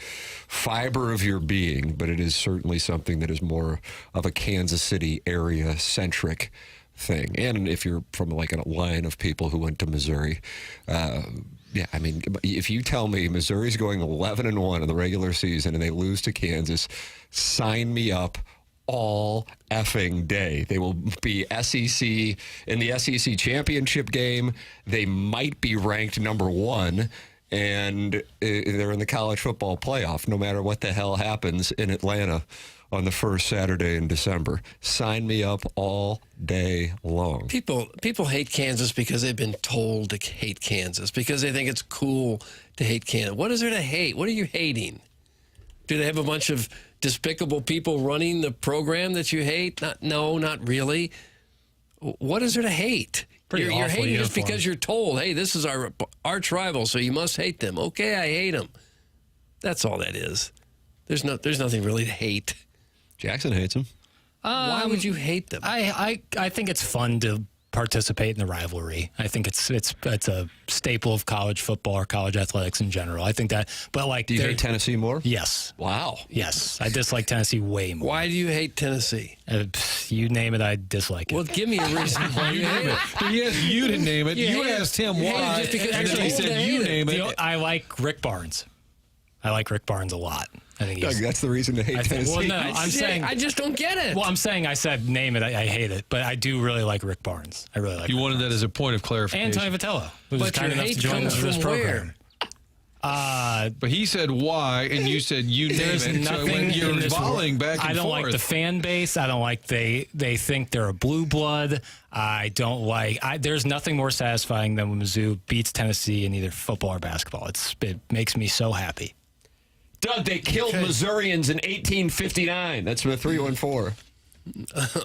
fiber of your being, but it is certainly something that is more of a Kansas City area centric thing. And if you're from like a line of people who went to Missouri, yeah, I mean, if you tell me Missouri's going 11-1 in the regular season and they lose to Kansas, sign me up all effing day. They will be SEC in the SEC championship game. They might be ranked number 1, and they're in the college football playoff no matter what the hell happens in Atlanta on the first Saturday in December. Sign me up all day long. People hate Kansas because they've been told to hate Kansas, because they think it's cool to hate Kansas. What is there to hate? What are you hating? Do they have a bunch of despicable people running the program that you hate? No, not really. What is there to hate? You're hating just because you're told, hey, this is our arch rival, so you must hate them. Okay, I hate them. That's all that is. There's nothing really to hate. Jackson hates them. Why would you hate them? I think it's fun to participate in the rivalry. I think it's a staple of college football or college athletics in general. I think that, but like, do you hate Tennessee more? Yes. Wow. Yes, I dislike Tennessee way more. Why do you hate Tennessee? You name it, I dislike it. Well, give me a reason why you hate it. He asked you to name it. You asked him why. Just because And then he said you name it. I like Rick Barnes. I like Rick Barnes a lot. I think Doug, that's the reason to hate Tennessee. Well, no, I'm saying I just don't get it. Well, I said name it. I hate it, but I do really like Rick Barnes. I really like. You Rick wanted Barnes. that as a point of clarification. And Tony Vitello, who was But kind your enough to hate join comes this from program. But he said why, and you said you name There's it. So nothing you're in this volleying back and forth. I don't like the fan base. I don't like they think they're a blue blood. I don't like. There's nothing more satisfying than when Mizzou beats Tennessee in either football or basketball. It makes me so happy. Doug, they killed Missourians in 1859. That's from the 314.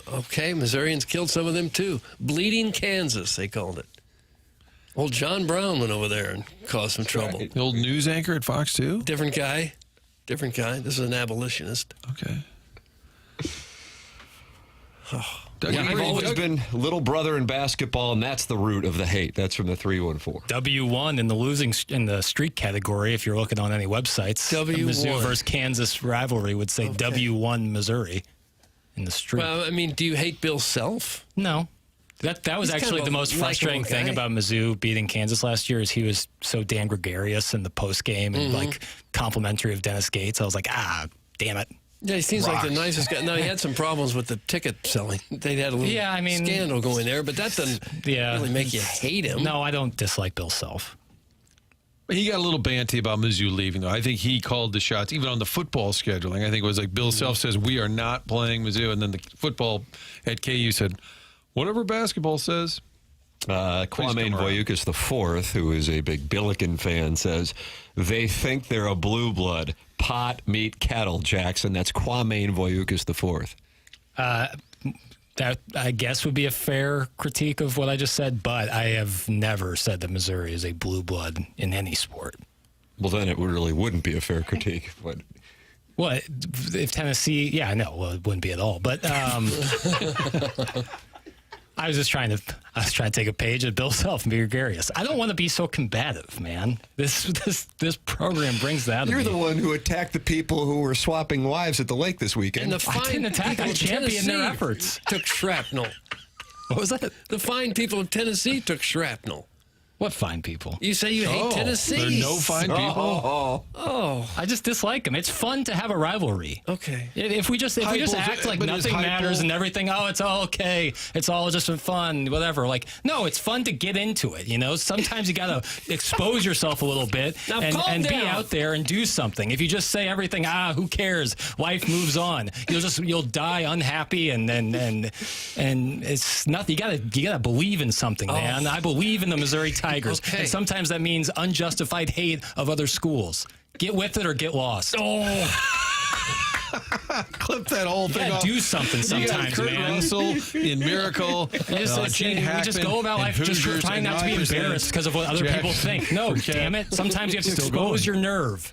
Okay, Missourians killed some of them too. Bleeding Kansas, they called it. Old John Brown went over there and caused some trouble. The old news anchor at Fox 2? Different guy. This is an abolitionist. Okay. Doug, you've always been little brother in basketball, and that's the root of the hate. That's from the 314. W1 in the streak category, if you're looking on any websites. W1. Mizzou versus Kansas rivalry would say W1 Missouri in the streak. Well, I mean, do you hate Bill Self? No. That was He's kind actually of the a most frustrating likable thing guy. about Mizzou beating Kansas last year is he was so damn gregarious in the post game and like complimentary of Dennis Gates. I was like, damn it. Yeah, he seems like the nicest guy. No, he had some problems with the ticket selling. They had a little scandal going there, but that doesn't really make you hate him. No, I don't dislike Bill Self. He got a little banty about Mizzou leaving, though. I think he called the shots, even on the football scheduling. I think it was like Bill Self says, we are not playing Mizzou. And then the football at KU said, whatever basketball says. Kwame Voyukas IV, who is a big Billiken fan, says, they think they're a blue blood. Pot, meat, kettle, Jackson. That's Kwame Voyukas IV. That, I guess, would be a fair critique of what I just said, but I have never said that Missouri is a blue blood in any sport. Well, then it really wouldn't be a fair critique. But well, if Tennessee, yeah, I know, well, it wouldn't be at all. But I was trying to take a page of Bill Self and be gregarious. I don't want to be so combative, man. This program brings that out of me. You're the one who attacked the people who were swapping wives at the lake this weekend. And the I fine didn't attack. people I of championed their Tennessee efforts. took shrapnel. What was that? The fine people of Tennessee took shrapnel. What fine people? You say you hate Tennessee. There are no fine people? Oh. I just dislike them. It's fun to have a rivalry. Okay. If we just act like but is nothing matters Heupel- and everything, it's all okay. It's all just fun, whatever. Like, no, it's fun to get into it. You know, sometimes you got to expose yourself a little bit Now, and calm be down. out there and do something. If you just say everything, who cares? Life moves on. You'll die unhappy and it's nothing. You gotta believe in something, man. I believe in the Missouri Tigers. Okay. And sometimes that means unjustified hate of other schools. Get with it or get lost. Clip that whole thing You off. gotta do something You got sometimes, Kurt man. Russell in Miracle. We just go about life just trying not to be embarrassed because of what other people think. No, damn it. Sometimes you have to expose your nerve.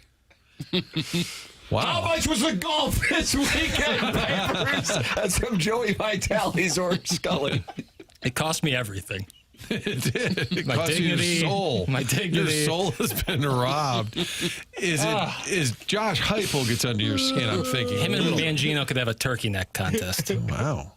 Wow. How much was the golf this weekend, Papers? That's from Joey Vitale's Orange Scully. It cost me everything. It did. It My cost you dignity. your soul. My dignity. Your soul has been robbed. Is Josh Heupel gets under your skin? I'm thinking. Him and Mangino could have a turkey neck contest. Wow.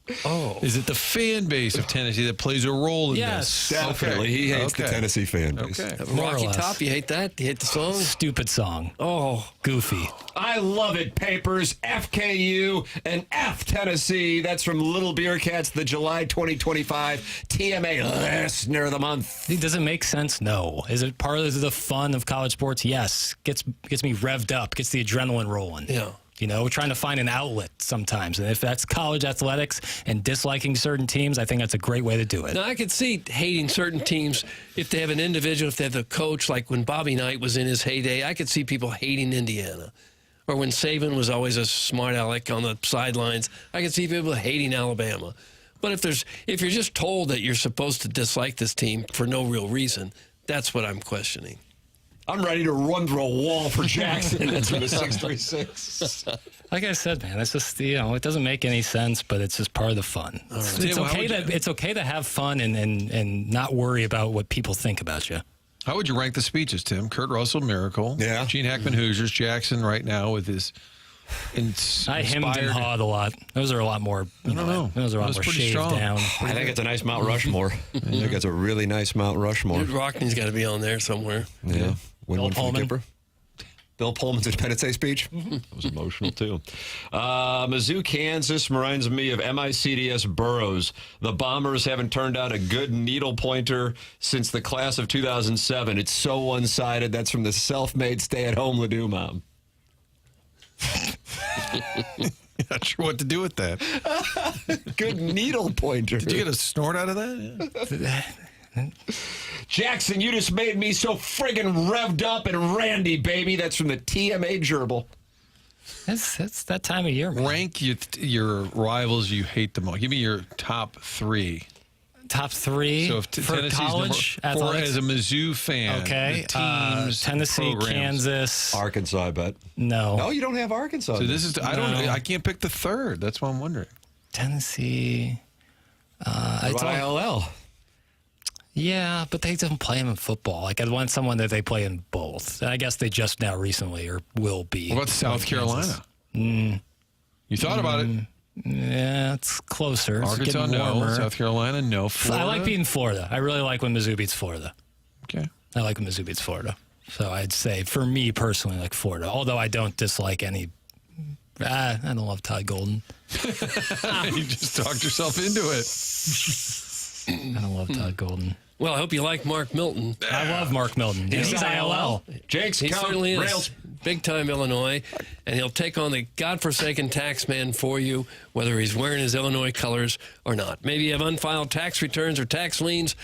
Is it the fan base of Tennessee that plays a role in Yes. this? Definitely. Okay. He hates the Okay. Tennessee fan base. Okay. Rocky or less. Top, you hate that? You hate the song? Stupid song. Oh, Goofy. I love it, Papers. FKU and F Tennessee. That's from Little Beer Cats, the July 2025 TMA Listener of the Month. Does it make sense? No. Is it part of the fun of college sports? Yes. Gets me revved up, gets the adrenaline rolling. Yeah. You know, we're trying to find an outlet sometimes. And if that's college athletics and disliking certain teams, I think that's a great way to do it. Now, I could see hating certain teams if they have an individual, if they have a coach, like when Bobby Knight was in his heyday. I could see people hating Indiana. Or when Saban was always a smart aleck on the sidelines, I could see people hating Alabama. But if you're just told that you're supposed to dislike this team for no real reason, that's what I'm questioning. I'm ready to run through a wall for Jackson. That's from the 636. Like I said, man, it's just, it doesn't make any sense, but it's just part of the fun. It's okay to have fun and not worry about what people think about you. How would you rank the speeches, Tim? Kurt Russell, Miracle. Yeah. Gene Hackman, Hoosiers. Jackson right now with his I hemmed and hawed a lot. Those are a lot more, I don't know. Those are a lot more pretty shaved strong. down. I think it's a nice Mount Rushmore. I think it's a really nice Mount Rushmore. Dude, Rockney's got to be on there somewhere. Yeah. Win Bill one for the Pullman. Kipper. Bill Pullman's Independence Day speech. That was emotional, too. Mizzou, Kansas reminds me of MICDS Burroughs. The Bombers haven't turned out a good needle pointer since the class of 2007. It's so one-sided. That's from the self-made stay-at-home Ladue mom. Not sure what to do with that. Good needle pointer. Did you get a snort out of that? Yeah. Jackson, you just made me so friggin' revved up and randy, baby. That's from the TMA Gerbil. It's that time of year, man. Rank your rivals you hate the most. Give me your top three. Top three So if for Tennessee's college number four athletics? as a Mizzou fan. Okay. The teams, Tennessee, programs. Kansas. Arkansas, I bet. No. No, you don't have Arkansas. So this is I No. can't pick the third. That's what I'm wondering. Tennessee. What It's about all- ILL? Yeah, but they don't play them in football. Like, I'd want someone that they play in both. I guess they just now recently or will be. What about South Carolina? You thought about it. Yeah, it's closer. It's Arkansas, getting no. warmer. South Carolina, no. Florida? I like beating Florida. I really like when Mizzou beats Florida. Okay. I like when Mizzou beats Florida. So I'd say, for me personally, like Florida. Although I don't dislike any. I don't love Todd Golden. You just talked yourself into it. I don't love Todd Golden. Well, I hope you like Mark Milton. I love Mark Milton. He's ILL. Jake's He count certainly is. rails. Big time Illinois. And he'll take on the godforsaken tax man for you, whether he's wearing his Illinois colors or not. Maybe you have unfiled tax returns or tax liens,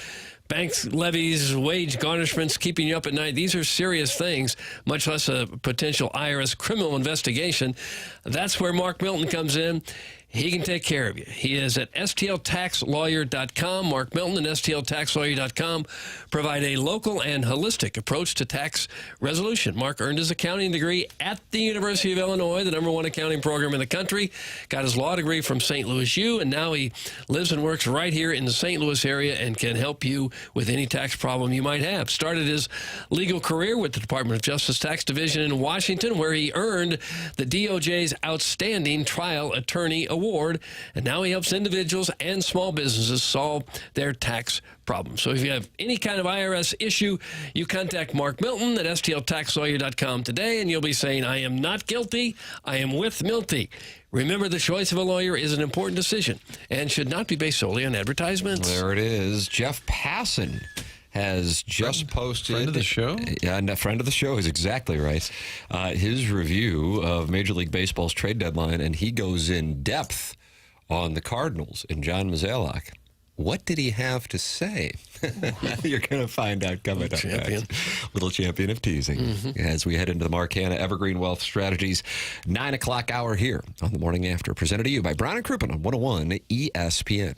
banks, levies, wage garnishments keeping you up at night. These are serious things, much less a potential IRS criminal investigation. That's where Mark Milton comes in. He can take care of you. He is at stltaxlawyer.com. Mark Milton and stltaxlawyer.com provide a local and holistic approach to tax resolution. Mark earned his accounting degree at the University of Illinois, the #1 accounting program in the country. Got his law degree from St. Louis U, and now he lives and works right here in the St. Louis area and can help you with any tax problem you might have. Started his legal career with the Department of Justice Tax Division in Washington, where he earned the DOJ's Outstanding Trial Attorney Award. And now he helps individuals and small businesses solve their tax problems. So if you have any kind of IRS issue, you contact Mark Milton at stltaxlawyer.com today, and you'll be saying, I am not guilty, I am with Milty. Remember, the choice of a lawyer is an important decision and should not be based solely on advertisements. There it is. Jeff Passan has just posted. Friend of the show? Yeah, and a friend of the show is exactly right. His review of Major League Baseball's trade deadline, and he goes in depth on the Cardinals and John Mozeliak. What did he have to say? You're going to find out coming up next. Little champion of teasing. As we head into the Marcana Evergreen Wealth Strategies 9 o'clock hour here on the Morning After, presented to you by Brown and Crouppen on 101 ESPN.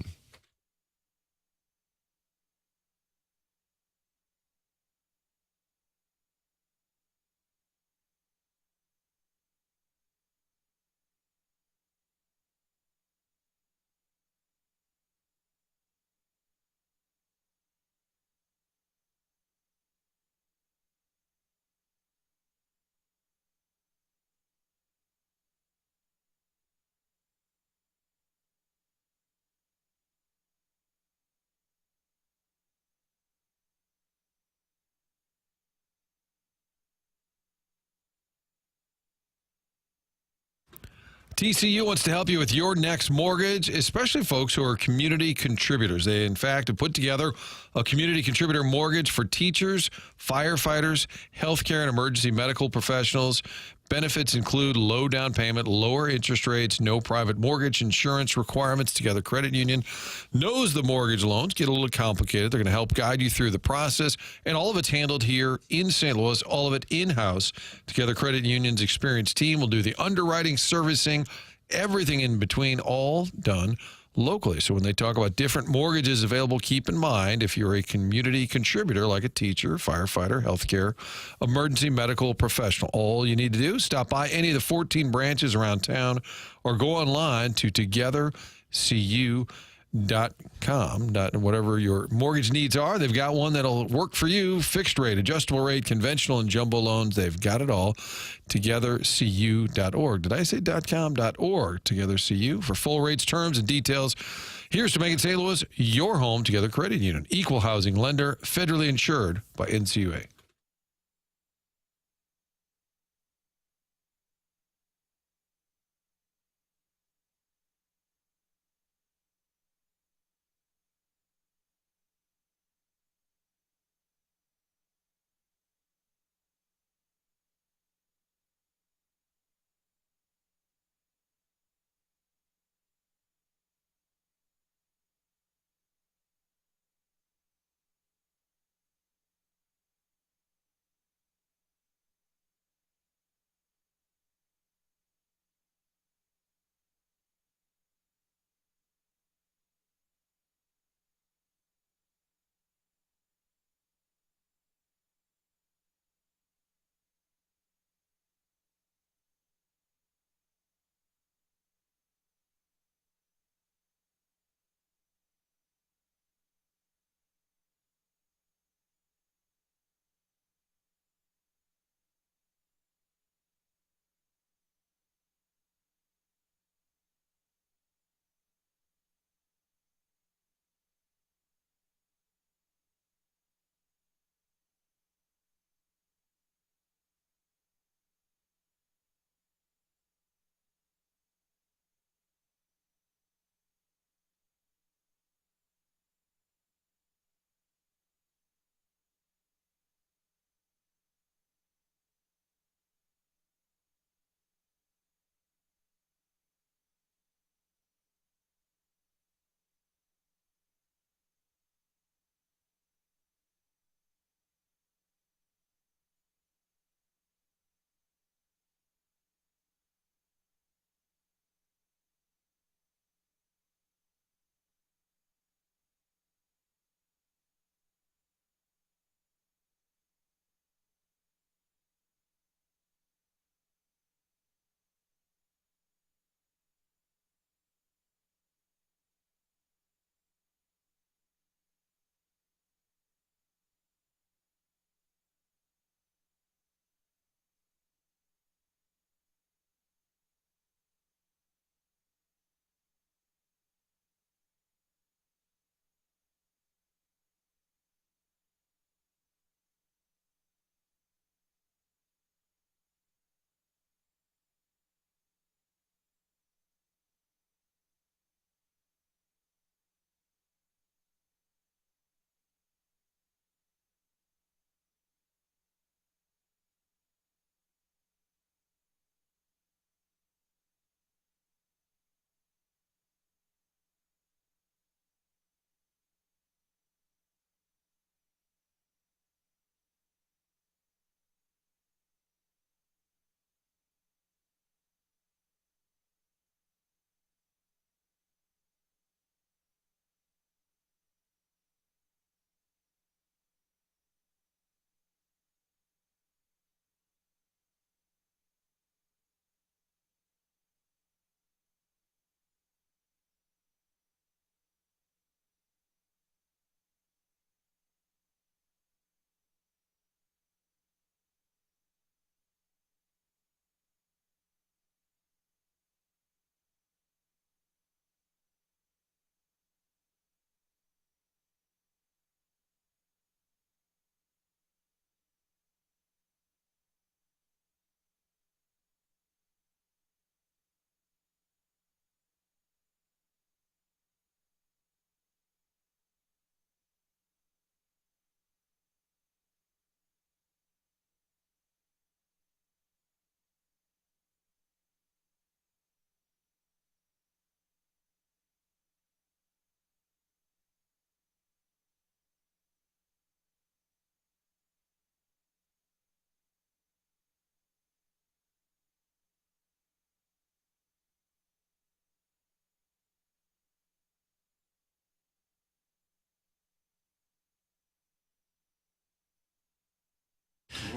TCU wants to help you with your next mortgage, especially folks who are community contributors. They, in fact, have put together a community contributor mortgage for teachers, firefighters, healthcare and emergency medical professionals. Benefits include low down payment, lower interest rates, no private mortgage insurance requirements. Together Credit Union knows the mortgage loans get a little complicated. They're going to help guide you through the process, and all of it's handled here in St. Louis, all of it in-house. Together Credit Union's experienced team will do the underwriting, servicing, everything in between, all done locally. So when they talk about different mortgages available, keep in mind if you're a community contributor like a teacher, firefighter, healthcare, emergency medical professional, all you need to do is stop by any of the 14 branches around town or go online to togethercu.com. Whatever your mortgage needs are, they've got one that'll work for you. Fixed rate, adjustable rate, conventional and jumbo loans, they've got it all. Togethercu.org. Did I say .com.org? Togethercu for full rates, terms, and details. Here's to making St. Louis your home. Together Credit Union, equal housing lender, federally insured by NCUA.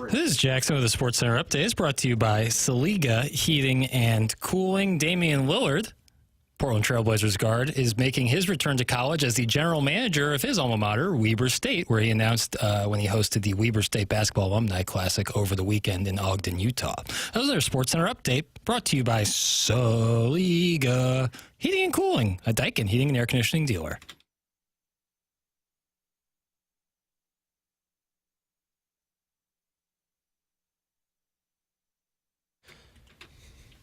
This is Jackson with the Sports Center Update. It's brought to you by Saliga Heating and Cooling. Damian Lillard, Portland Trailblazers guard, is making his return to college as the general manager of his alma mater, Weber State, where he announced when he hosted the Weber State Basketball Alumni Classic over the weekend in Ogden, Utah. That was their Sports Center Update, brought to you by Saliga Heating and Cooling, a Daikin heating and air conditioning dealer.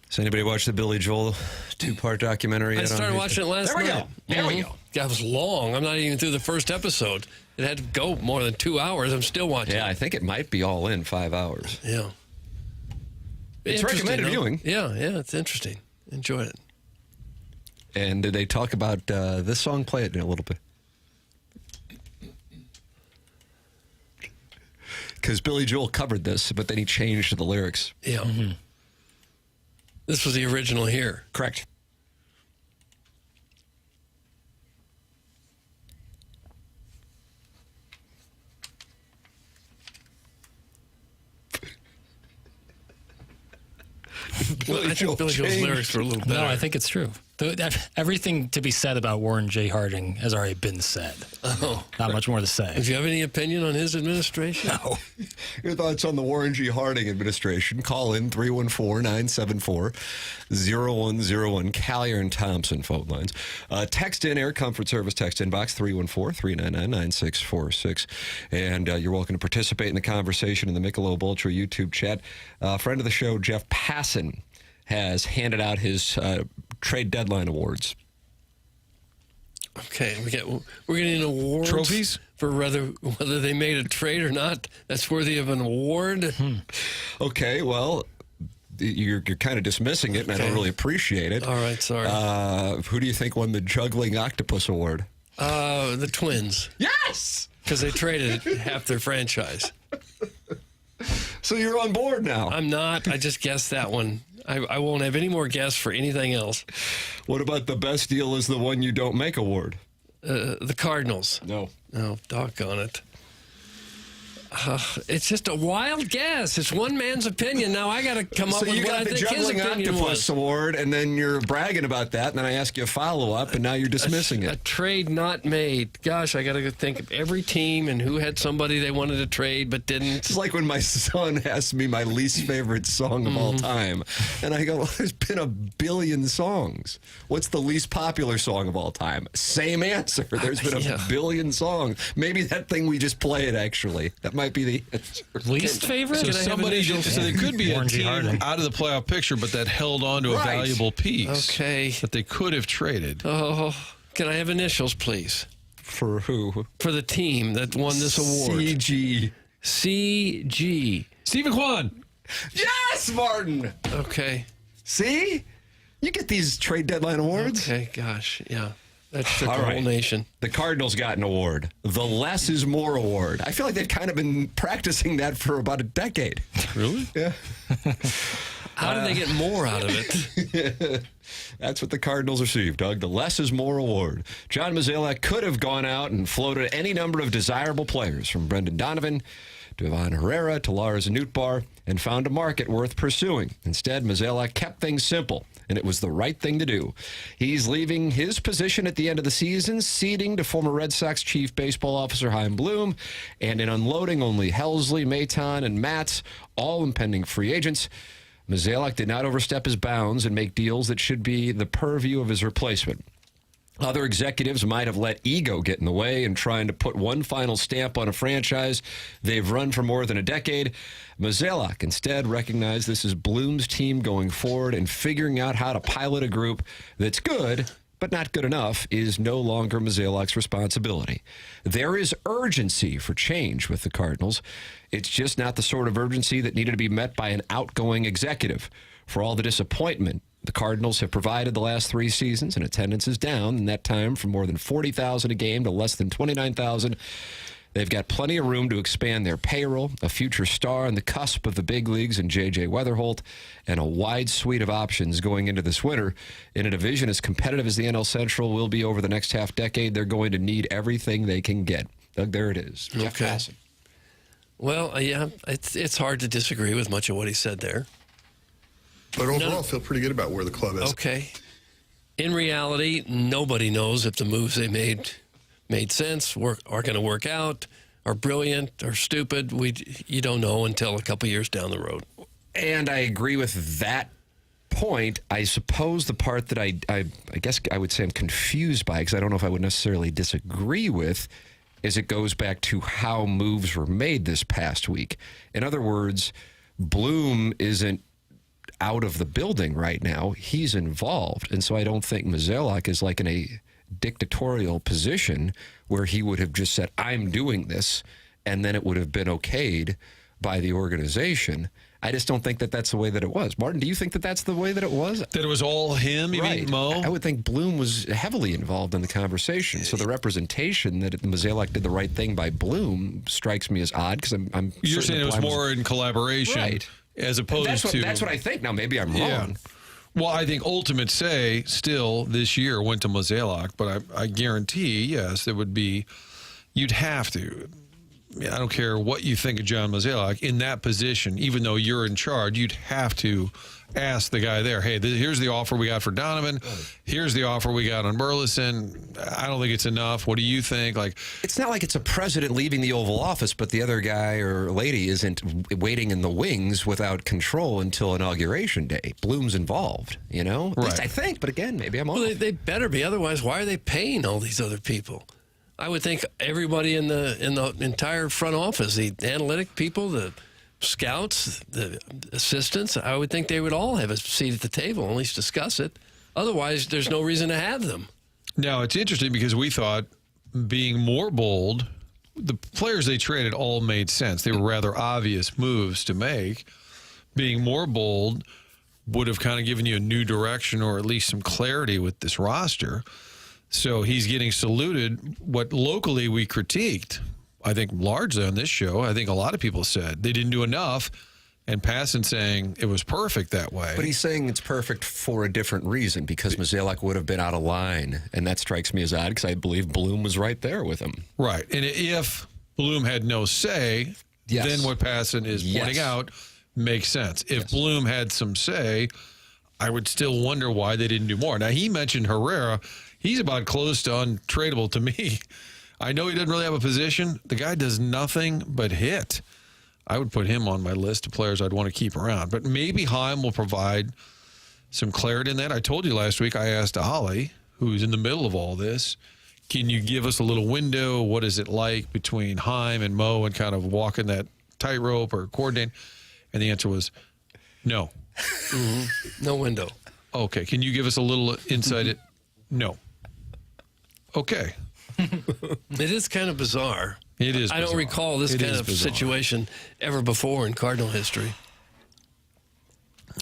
Has anybody watched the Billy Joel two-part documentary I yet? started watching it last night. There we go. That was long. I'm not even through the first episode. It had to go more than 2 hours. I'm still watching. Yeah, I think it might be all in 5 hours. Yeah. It's Interesting, recommended though. viewing. Yeah, it's interesting. Enjoyed it. And did they talk about this song? Play it in a little bit. Because Billy Joel covered this, but then he changed the lyrics. Yeah. Mm-hmm. This was the original here. Correct. Well, I think Billy Joel's lyrics were a little better. No, I think it's true. Everything to be said about Warren J. Harding has already been said. Oh. Not much more to say. Do you have any opinion on his administration? No. Your thoughts on the Warren G. Harding administration? Call in 314-974-0101. Callier and Thompson phone lines. Text in Air Comfort Service text inbox 314-399-9646. And you're welcome to participate in the conversation in the Michelob Ultra YouTube chat. Friend of the show, Jeff Passan, has handed out his trade deadline awards. Okay, we're getting awards. Trophies? For whether they made a trade or not. That's worthy of an award. Okay, well, you're kind of dismissing it, and I don't really appreciate it. All right, sorry. Who do you think won the Juggling Octopus Award? The Twins. Yes! Because they traded half their franchise. So you're on board now. I'm not. I just guessed that one. I won't have any more guess for anything else. What about the best deal is the one you don't make award? The Cardinals. No. Oh, doggone it. It's just a wild guess. It's one man's opinion. Now I got to come up with what I think his Juggling opinion Octopus was. Award, and then you're bragging about that, and then I ask you a follow-up, and now you're dismissing A it. trade not made. Gosh, I got to think of every team and who had somebody they wanted to trade but didn't. It's like when my son asked me my least favorite song of all time, and I go, well, there's been a billion songs. What's the least popular song of all time? Same answer. There's been a billion songs. Maybe that thing we just played, actually. That might be the answer. Least favorite? So somebody so there could be a Warren G. team Harding. out of the playoff picture, but that held on to a valuable piece. Okay. That they could have traded. Oh, can I have initials, please? For who? For the team that won this award. CG. CG. Stephen Kwan. Yes, Martin. Okay. See? You get these trade deadline awards. Okay, gosh, yeah. That shook All the right. whole nation. The Cardinals got an award, the Less is More Award. I feel like they've kind of been practicing that for about a decade. Really? Yeah. How did they get more out of it? That's what the Cardinals received, Doug. The Less is More Award. John Mozeliak could have gone out and floated any number of desirable players, from Brendan Donovan to Ivan Herrera to Lars Nootbaar, and found a market worth pursuing. Instead, Mozeliak kept things simple, and it was the right thing to do. He's leaving his position at the end of the season, ceding to former Red Sox chief baseball officer Chaim Bloom, and in unloading only Helsley, Maton, and Matz, all impending free agents. Mozeliak did not overstep his bounds and make deals that should be the purview of his replacement. Other executives might have let ego get in the way in trying to put one final stamp on a franchise they've run for more than a decade. Mozeliak instead recognized this is Bloom's team going forward, and figuring out how to pilot a group that's good but not good enough is no longer Mozeliak's responsibility. There is urgency for change with the Cardinals. It's just not the sort of urgency that needed to be met by an outgoing executive. For all the disappointment the Cardinals have provided the last 3 seasons, and attendance is down in that time from more than 40,000 a game to less than 29,000. They've got plenty of room to expand their payroll, a future star on the cusp of the big leagues in J.J. Weatherholt, and a wide suite of options going into this winter. In a division as competitive as the NL Central will be over the next half decade, they're going to need everything they can get. Doug, there it is. Jeff Passan. Well, yeah, it's hard to disagree with much of what he said there. But overall, I feel pretty good about where the club is. Okay. In reality, nobody knows if the moves they made sense, are going to work out, are brilliant, or stupid. You don't know until a couple years down the road. And I agree with that point. I suppose the part that I guess I would say I'm confused by, because I don't know if I would necessarily disagree with, is it goes back to how moves were made this past week. In other words, Bloom isn't out of the building right now. He's involved. And so I don't think Mozeliak is like in a dictatorial position where he would have just said, I'm doing this, and then it would have been okayed by the organization. I just don't think that that's the way that it was. Martin, do you think that that's the way that it was? That it was all him, you mean, Mo? I would think Bloom was heavily involved in the conversation. So the representation that Mozeliak did the right thing by Bloom strikes me as odd, because I'm You're saying it was more in collaboration, right, as opposed to... That's what I think. Now, maybe I'm wrong. Yeah. Well, I think ultimate say still this year went to Mozeliak, but I guarantee, yes, it would be... You'd have to... I don't care what you think of John Mozeliak, in that position, even though you're in charge, you'd have to ask the guy there, hey, here's the offer we got for Donovan. Here's the offer we got on Burleson. I don't think it's enough. What do you think? Like, it's not like it's a president leaving the Oval Office, but the other guy or lady isn't waiting in the wings without control until Inauguration Day. Bloom's involved, you know? At least I think, but again, maybe I'm off. Well, they better be. Otherwise, why are they paying all these other people? I would think everybody in the entire front office, the analytic people, the scouts, the assistants, I would think they would all have a seat at the table, at least discuss it. Otherwise, there's no reason to have them. Now, it's interesting because we thought being more bold, the players they traded all made sense. They were rather obvious moves to make. Being more bold would have kind of given you a new direction or at least some clarity with this roster. So he's getting saluted. What locally we critiqued, I think largely on this show, I think a lot of people said they didn't do enough, and Passan saying it was perfect that way. But he's saying it's perfect for a different reason, because Mozeliak would have been out of line, and that strikes me as odd because I believe Bloom was right there with him. Right, and if Bloom had no say, then what Passan is pointing out makes sense. If Bloom had some say, I would still wonder why they didn't do more. Now, he mentioned Herrera. He's about close to untradeable to me. I know he doesn't really have a position. The guy does nothing but hit. I would put him on my list of players I'd want to keep around. But maybe Heim will provide some clarity in that. I told you last week, I asked Ollie, who's in the middle of all this, can you give us a little window? What is it like between Heim and Mo and kind of walking that tightrope or coordinating? And the answer was no. No window. Okay. Can you give us a little insight? No. Okay. It is kind of bizarre. It is I don't bizarre. recall this kind of situation ever before in Cardinal history.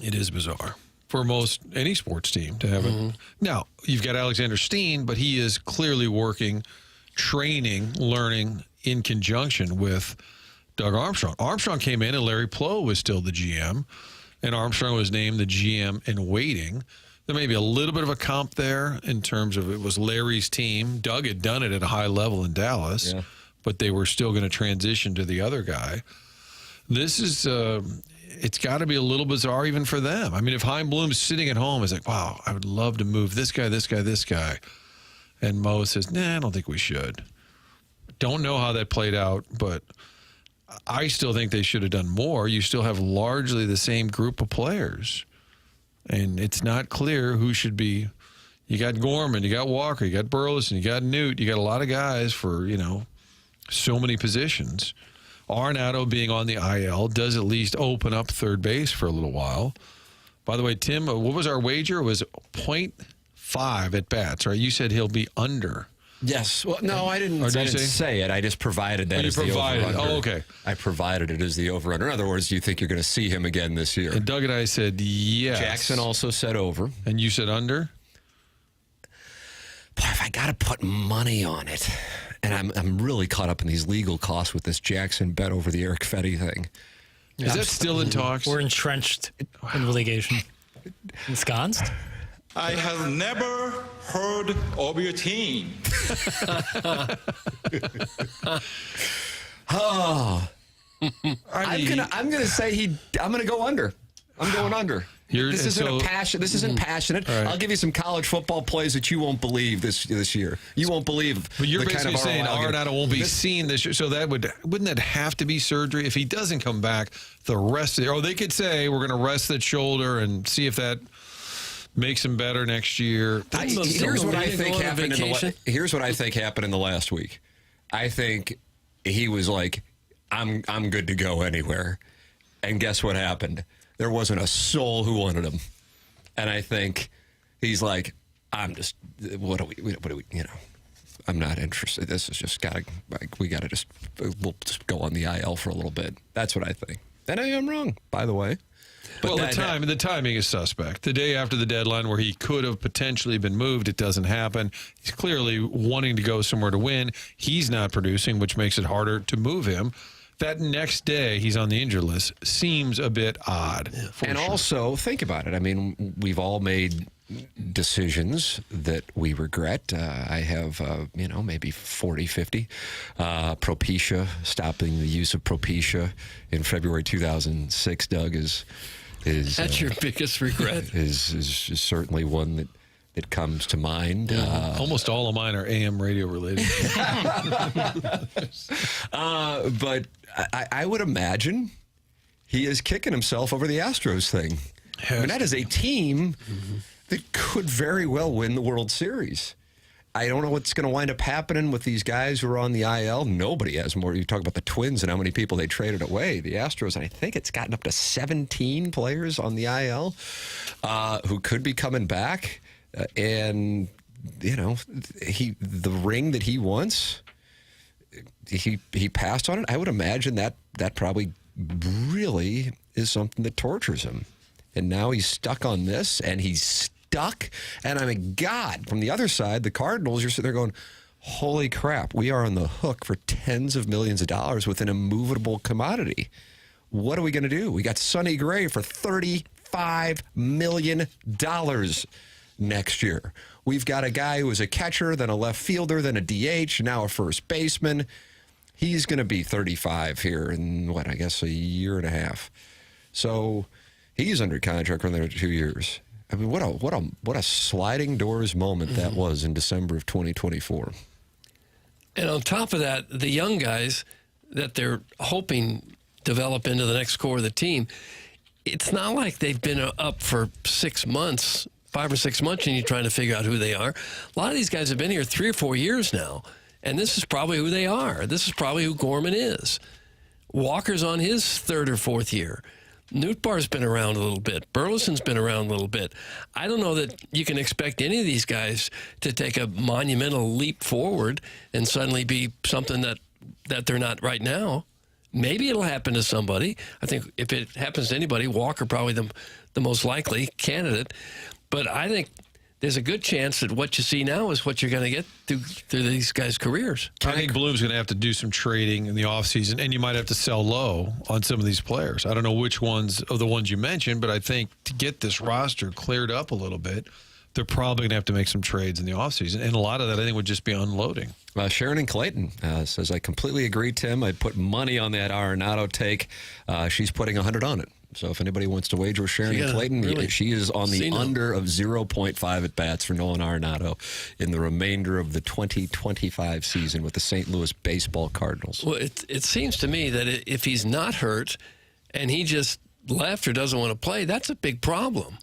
It is bizarre for most any sports team to have it. Now, you've got Alexander Steen, but he is clearly working, training, learning in conjunction with Doug Armstrong. Armstrong came in and Larry Plow was still the GM, and Armstrong was named the GM in waiting. There may be a little bit of a comp there in terms of it was Larry's team. Doug had done it at a high level in Dallas, but they were still going to transition to the other guy. This is, it's got to be a little bizarre even for them. I mean, if Heim Bloom's sitting at home, he's like, wow, I would love to move this guy, this guy, this guy. And Mo says, nah, I don't think we should. Don't know how that played out, but I still think they should have done more. You still have largely the same group of players. And it's not clear who should be. You got Gorman, you got Walker, you got Burleson, you got Newt. You got a lot of guys for, so many positions. Arenado being on the IL does at least open up third base for a little while. By the way, Tim, what was our wager? It was 0.5 at bats, right? You said he'll be under. Yes. Well, no, I didn't say it. I just provided that as the over-under. Oh, okay. I provided it as the over-under. In other words, do you think you're going to see him again this year? And Doug and I said yes. Jackson also said over. And you said under? Boy, if I got to put money on it, and I'm really caught up in these legal costs with this Jackson bet over the Eric Fetty thing. Is that still in talks? We're entrenched in litigation. Ensconced? I have never heard of your team. Oh, I'm gonna say I'm gonna go under. I'm going under. This isn't passionate. Right. I'll give you some college football plays that you won't believe this year. You won't believe. But you're the basically kind of saying Arenado won't be this, seen this year. So wouldn't that have to be surgery if he doesn't come back the rest of the year? Or they could say we're going to rest that shoulder and see if that makes him better next year. Here's what I think happened in the last week. I think he was like, I'm good to go anywhere. And guess what happened? There wasn't a soul who wanted him. And I think he's like, I'm just, what do we, I'm not interested. This is just we'll just go on the IL for a little bit. That's what I think. And I am wrong, by the way. But the timing is suspect. The day after the deadline where he could have potentially been moved, it doesn't happen. He's clearly wanting to go somewhere to win. He's not producing, which makes it harder to move him. That next day he's on the injured list seems a bit odd. And also, think about it. I mean, we've all made decisions that we regret. I have, maybe 40, 50. Propecia, stopping the use of Propecia in February 2006, Doug, is that's your biggest regret? Is certainly one that comes to mind. Almost all of mine are AM radio related. But I would imagine he is kicking himself over the Astros thing. I mean, that is a team that could very well win the World Series. I don't know what's going to wind up happening with these guys who are on the IL. Nobody has more. You talk about the Twins and how many people they traded away. The Astros, and I think it's gotten up to 17 players on the IL who could be coming back. And the ring that he wants, he passed on it. I would imagine that probably really is something that tortures him. And now he's stuck on this, and he's stuck. And I mean, God, from the other side, the Cardinals, you're sitting there going, holy crap, we are on the hook for tens of millions of dollars with an immovable commodity. What are we going to do? We got Sonny Gray for $35 million next year. We've got a guy who was a catcher, then a left fielder, then a DH, now a first baseman. He's going to be 35 here in, a year and a half. So he's under contract for another 2 years. I mean, what a sliding doors moment that was in December of 2024. And on top of that, the young guys that they're hoping develop into the next core of the team, it's not like they've been up for 6 months, 5 or 6 months, and you're trying to figure out who they are. A lot of these guys have been here 3 or 4 years now, and this is probably who they are. This is probably who Gorman is. Walker's on his 3rd or 4th year. Nootbaar's been around a little bit. Burleson's been around a little bit. I don't know that you can expect any of these guys to take a monumental leap forward and suddenly be something that they're not right now. Maybe it'll happen to somebody. I think if it happens to anybody, Walker probably the most likely candidate. But I think there's a good chance that what you see now is what you're going to get through these guys' careers. I think Bloom's going to have to do some trading in the offseason, and you might have to sell low on some of these players. I don't know which ones of the ones you mentioned, but I think to get this roster cleared up a little bit, they're probably going to have to make some trades in the offseason. And a lot of that, I think, would just be unloading. Sharon in Clayton says, I completely agree, Tim. I'd put money on that Arenado take. She's putting 100 on it. So if anybody wants to wager with Sharon in Clayton, she is on the under of 0.5 at bats for Nolan Arenado in the remainder of the 2025 season with the St. Louis Baseball Cardinals. Well, it seems to me that if he's not hurt and he just left or doesn't want to play, that's a big problem.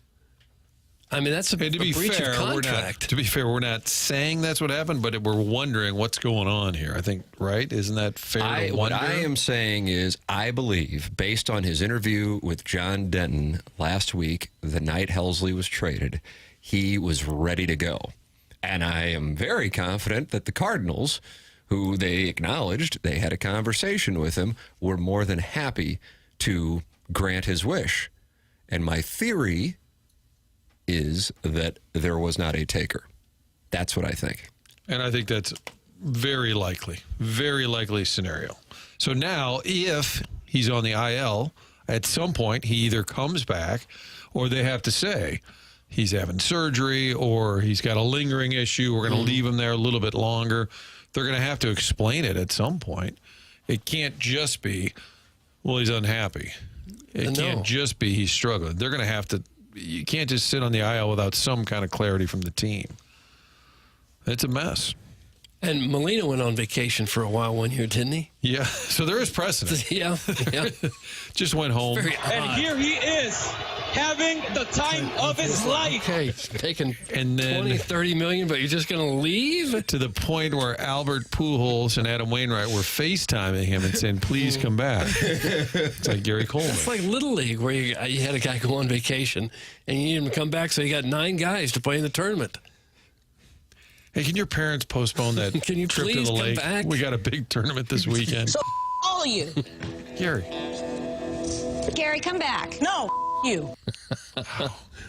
I mean, that's a breach of contract. To be fair, we're not saying that's what happened, but we're wondering what's going on here. I think, right? Isn't that fair to wonder? What I am saying is I believe, based on his interview with John Denton last week, the night Helsley was traded, he was ready to go. And I am very confident that the Cardinals, who they acknowledged they had a conversation with him, were more than happy to grant his wish. And my theory is that there was not a taker. That's what I think. And I think that's very likely scenario. So now, if he's on the IL, at some point he either comes back or they have to say he's having surgery or he's got a lingering issue. We're going to leave him there a little bit longer. They're going to have to explain it at some point. It can't just be, Well, he's unhappy. It can't just be he's struggling. They're going to have to. You can't just sit on the aisle without some kind of clarity from the team. It's a mess. And Molina went on vacation for a while one year, didn't he? Yeah. So there is precedent. Yeah. Just went home. And here he is, having the time of his life. Okay, taking and then 20, 30 million, but you're just going to leave? To the point where Albert Pujols and Adam Wainwright were FaceTiming him and saying, please come back. It's like Gary Coleman. It's like Little League, where you had a guy go on vacation, and you need him to come back, so you got 9 guys to play in the tournament. Hey, can your parents postpone that Can you trip to please the come lake? back? We got a big tournament this weekend. So all of you. Gary. Gary, come back. No, you.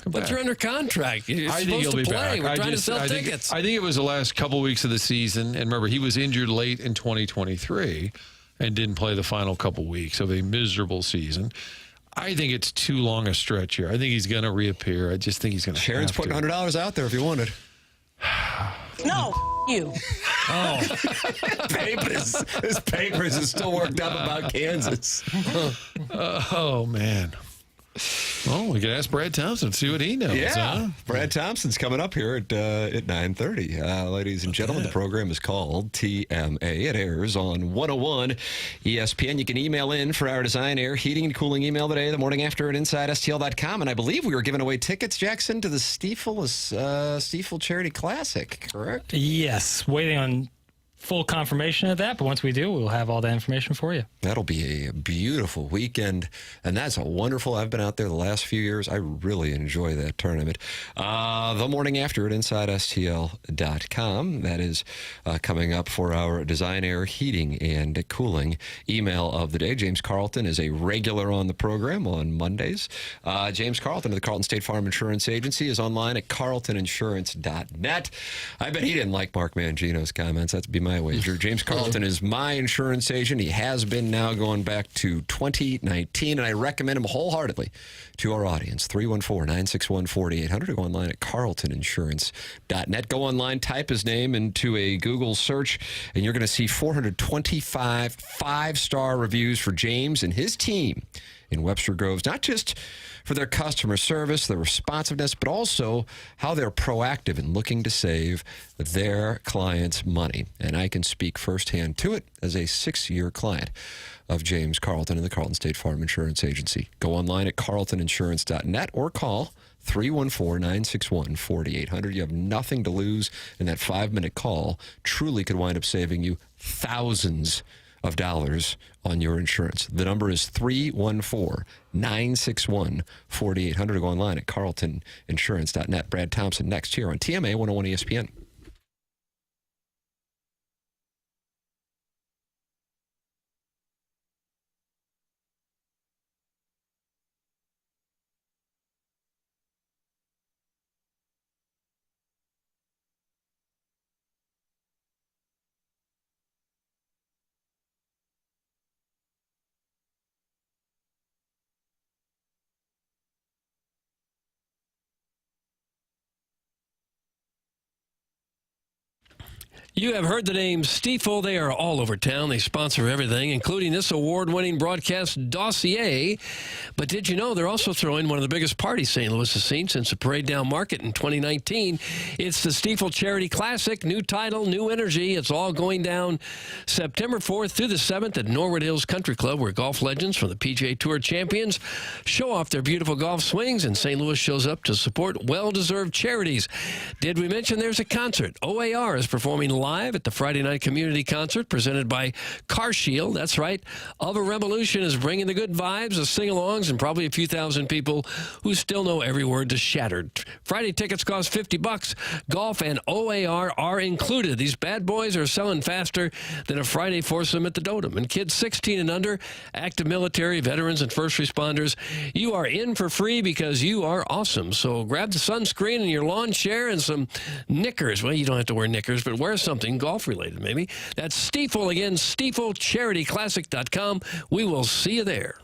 But you're under contract. You're I think supposed he'll to be play. back. We're trying to sell think, tickets. I think it was the last couple weeks of the season. And remember, he was injured late in 2023 and didn't play the final couple weeks of a miserable season. I think it's too long a stretch here. I think he's going to reappear. I just think he's going to Sharon's have to. putting $100 out there if you want it. No, you. Oh. His papers is still worked up about Kansas. Oh, man. Well, we could ask Brad Thompson, see what he knows. Yeah, Huh? Brad Thompson's coming up here at 9:30. Ladies and gentlemen, the program is called TMA. It airs on 101 ESPN. You can email in for our Design, Air, Heating, and Cooling email today, the morning after at InsideSTL.com. And I believe we were giving away tickets, Jackson, to the Stiefel Charity Classic, correct? Yes, waiting on full confirmation of that, but once we do, we'll have all that information for you. That'll be a beautiful weekend, and that's a wonderful. I've been out there the last few years. I really enjoy that tournament. The morning after at InsideSTL.com. That is coming up for our Design, Air, Heating, and Cooling email of the day. James Carlton is a regular on the program on Mondays. James Carlton of the Carlton State Farm Insurance Agency is online at carltoninsurance.net. I bet he didn't like Mark Mangino's comments. That'd be my wager. James Carlton is my insurance agent. He has been now going back to 2019, and I recommend him wholeheartedly to our audience. 314-961-4800. Go online at carltoninsurance.net. Go online, type his name into a Google search, and you're going to see 425 5-star reviews for James and his team in Webster Groves, not just for their customer service, their responsiveness, but also how they're proactive in looking to save their clients' money. And I can speak firsthand to it as a 6-year client of James Carlton and the Carlton State Farm Insurance Agency. Go online at carltoninsurance.net or call 314-961-4800. You have nothing to lose, and that 5-minute call truly could wind up saving you thousands of dollars on your insurance. The number is 314-961-4800. Go online at carltoninsurance.net. Brad Thompson next here on TMA 101 ESPN. You have heard the name Stiefel. They are all over town. They sponsor everything, including this award-winning broadcast dossier. But did you know they're also throwing one of the biggest parties St. Louis has seen since the Parade Down Market in 2019? It's the Stiefel Charity Classic. New title, new energy. It's all going down September 4th through the 7th at Norwood Hills Country Club, where golf legends from the PGA Tour champions show off their beautiful golf swings, and St. Louis shows up to support well-deserved charities. Did we mention there's a concert? OAR is performing live at the Friday night community concert presented by Car Shield. That's right. Of a Revolution is bringing the good vibes, the sing-alongs, and probably a few thousand people who still know every word to Shattered. Friday tickets cost $50. Golf and OAR are included. These bad boys are selling faster than a Friday foursome at the Dotem. And kids 16 and under, active military, veterans, and first responders, you are in for free because you are awesome. So grab the sunscreen and your lawn chair and some knickers. Well, you don't have to wear knickers, but wear something golf-related, maybe. That's Stiefel again, StiefelCharityClassic.com. We will see you there.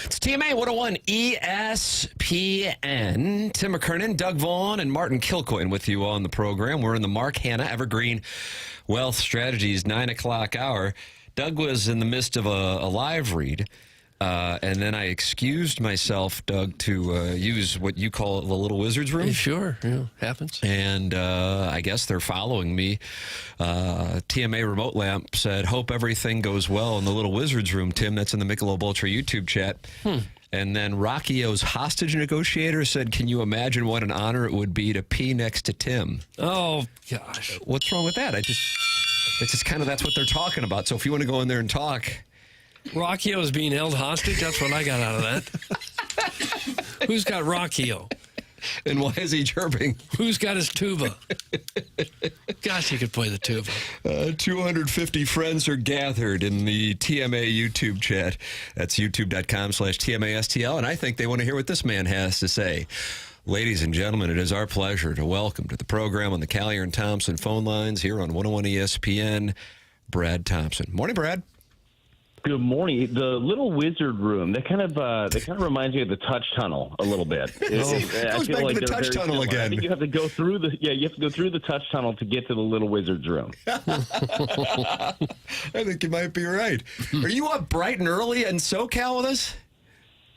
It's TMA 101 ESPN. Tim McKernan, Doug Vaughn, and Martin Kilcoyne with you on the program. We're in the Mark Hanna Evergreen Wealth Strategies 9 o'clock hour. Doug was in the midst of a live read, and then I excused myself, Doug, to use what you call the Little Wizard's Room. Sure, happens. And I guess they're following me. TMA Remote Lamp said, hope everything goes well in the Little Wizard's Room, Tim. That's in the Michelob Ultra YouTube chat. And then Rockio's hostage negotiator said, can you imagine what an honor it would be to pee next to Tim? Oh, gosh. What's wrong with that? It's just kind of, that's what they're talking about. So if you want to go in there and talk. Rockio is being held hostage? That's what I got out of that. Who's got Rockio? And why is he chirping? Who's got his tuba? Gosh, he could play the tuba. 250 friends are gathered in the TMA YouTube chat. That's youtube.com/TMASTL. And I think they want to hear what this man has to say. Ladies and gentlemen, it is our pleasure to welcome to the program on the Callier and Thompson phone lines here on 101 ESPN, Brad Thompson. Morning, Brad. Good morning. The Little Wizard Room, that kind of reminds me of the Touch Tunnel a little bit. Goes back to the Touch Tunnel again. I think you have to go through the Touch Tunnel to get to the Little Wizard's Room. I think you might be right. Are you up bright and early in SoCal with us?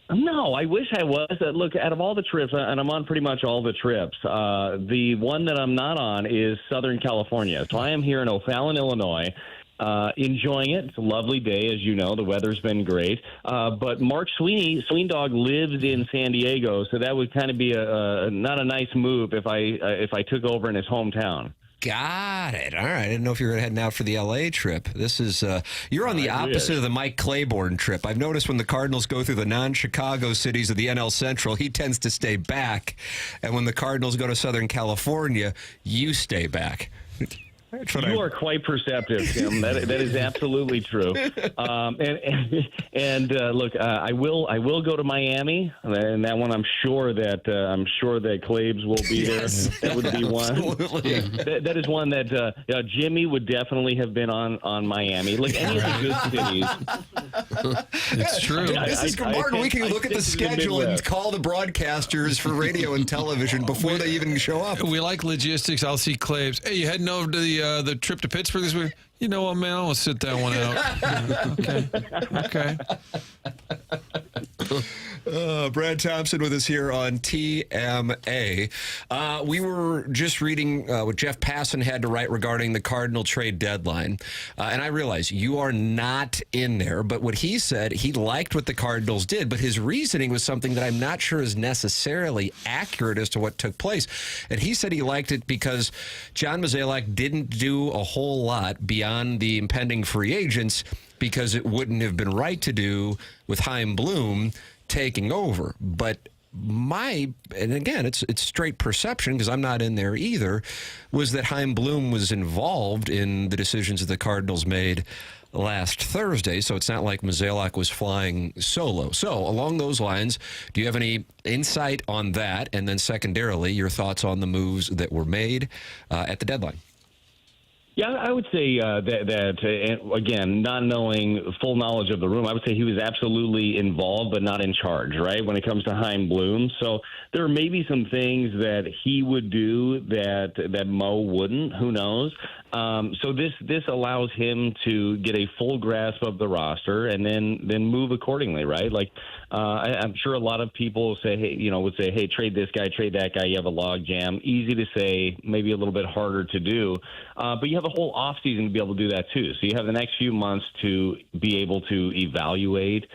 No, I wish I was. Look, out of all the trips, and I'm on pretty much all the trips, the one that I'm not on is Southern California. So I am here in O'Fallon, Illinois. Enjoying it. It's a lovely day, as you know. The weather's been great. But Mark Sweeney Dog lives in San Diego, so that would kind of be not a nice move if I took over in his hometown. Got it. All right. I didn't know if you were heading out for the L.A. trip. This is you're on the opposite of the Mike Claiborne trip. I've noticed when the Cardinals go through the non-Chicago cities of the NL Central, he tends to stay back. And when the Cardinals go to Southern California, you stay back. You are quite perceptive, Tim. That is absolutely true. Look, I will go to Miami, and that one I'm sure that Claibs will be there. That would be one. Absolutely. That is one that Jimmy would definitely have been on Miami. Like any of the good cities. It's true. This is Martin. We can look at the schedule and call the broadcasters for radio and television before they even show up. We like logistics. I'll see Claves. Hey, you heading over to the trip to Pittsburgh this week? You know what, man? I'll sit that one out. Okay. Brad Thompson with us here on TMA. We were just reading what Jeff Passan had to write regarding the Cardinal trade deadline. And I realize you are not in there, but what he said, he liked what the Cardinals did, but his reasoning was something that I'm not sure is necessarily accurate as to what took place. And he said he liked it because John Mozeliak didn't do a whole lot beyond the impending free agents because it wouldn't have been right to do with Chaim Bloom taking over. But and again, it's straight perception because I'm not in there either, was that Chaim Bloom was involved in the decisions that the Cardinals made last Thursday, so it's not like Mozeliak was flying solo. So along those lines, do you have any insight on that? And then secondarily, your thoughts on the moves that were made at the deadline? Yeah, I would say that again, not knowing full knowledge of the room, I would say he was absolutely involved but not in charge, right, when it comes to Chaim Bloom. So there may be some things that he would do that Mo wouldn't. Who knows? So this allows him to get a full grasp of the roster and then move accordingly, right? Like I'm sure a lot of people would say, hey, trade this guy, trade that guy. You have a log jam. Easy to say, maybe a little bit harder to do. But you have a whole offseason to be able to do that too. So you have the next few months to be able to evaluate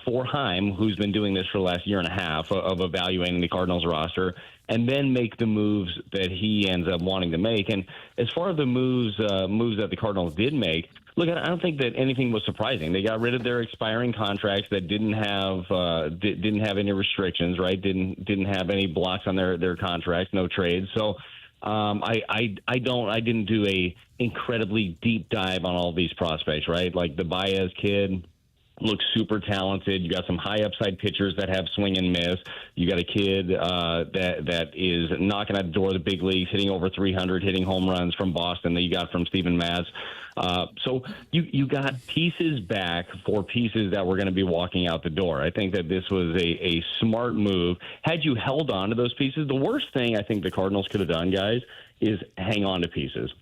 for Chaim, who's been doing this for the last year and a half of evaluating the Cardinals roster, and then make the moves that he ends up wanting to make. And as far as the moves that the Cardinals did make, look, I don't think that anything was surprising. They got rid of their expiring contracts that didn't have any restrictions, right? Didn't have any blocks on their contracts, no trades. So I didn't do a incredibly deep dive on all these prospects, right? Like the Baez kid. looks super talented. You got some high upside pitchers that have swing and miss. You got a kid that is knocking at the door of the big leagues, hitting over 300, hitting home runs from Boston that you got from Steven Matz. So you got pieces back for pieces that were going to be walking out the door. I think that this was a smart move. Had you held on to those pieces, the worst thing I think the Cardinals could have done, guys, is hang on to pieces.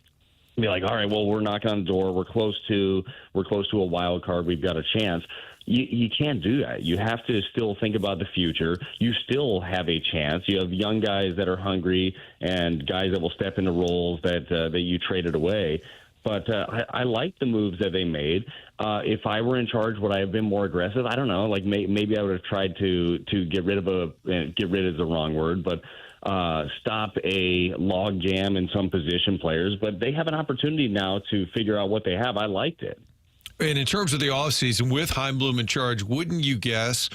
Be like, all right, well, we're knocking on the door. We're close to a wild card. We've got a chance. You can't do that. You have to still think about the future. You still have a chance. You have young guys that are hungry and guys that will step into roles that you traded away. But I like the moves that they made. If I were in charge, would I have been more aggressive? I don't know. Like maybe I would have tried to get rid of get rid is the wrong word, but stop a log jam in some position players. But they have an opportunity now to figure out what they have. I liked it. And in terms of the offseason, with Heimblum in charge, wouldn't you guess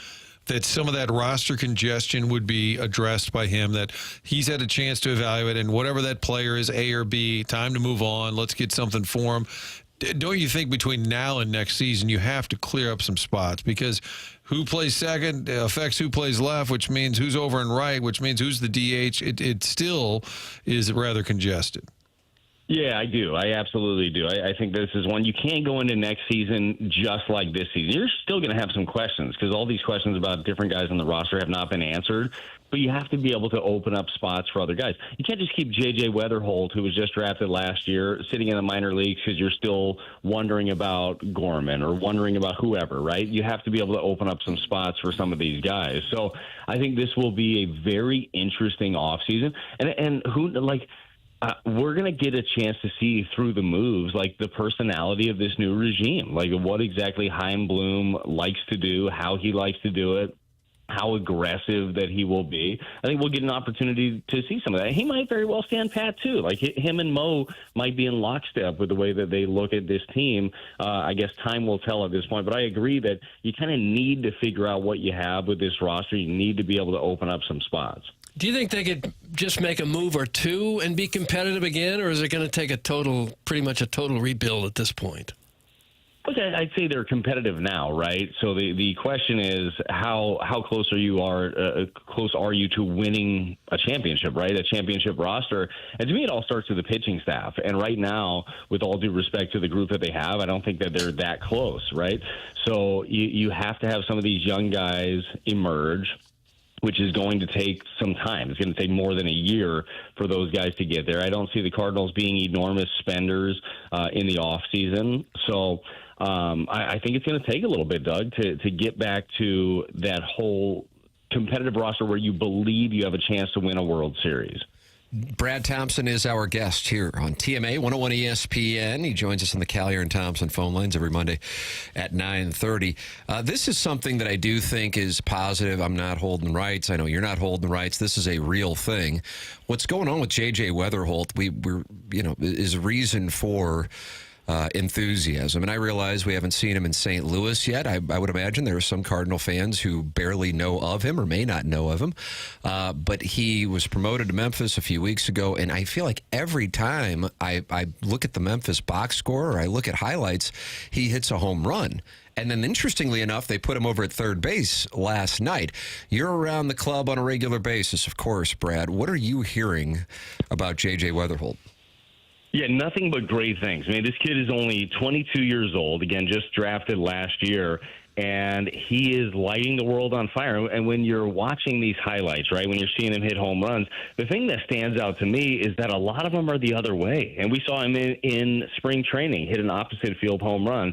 that some of that roster congestion would be addressed by him, that he's had a chance to evaluate, and whatever that player is, A or B, time to move on, let's get something for him? Don't you think between now and next season you have to clear up some spots? Because who plays second affects who plays left, which means who's over and right, which means who's the DH. It still is rather congested. Yeah, I do. I absolutely do. I think this is one. You can't go into next season just like this season. You're still going to have some questions because all these questions about different guys on the roster have not been answered. But you have to be able to open up spots for other guys. You can't just keep J.J. Weatherholt, who was just drafted last year, sitting in the minor leagues because you're still wondering about Gorman or wondering about whoever, right? You have to be able to open up some spots for some of these guys. So I think this will be a very interesting offseason. And who, like, we're going to get a chance to see through the moves, like the personality of this new regime, like what exactly Chaim Bloom likes to do, how he likes to do it, how aggressive that he will be. I think we'll get an opportunity to see some of that. He might very well stand pat, too. Like him and Mo might be in lockstep with the way that they look at this team. I guess time will tell at this point. But I agree that you kind of need to figure out what you have with this roster. You need to be able to open up some spots. Do you think they could just make a move or two and be competitive again, or is it going to take pretty much a total rebuild at this point? Okay, I'd say they're competitive now, right? So the question is how close are you to winning a championship, right? A championship roster. And to me, it all starts with the pitching staff. And right now, with all due respect to the group that they have, I don't think that they're that close, right? So you have to have some of these young guys emerge, which is going to take some time. It's going to take more than a year for those guys to get there. I don't see the Cardinals being enormous spenders in the offseason. So I think it's going to take a little bit, Doug, to get back to that whole competitive roster where you believe you have a chance to win a World Series. Brad Thompson is our guest here on TMA 101 ESPN. He joins us on the Callier and Thompson phone lines every Monday at 9:30. This is something that I do think is positive. I'm not holding rights. I know you're not holding rights. This is a real thing. What's going on with J.J. Weatherholt is a reason for enthusiasm. And I realize we haven't seen him in St. Louis yet. I would imagine there are some Cardinal fans who barely know of him or may not know of him. But he was promoted to Memphis a few weeks ago, and I feel like every time I look at the Memphis box score or I look at highlights, he hits a home run. And then, interestingly enough, they put him over at third base last night. You're around the club on a regular basis, of course, Brad. What are you hearing about J.J. Weatherholt? Yeah, nothing but great things. I mean, this kid is only 22 years old, again, just drafted last year, and he is lighting the world on fire. And when you're watching these highlights, right, when you're seeing him hit home runs, the thing that stands out to me is that a lot of them are the other way. And we saw him in spring training hit an opposite field home run.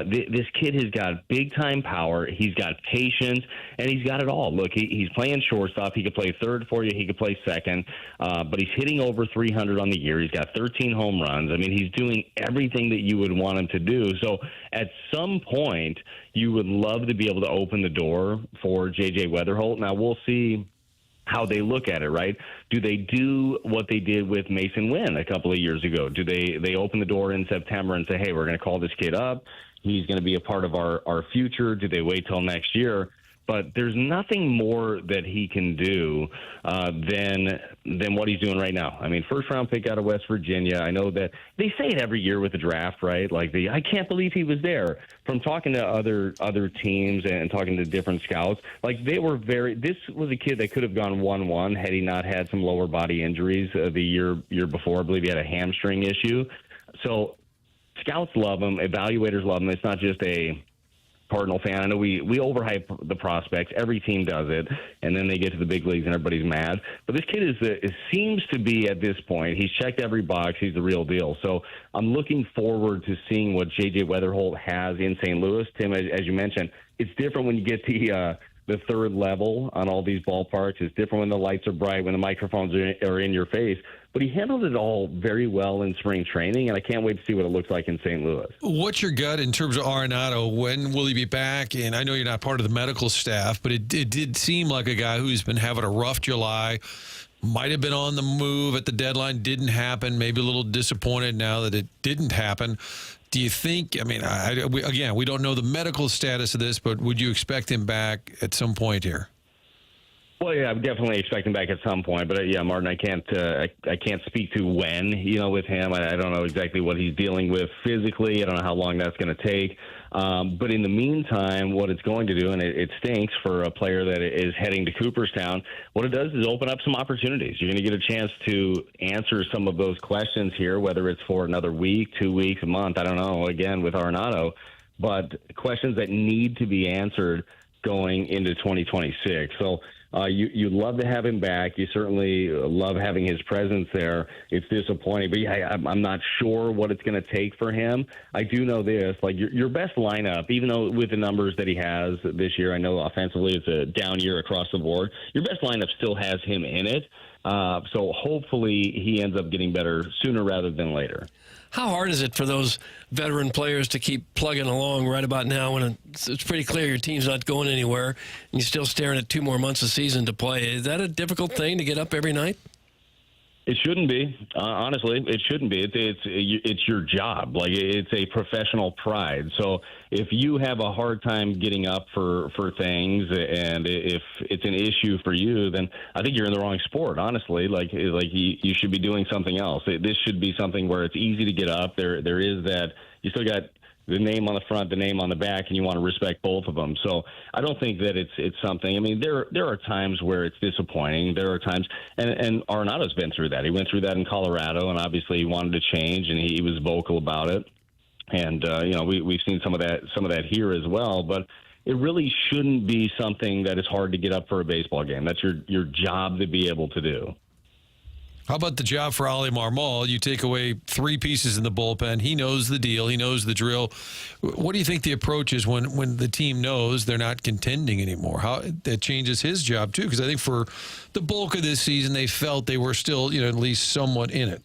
This kid has got big-time power. He's got patience, and he's got it all. Look, he's playing shortstop. He could play third for you. He could play second. But he's hitting over 300 on the year. He's got 13 home runs. I mean, he's doing everything that you would want him to do. So at some point, you would love to be able to open the door for J.J. Weatherholt. Now, we'll see how they look at it, right? Do they do what they did with Mason Wynn a couple of years ago? Do they open the door in September and say, hey, we're going to call this kid up. He's going to be a part of our future. Do they wait till next year? But there's nothing more that he can do than what he's doing right now. I mean, first-round pick out of West Virginia. I know that they say it every year with the draft, right? Like, I can't believe he was there. From talking to other teams and talking to different scouts, like, they were this was a kid that could have gone 1-1 had he not had some lower body injuries the year before. I believe he had a hamstring issue. So scouts love him. Evaluators love him. It's not just a Cardinal fan. I know we overhype the prospects. Every team does it, and then they get to the big leagues and everybody's mad. But this kid seems to be, at this point, he's checked every box. He's the real deal. So I'm looking forward to seeing what J.J. Weatherholt has in St. Louis. Tim, as you mentioned, it's different when you get the third level on all these ballparks. It's different when the lights are bright, when the microphones are in your face. But he handled it all very well in spring training, and I can't wait to see what it looks like in St. Louis. What's your gut in terms of Arenado? When will he be back? And I know you're not part of the medical staff, but it did seem like a guy who's been having a rough July. Might have been on the move at the deadline, didn't happen. Maybe a little disappointed now that it didn't happen. Do you think, I mean, we don't know the medical status of this, but would you expect him back at some point here? Well, yeah, I'm definitely expecting back at some point, but yeah, Martin, I can't speak to when. With him, I don't know exactly what he's dealing with physically. I don't know how long that's going to take. But in the meantime, what it's going to do, and it stinks for a player that is heading to Cooperstown, what it does is open up some opportunities. You're going to get a chance to answer some of those questions here, whether it's for another week, 2 weeks, a month, I don't know, again, with Arenado, but questions that need to be answered going into 2026. So you'd love to have him back. You certainly love having his presence there. It's disappointing, but yeah, I'm not sure what it's going to take for him. I do know this, like your best lineup, even though with the numbers that he has this year, I know offensively it's a down year across the board. Your best lineup still has him in it. So hopefully he ends up getting better sooner rather than later. How hard is it for those veteran players to keep plugging along right about now when it's pretty clear your team's not going anywhere and you're still staring at 2 more months of season to play? Is that a difficult thing to get up every night? It shouldn't be. Honestly, it shouldn't be. It's your job. Like, it's a professional pride. So if you have a hard time getting up for things, and if it's an issue for you, then I think you're in the wrong sport. Honestly, like you should be doing something else. This should be something where it's easy to get up. There is that. You still got the name on the front, the name on the back, and you want to respect both of them. So I don't think that it's something. I mean, there are times where it's disappointing. There are times, and Arenado's been through that. He went through that in Colorado, and obviously he wanted to change, and he was vocal about it. And we've seen some of that here as well. But it really shouldn't be something that is hard to get up for a baseball game. That's your job to be able to do. How about the job for Ali Marmol? You take away 3 pieces in the bullpen. He knows the deal. He knows the drill. What do you think the approach is when the team knows they're not contending anymore? How that changes his job, too? Because I think for the bulk of this season, they felt they were still, at least somewhat in it.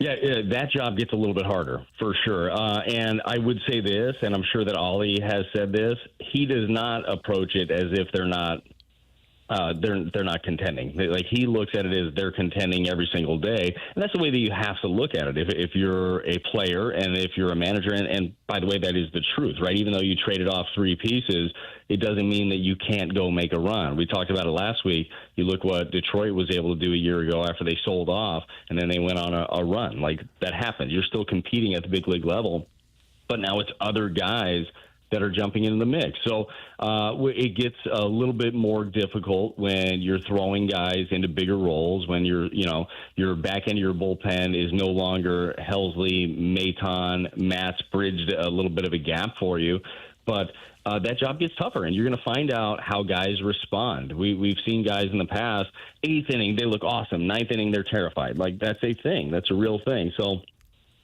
Yeah, that job gets a little bit harder, for sure. And I would say this, and I'm sure that Ollie has said this, he does not approach it as if they're not contending. Like, he looks at it as they're contending every single day, and that's the way that you have to look at it. If you're a player and if you're a manager, and by the way, that is the truth, right? Even though you traded off 3 pieces, it doesn't mean that you can't go make a run. We talked about it last week. You look what Detroit was able to do a year ago after they sold off, and then they went on a run. Like, that happened. You're still competing at the big league level, but now it's other guys that are jumping into the mix. So it gets a little bit more difficult when you're throwing guys into bigger roles, when your back end of your bullpen is no longer Helsley, Maton, Matz bridged a little bit of a gap for you. But that job gets tougher, and you're going to find out how guys respond. We've seen guys in the past, 8th inning, they look awesome. 9th inning, they're terrified. Like, that's a thing. That's a real thing. So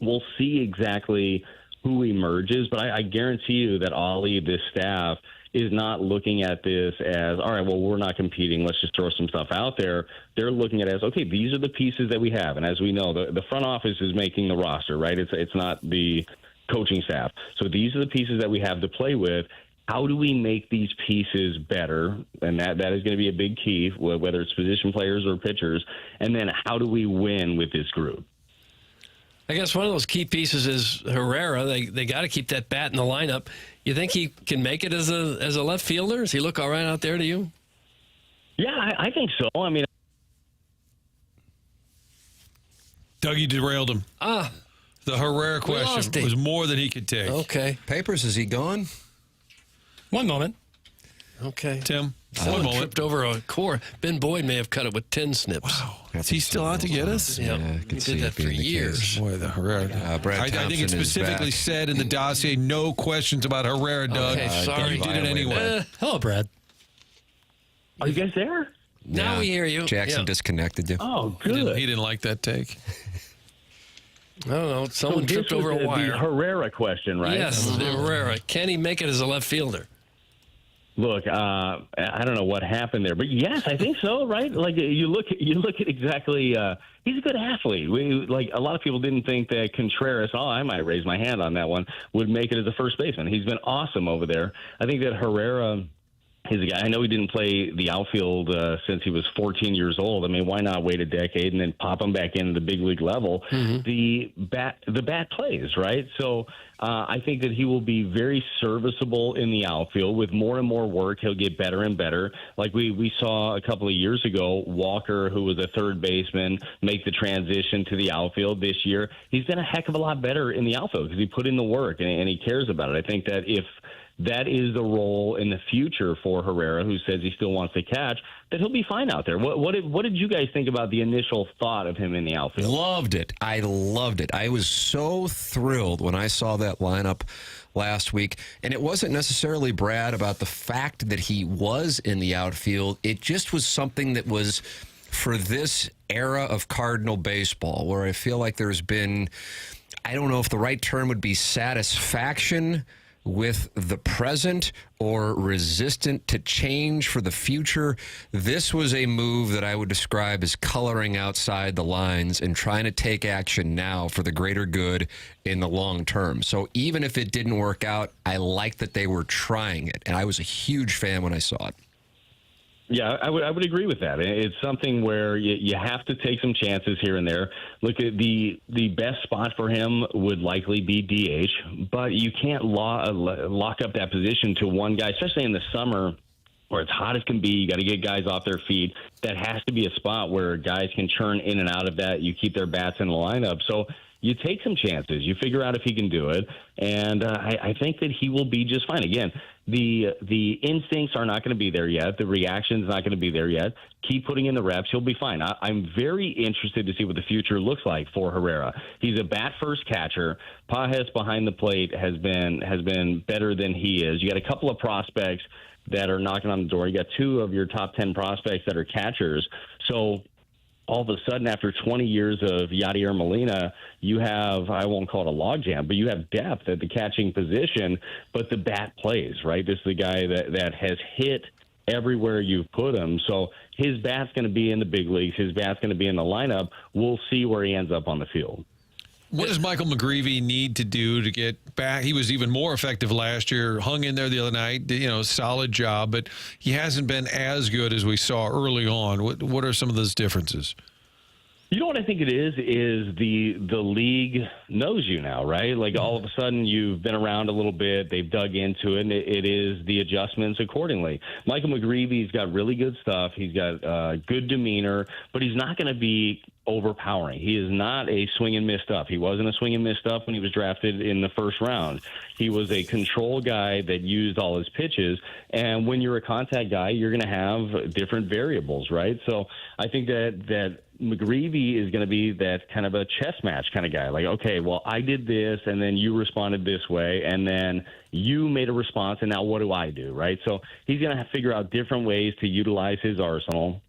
we'll see exactly who emerges, but I guarantee you that Ollie, this staff, is not looking at this as, all right, well, we're not competing, let's just throw some stuff out there. They're looking at it as, okay, these are the pieces that we have. And as we know, the front office is making the roster, right? It's not the coaching staff. So these are the pieces that we have to play with. How do we make these pieces better? And that is going to be a big key, whether it's position players or pitchers. And then how do we win with this group? I guess one of those key pieces is Herrera. They got to keep that bat in the lineup. You think he can make it as a left fielder? Does he look all right out there to you? Yeah, I think so. I mean, Dougie derailed him. The Herrera question was more than he could take. Okay. Papers, is he gone? One moment. Okay. Tim, Someone tripped over a core. Ben Boyd may have cut it with 10 snips. Wow. Is he still out to get us? Yeah, I he could see did that it for being the years. case. Boy, the Herrera. Brad I think Thompson it specifically is back. said in the dossier, no questions about Herrera, Doug. Okay, But sorry. you did it anyway. Hello, Brad. are you guys there? Now we hear you. Jackson Yeah. disconnected you. Oh, He good. didn't like that take. I don't know. Someone this tripped was over a the wire. Herrera question, right? Yes, Herrera. Can he make it as a left fielder? Look, I don't know what happened there, but yes, I think so. Right? Like you look at exactly. He's a good athlete. Like a lot of people didn't think that Contreras. Oh, I might raise my hand on that one. Would make it as a first baseman. He's been awesome over there. I think that Herrera. He's a guy. I know he didn't play the outfield since he was 14 years old. I mean, why not wait a decade and then pop him back into the big league level? The bat plays, right? So I think that he will be very serviceable in the outfield. With more and more work, he'll get better and better. Like we saw a couple of years ago, Walker, who was a third baseman, make the transition to the outfield this year. He's been a heck of a lot better in the outfield because he put in the work and he cares about it. I think that if that is the role in the future for Herrera, who says he still wants to catch, that he'll be fine out there. What did you guys think about the initial thought of him in the outfield? Loved it. I loved it. I was so thrilled when I saw that lineup last week. And it wasn't necessarily, Brad, about the fact that he was in the outfield. It just was something that was for this era of Cardinal baseball, where I feel like there's been, I don't know if the right term would be satisfaction with the present or resistant to change for the future. This was a move that I would describe as coloring outside the lines and trying to take action now for the greater good in the long term. So even if it didn't work out, I like that they were trying it, and I was a huge fan when I saw it. Yeah, I would agree with that. It's something where you have to take some chances here and there. Look, at the best spot for him would likely be DH, but you can't lock up that position to one guy, especially in the summer where it's hot as can be. You got to get guys off their feet. That has to be a spot where guys can churn in and out of that. You keep their bats in the lineup. So you take some chances. You figure out if he can do it, and I think that he will be just fine. Again, the instincts are not going to be there yet. The reaction's not going to be there yet. Keep putting in the reps. He'll be fine. I'm very interested to see what the future looks like for Herrera. He's a bat-first catcher. Pajes behind the plate has been better than he is. You got a couple of prospects that are knocking on the door. You got 2 of your top 10 prospects that are catchers. So all of a sudden, after 20 years of Yadier Molina, you have, I won't call it a logjam, but you have depth at the catching position, but the bat plays, right? This is the guy that has hit everywhere you've put him. So his bat's going to be in the big leagues. His bat's going to be in the lineup. We'll see where he ends up on the field. What does Michael McGreevy need to do to get back? He was even more effective last year, hung in there the other night, solid job, but he hasn't been as good as we saw early on. What are some of those differences? You know what I think it is the league knows you now, right? Like all of a sudden you've been around a little bit, they've dug into it, and it is the adjustments accordingly. Michael McGreevy's got really good stuff. He's got good demeanor, but he's not going to be overpowering. He is not a swing and miss stuff. He wasn't a swing and miss stuff when he was drafted in the first round. He was a control guy that used all his pitches. And when you're a contact guy, you're going to have different variables, right? So I think that McGreevy is going to be that kind of a chess match kind of guy. Like, okay, well, I did this, and then you responded this way, and then you made a response, and now what do I do, right? So he's going to have to figure out different ways to utilize his arsenal.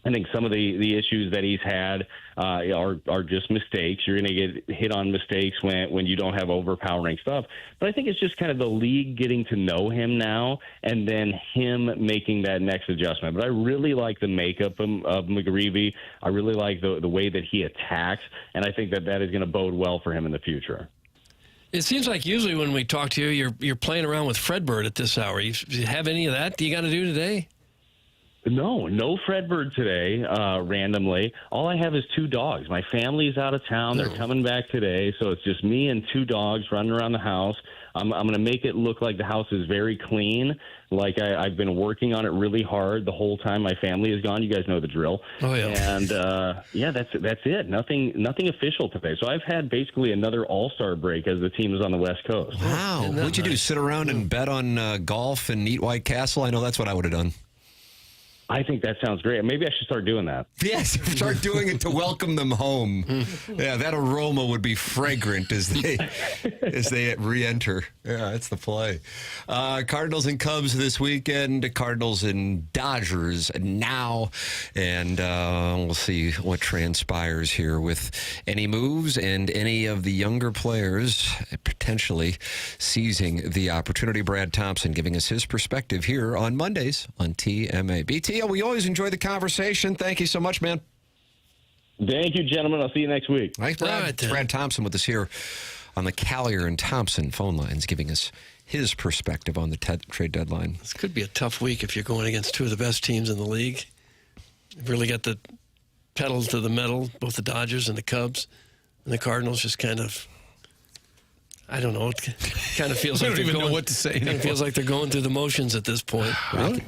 I think some of the issues that he's had are just mistakes. You're going to get hit on mistakes when you don't have overpowering stuff. But I think it's just kind of the league getting to know him now and then him making that next adjustment. But I really like the makeup of McGreevy. I really like the way that he attacks, and I think that is going to bode well for him in the future. It seems like usually when we talk to you, you're playing around with Fredbird at this hour. You have any of that you got to do today? No Fredbird today, randomly. All I have is 2 dogs. My family's out of town. They're coming back today, so it's just me and 2 dogs running around the house. I'm going to make it look like the house is very clean, like I've been working on it really hard the whole time my family is gone. You guys know the drill. Oh, yeah. And, that's it. Nothing official today. So I've had basically another all-star break as the team is on the West Coast. Wow. What'd you do, sit around and bet on golf and eat White Castle? I know that's what I would have done. I think that sounds great. Maybe I should start doing that. Yes, start doing it to welcome them home. Yeah, that aroma would be fragrant as they re-enter. Yeah, that's the play. Cardinals and Cubs this weekend. Cardinals and Dodgers now. And we'll see what transpires here with any moves and any of the younger players potentially seizing the opportunity. Brad Thompson giving us his perspective here on Mondays on TMA. BT, we always enjoy the conversation. Thank you so much, man. Thank you, gentlemen. I'll see you next week. Thanks, Brad. It's Brad Thompson with us here on the Callier and Thompson phone lines, giving us his perspective on the trade deadline. This could be a tough week if you're going against 2 of the best teams in the league. You've really got the pedal to the metal, both the Dodgers and the Cubs. And the Cardinals just kind of, I don't know, it kind of feels I like don't even know what to say. It kind of feels like they're going through the motions at this point.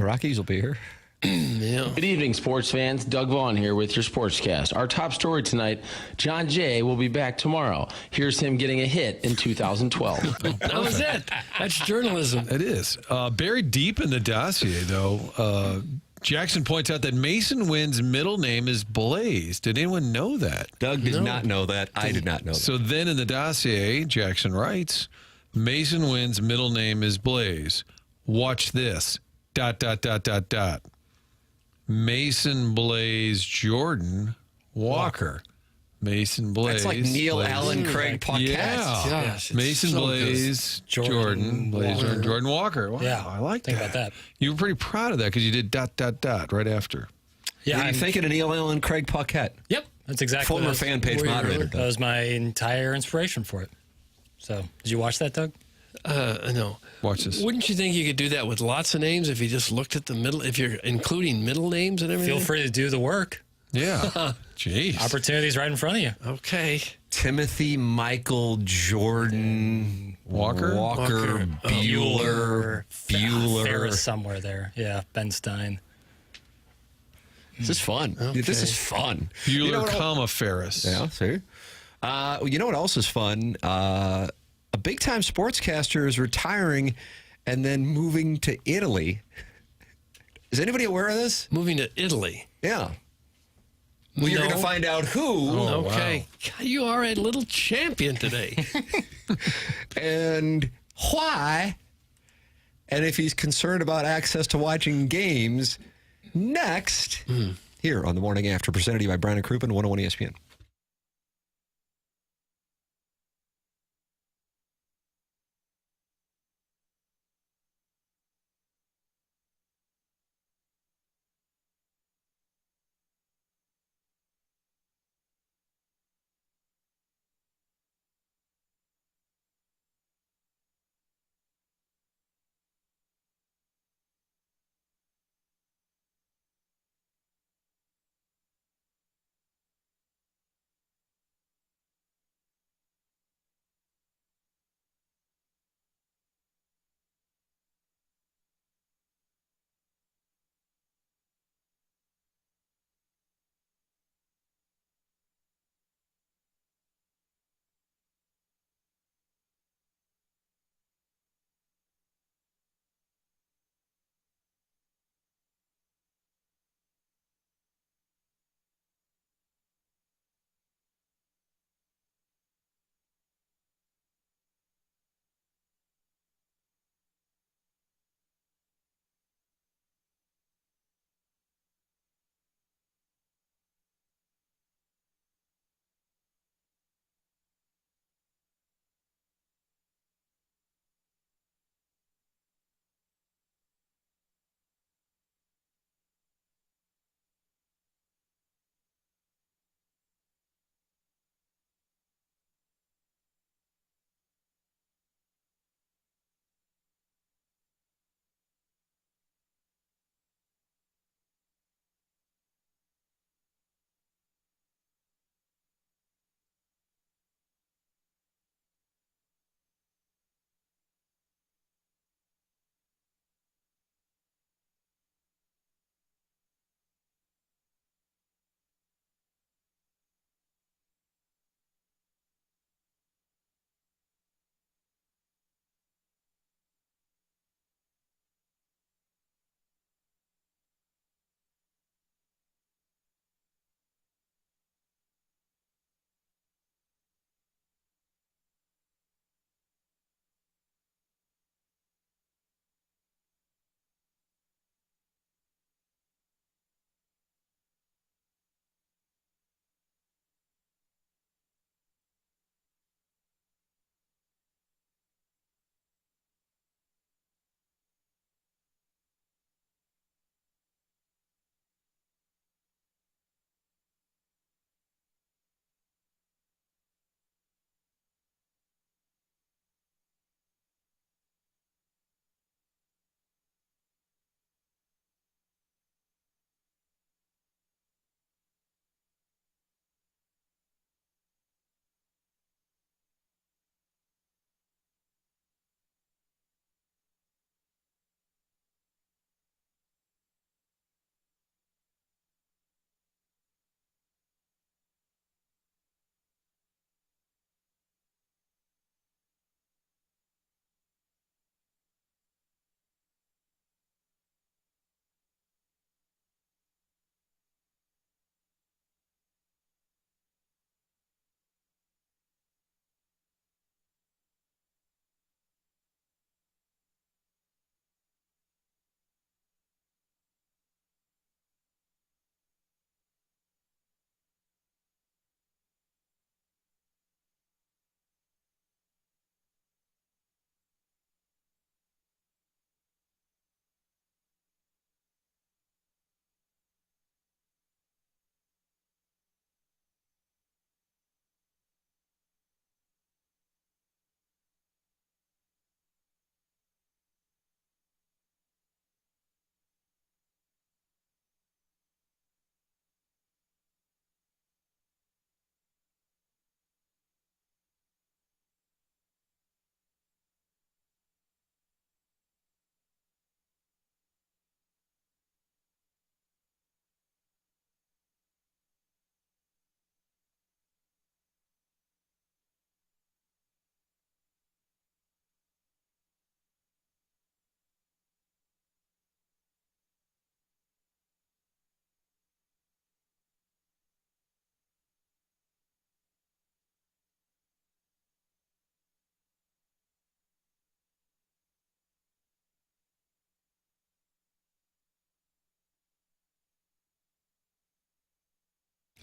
Rockies will be here. Yeah. Good evening, sports fans. Doug Vaughn here with your Sportscast. Our top story tonight, John Jay will be back tomorrow. Here's him getting a hit in 2012. That was it. That's journalism. It is. Buried deep in the dossier, though, Jackson points out that Mason Wynn's middle name is Blaze. Did anyone know that? Doug did not know that. I did not know that. So then in the dossier, Jackson writes, Mason Wynn's middle name is Blaze. Watch this. ... Mason Blaze Jordan Walker. Mason Blaze. That's like Neil Allen Craig Paquette. Yeah. Gosh, it's Mason so Blaze Jordan Blaze Jordan Walker. Wow, Yeah, I like think that. about that. You were pretty proud of that because you did ... right after. Yeah, Were you thinking of Neil Allen Craig Paquette? Yep, that's exactly Former what fan page moderator. That was my entire inspiration for it. So, did you watch that, Doug? No. Watch this. Wouldn't you think you could do that with lots of names if you just looked at the middle, if you're including middle names and everything? Feel free to do the work. Yeah. Jeez. Opportunities right in front of you. Okay. Timothy Michael Jordan Walker? Bueller. Ferris somewhere there. Yeah, Ben Stein. This is fun. Okay. This is fun. Bueller, Ferris. Yeah, see? You know what else is fun? A big-time sportscaster is retiring and then moving to Italy. Is anybody aware of this? Moving to Italy. Yeah. Well, you're going to find out who. Oh, okay. Wow. You are a little champion today. And why. And if he's concerned about access to watching games, next, here on The Morning After, presented to you by Brian and Crouppen, 101 ESPN.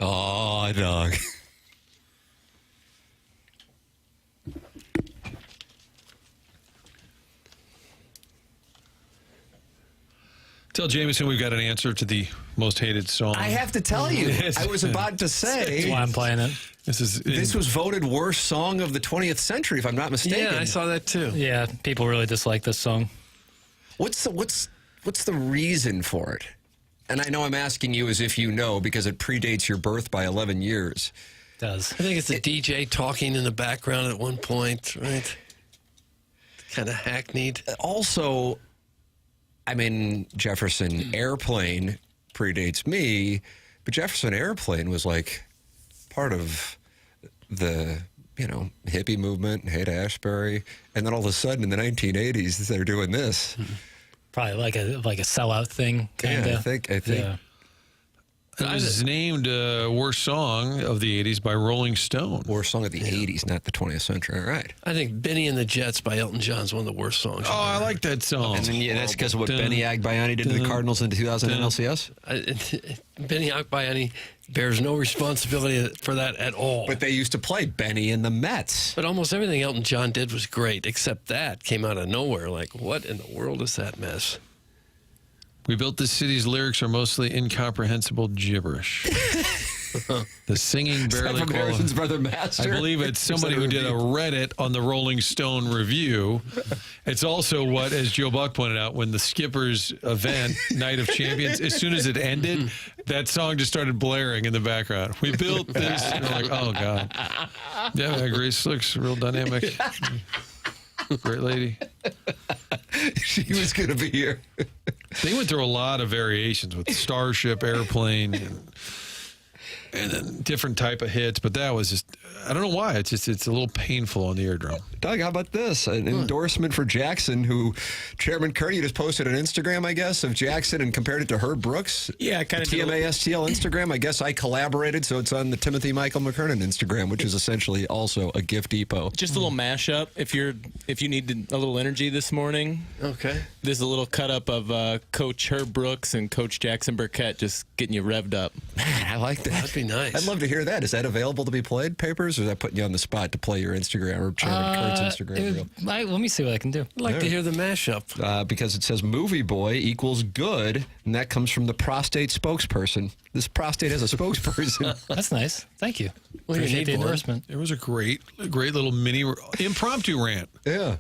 Oh, dog. Tell Jameson we've got an answer to the most hated song. I have to tell you, I was about to say. That's why I'm playing it. This was voted worst song of the 20th century, if I'm not mistaken. Yeah, I saw that too. Yeah, people really dislike this song. What's the reason for it? And I know I'm asking you as if you know because it predates your birth by 11 years. It does. I think it's a DJ talking in the background at one point, right? Kind of hackneyed. Also, I mean, Jefferson Airplane predates me, but Jefferson Airplane was like part of the, hippie movement, Haight-Ashbury. And then all of a sudden in the 1980s, they're doing this. Probably like a sellout thing, kind of. Yeah, I think. Yeah. It was named worst song of the 80s by Rolling Stone. Worst song of the 80s, not the 20th century. All right. I think Benny and the Jets by Elton John is one of the worst songs. Oh, I like that song. And then, that's because of what Benny Agbayani did to the Cardinals in the 2000 NLCS? Benny Agbayani bears no responsibility for that at all. But they used to play Benny and the Mets. But almost everything Elton John did was great, except that came out of nowhere. Like, what in the world is that mess? We built this city's lyrics are mostly incomprehensible gibberish. The singing barely from Harrison's brother Master. I believe it's somebody who did a Reddit on the Rolling Stone review. It's also what, as Joe Buck pointed out, when the Skippers event, Night of Champions, as soon as it ended, that song just started blaring in the background. We built this. And we're like, oh, God. Yeah, Grace looks real dynamic. Great lady. She was going to be here. They went through a lot of variations with Starship, Airplane, and then different type of hits. But that was just, I don't know why. It's a little painful on the eardrum. Doug, how about this? An endorsement for Jackson, who Chairman Curry just posted on Instagram, I guess, of Jackson and compared it to Herb Brooks. Yeah, kind of. TMA STL Instagram. I guess I collaborated, so it's on the Timothy Michael McKernan Instagram, which is essentially also a gift depot. Just a little mashup if you need a little energy this morning. Okay. This is a little cut up of Coach Herb Brooks and Coach Jackson Burkett just getting you revved up. Man, I like that. That'd be nice. I'd love to hear that. Is that available to be played, Papers, or is that putting you on the spot to play your Instagram or Chairman Kurt's Instagram reel? Let me see what I can do. I'd like to hear the mashup. Because it says movie boy equals good, and that comes from the prostate spokesperson. This prostate has a spokesperson. That's nice. Thank you. Well, you Appreciate need the one. endorsement. It was a great little mini impromptu rant. Yeah.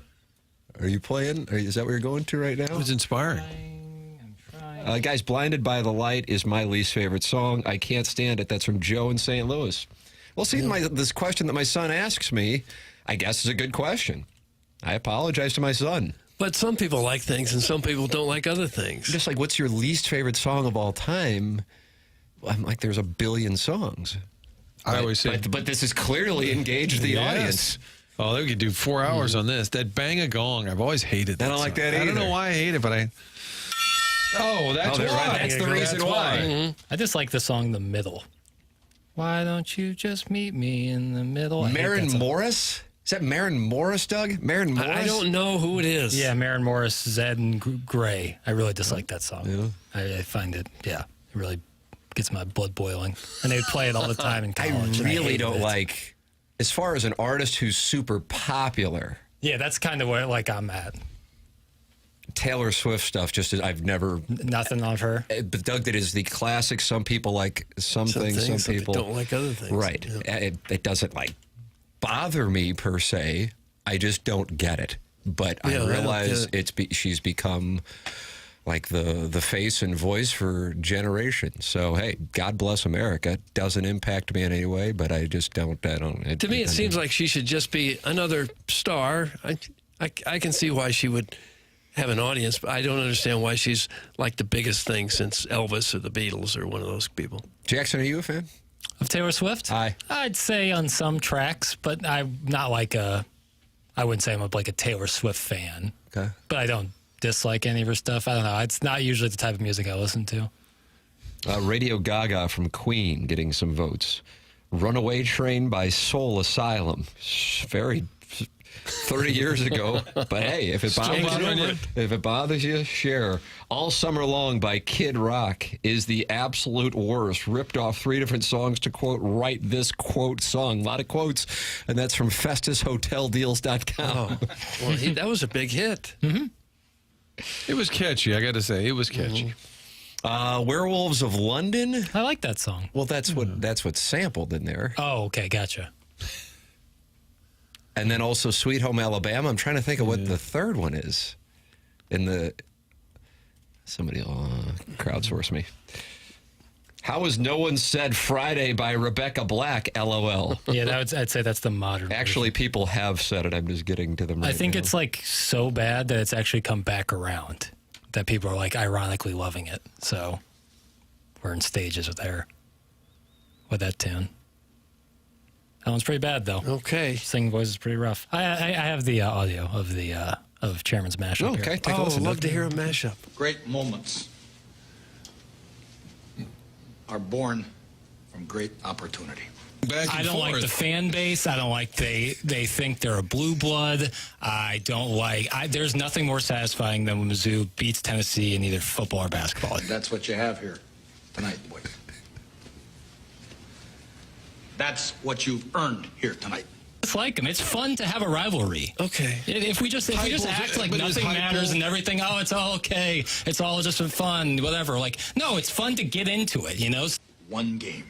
Are you playing? Is that what you're going to right now? It was inspiring. Guys, Blinded by the Light is my least favorite song. I can't stand it. That's from Joe in St. Louis. Well, see, this question that my son asks me, I guess is a good question. I apologize to my son. But some people like things and some people don't like other things. Just like, what's your least favorite song of all time? I'm like, there's a billion songs. I always say. But this has clearly engaged the audience. Oh, they could do 4 hours on this. That Bang a Gong, I've always hated that. I don't like that I don't know either. why I hate it, but I. Oh, that's why. That's the reason why. Mm-hmm. I just like the song "The Middle." Why don't you just meet me in the middle? Marin Morris? Is that Marin Morris, Doug? Marin Morris? I don't know who it is. Yeah, Marin Morris, Zed, and Gray. I really dislike that song. Yeah. I find it, it really gets my blood boiling. And they would play it all the time in college. I really don't like, as far as an artist who's super popular. Yeah, that's kind of where I'm at. Taylor Swift stuff, I've never... Nothing on her. But Doug, that is the classic. Some people like some things, some people don't like other things. Right. Yeah. It doesn't bother me per se. I just don't get it. But I realize she's become like the face and voice for generations. So hey, God bless America. Doesn't impact me in any way, but I just don't. To me, it seems like she should just be another star. I can see why she would have an audience, but I don't understand why she's like the biggest thing since Elvis or the Beatles or one of those people. Jackson, are you a fan of Taylor Swift? Hi. I'd say on some tracks, but I'm not I wouldn't say I'm like a Taylor Swift fan. Okay. But I don't dislike any of her stuff. I don't know. It's not usually the type of music I listen to. Radio Gaga from Queen getting some votes. Runaway Train by Soul Asylum. Very 30 years ago. But hey, if it bothers you, share. All Summer Long by Kid Rock is the absolute worst. Ripped off 3 different songs to quote, write this quote song. A lot of quotes, and that's from FestusHotelDeals.com. Oh, well, that was a big hit. Mm-hmm. It was catchy, I got to say. It was catchy. Werewolves of London. I like that song. Well, that's what's sampled in there. Oh, okay, gotcha. And then also Sweet Home Alabama. I'm trying to think of what the third one is. Somebody will crowdsource me. How was No One Said Friday by Rebecca Black? LOL. Yeah, I'd say that's the modern. Actually, version. people have said it. I'm just getting to them right I think now. it's like so bad that it's actually come back around. That people are like ironically loving it. So we're in stages with that tune. That one's pretty bad though. Okay. Singing voice is pretty rough. I have the audio of Chairman's mashup. Oh, okay. Here. Take a listen. I'd love to hear a mashup. Great moments are born from great opportunity. I don't like the fan base. I don't like they think they're a blue blood. I don't like. There's nothing more satisfying than when Mizzou beats Tennessee in either football or basketball. That's what you have here tonight, boys. That's what you've earned here tonight. It's like them. It's fun to have a rivalry. Okay. If we just act like nothing matters and everything, oh, it's all okay. It's all just fun, whatever. Like, no, it's fun to get into it, you know? One game.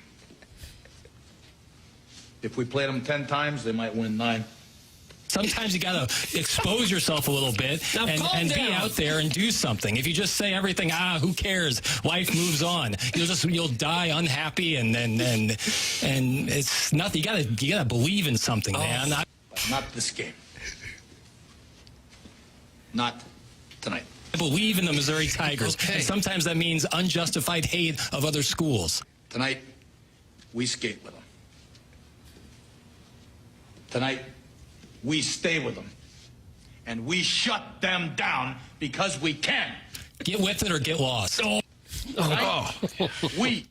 If we played them 10 times, they might win 9. Sometimes you got to expose yourself a little bit and be out there and do something. If you just say everything, who cares? Life moves on. You'll die unhappy and it's nothing. You gotta believe in something, man. Not this game. Not tonight. I believe in the Missouri Tigers. Okay. And sometimes that means unjustified hate of other schools. Tonight, we skate with them. Tonight, we stay with them. And we shut them down because we can. Get with it or get lost. Oh. We.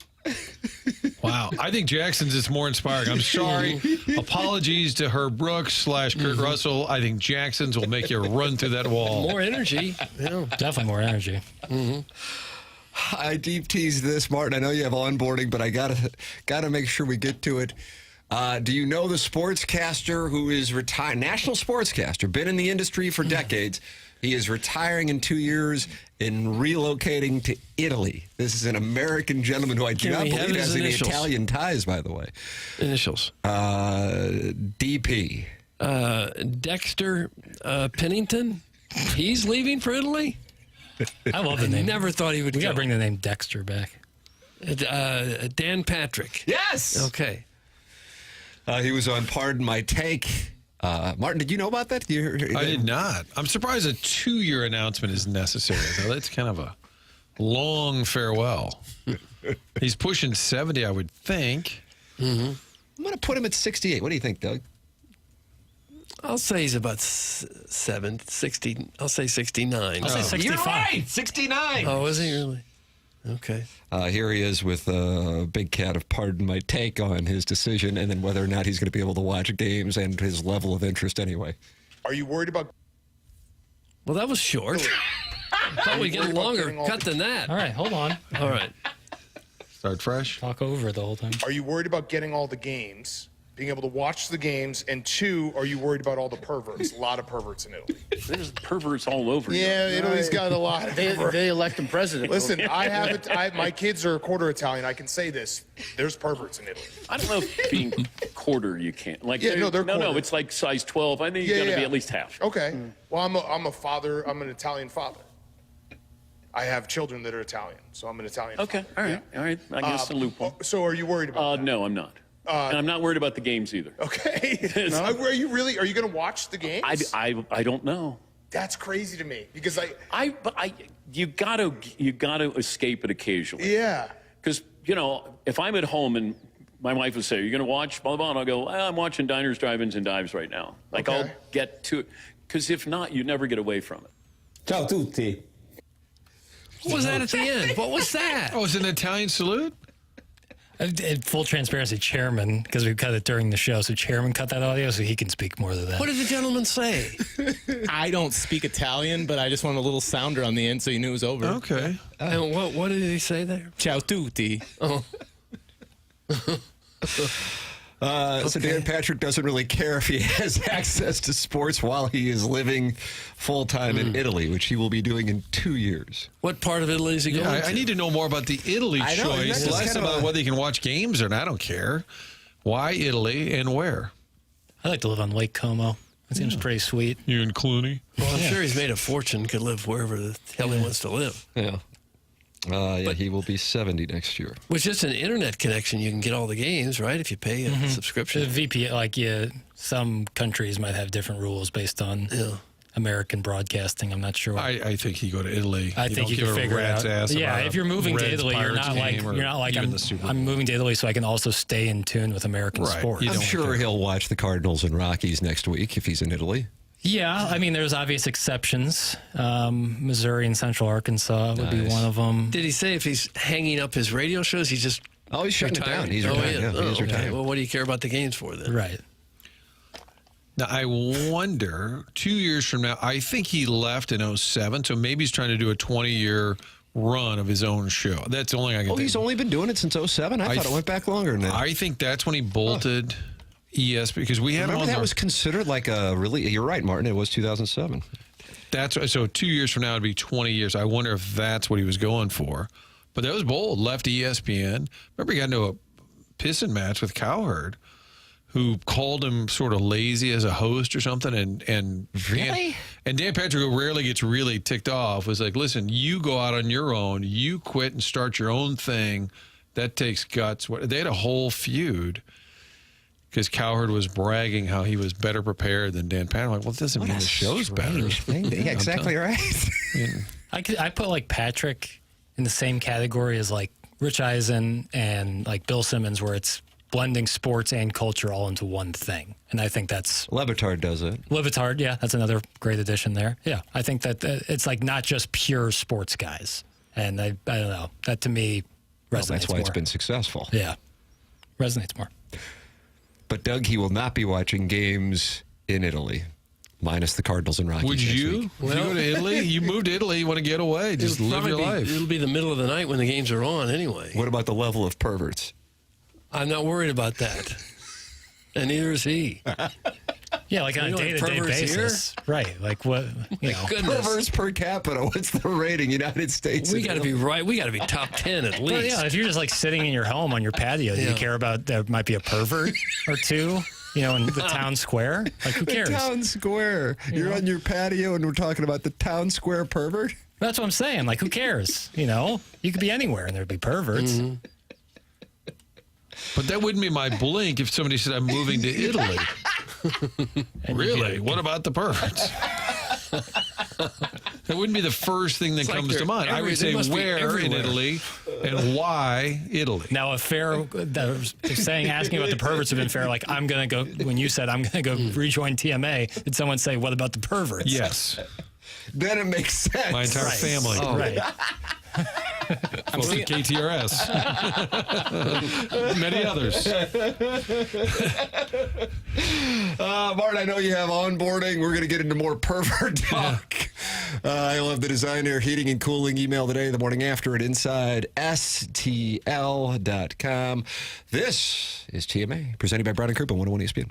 Wow. I think Jackson's is more inspiring. I'm sorry. Apologies to Herb Brooks / Kurt Russell. I think Jackson's will make you run through that wall. More energy. Yeah. Definitely more energy. Mm-hmm. I deep teased this, Martin. I know you have onboarding, but I gotta make sure we get to it. Do you know the sportscaster who is retired? National sportscaster, been in the industry for decades. He is retiring in 2 years and relocating to Italy. This is an American gentleman who I do not believe has any Italian ties, by the way. Initials. DP. Dexter Pennington. He's leaving for Italy? I love the name. Never thought he would We go. got to bring the name Dexter back. Dan Patrick. Yes! Okay. He was on Pardon My Take. Martin, did you know about that? I did not. I'm surprised a 2-year announcement is necessary, though. That's kind of a long farewell. He's pushing 70, I would think. Mm-hmm. I'm going to put him at 68. What do you think, Doug? I'll say he's about 60. I'll say 69. I'll say 65. You're right! 69! Oh, is he really? Okay. Here he is with Big Cat of Pardon My Take on his decision and then whether or not he's going to be able to watch games and his level of interest anyway. Are you worried about... Well, that was short. I thought we'd get a longer cut than that. All right, hold on. All right. Start fresh. Talk over it the whole time. Are you worried about getting all the games, being able to watch the games, and 2, are you worried about all the perverts? A lot of perverts in Italy. There's perverts all over. Yeah, Italy's got a lot of perverts. They elect a president. Listen, my kids are a quarter Italian. I can say this. There's perverts in Italy. I don't know if being quarter you can't. Like, Yeah, no, they're no, quarter. it's like size 12. I think you got to be at least half. Okay. Well, I'm a father. I'm an Italian father. I have children that are Italian, so I'm an Italian Okay, father. all right. I guess a loophole. So are you worried about that? No, I'm not. And I'm not worried about the games either. Okay. Are you really? Are you going to watch the games? I don't know. That's crazy to me because you gotta escape it occasionally. Yeah. Because if I'm at home and my wife would say, "Are you going to watch blah blah?" and I'll go, "I'm watching Diners, Drive-ins, and Dives right now." Like I'll get to it. Because if not, you never get away from it. Ciao tutti. What was that at the end? What was that? Oh, it's an Italian salute? Full transparency, Chairman, because we cut it during the show, so Chairman cut that audio so he can speak more to that. What did the gentleman say? I don't speak Italian, but I just wanted a little sounder on the end so you knew it was over. Okay. And what did he say there? Ciao tutti. Oh. So Dan Patrick doesn't really care if he has access to sports while he is living full-time in Italy, which he will be doing in 2 years. What part of Italy is he going to? I need to know more about the Italy I know, choice, that's less kind of about whether you can watch games or not. I don't care. Why Italy and where? I like to live on Lake Como. It seems pretty sweet. You and Clooney? Well, I'm sure he's made a fortune, could live wherever the hell he wants to live. Yeah. Yeah, he will be 70 next year. With just an internet connection, you can get all the games, right? If you pay a subscription. The VPN, some countries might have different rules based on American broadcasting. I'm not sure. I think you go to Italy. I think you can figure it out. Yeah, if you're moving to Italy, you're not like I'm moving to Italy so I can also stay in tune with American sports. I'm sure he'll watch the Cardinals and Rockies next week if he's in Italy. Yeah, I mean, there's obvious exceptions. Missouri and Central Arkansas would be one of them. Did he say if he's hanging up his radio shows, he's just he's shutting it down. He's retired? retired. Yeah, he's retired. Well, what do you care about the games for then? Right. Now, I wonder, 2 years from now, I think he left in 07, so maybe he's trying to do a 20-year run of his own show. That's the only I can think. He's only been doing it since 07? I thought it went back longer than that. I think that's when he bolted ES because we had Remember that was considered like a really, you're right, Martin, it was 2007. So 2 years from now it'd be 20 years. I wonder if that's what he was going for. But that was bold. Left ESPN. Remember he got into a pissing match with Cowherd, who called him sort of lazy as a host or something. And really? Dan Patrick, who rarely gets really ticked off, was like, listen, you go out on your own. You quit and start your own thing. That takes guts. They had a whole feud because Cowherd was bragging how he was better prepared than Dan Patrick. I'm like, well, it doesn't mean the show's better. Yeah, exactly right. I put like Patrick in the same category as like Rich Eisen and like Bill Simmons, where it's blending sports and culture all into one thing. And I think that's... Levitard does it. Levitard, yeah, that's another great addition there. Yeah, I think that it's like not just pure sports guys. And I don't know, that to me resonates That's why more. it's been successful. Yeah, resonates more. But Doug, he will not be watching games in Italy, minus the Cardinals and Rockies. Would you? Would you go to Italy? You moved to Italy. You want to get away. Just live your life. It'll be the middle of the night when the games are on anyway. What about the level of perverts? I'm not worried about that. And neither is he. Yeah, like on a day-to-day basis. Right. Like what, you know. Perverts per capita. What's the rating? United States. We got to be right. We got to be top 10 at least. Well, yeah, if you're just like sitting in your home on your patio, do you care about there might be a pervert or two, you know, in the town square? Like, who cares? The town square. You're on your patio and we're talking about the town square pervert? That's what I'm saying. Like, who cares? You know, you could be anywhere and there'd be perverts. Mm-hmm. But that wouldn't be my blink if somebody said I'm moving to Italy. Really? What about the perverts? That wouldn't be the first thing that comes to mind. I would say where in Italy and why Italy. Now, asking about the perverts would have been fair. Like, I'm going to go, when you said I'm going to go rejoin TMA, did someone say, what about the perverts? Yes. Then it makes sense. My entire family. Oh. Right. Folks at KTRS. Many others. Martin, I know you have onboarding. We're going to get into more pervert talk. I'll have the Designer Heating and Cooling email today, the morning after at InsideSTL.com. This is TMA, presented by Brown & Crouppen, 101 ESPN.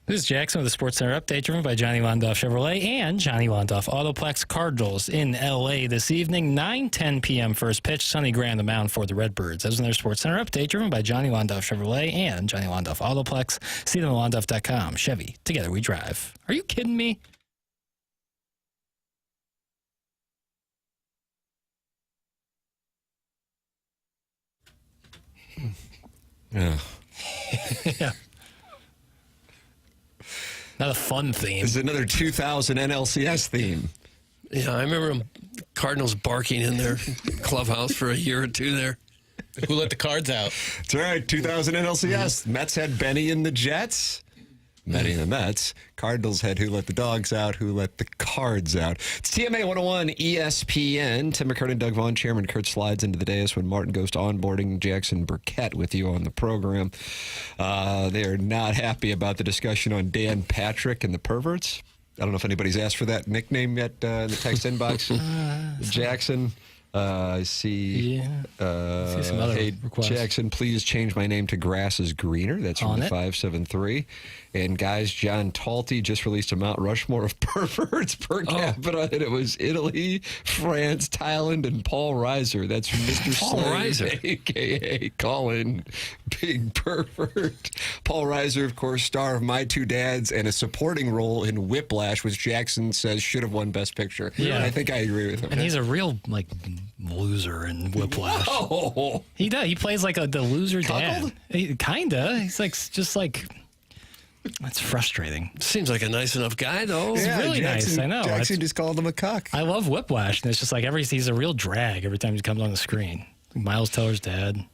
This is Jackson with the Sports Center update, driven by Johnny Londoff Chevrolet and Johnny Londoff Autoplex. Cardinals in L.A. this evening, 9:10 p.m. first pitch. Sonny Gray on the mound for the Redbirds. That was another Sports Center update, driven by Johnny Londoff Chevrolet and Johnny Londoff Autoplex. See them at Londoff.com. Chevy, together we drive. Are you kidding me? Yeah. Yeah. Not a fun theme. This is another 2000 NLCS theme. Yeah, I remember Cardinals barking in their clubhouse for a year or two there. Who let the cards out? That's right, 2000 NLCS. Mets had Benny and the Jets. Benny and the Mets. Cardinals had who let the dogs out, who let the cards out. It's TMA 101 ESPN. Tim McKernan, Doug Vaughn, Chairman Kurt slides into the dais when Martin goes to onboarding. Jackson Burkett with you on the program. They are not happy about the discussion on Dan Patrick and the perverts. I don't know if anybody's asked for that nickname yet in the text inbox. Jackson. I see. See some other hey, requests. Jackson, please change my name to Grass is Greener. That's from the 573. And guys, John Talty just released a Mount Rushmore of perverts per capita, and it was Italy, France, Thailand, and Paul Reiser. That's from Mr. Paul Slade, Reiser. a.k.a. Colin Big Pervert. Paul Reiser, of course, star of My Two Dads and a supporting role in Whiplash, which Jackson says should have won Best Picture. Yeah. And I think I agree with him. And he's a real, loser in Whiplash. Oh. He does. He plays the loser dad. Kinda. He's that's frustrating. Seems like a nice enough guy, though. He's really nice. I know. Jackson just called him a cuck. I love Whiplash, and it's just he's a real drag every time he comes on the screen. Miles Teller's dad.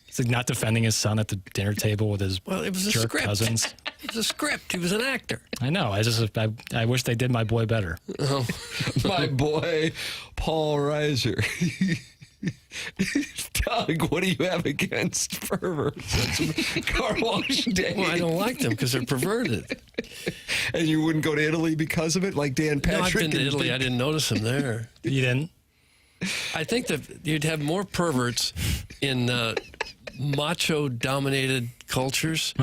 He's not defending his son at the dinner table with his it was a jerk script. cousins. It was a script. He was an actor. I know. I wish they did my boy better. Oh, my boy, Paul Reiser. Doug, what do you have against perverts? That's car wash day. Well, I don't like them because they're perverted. And you wouldn't go to Italy because of it, like Dan Patrick? No, I've been to Italy. I didn't notice them there. You didn't? I think that you'd have more perverts in macho-dominated cultures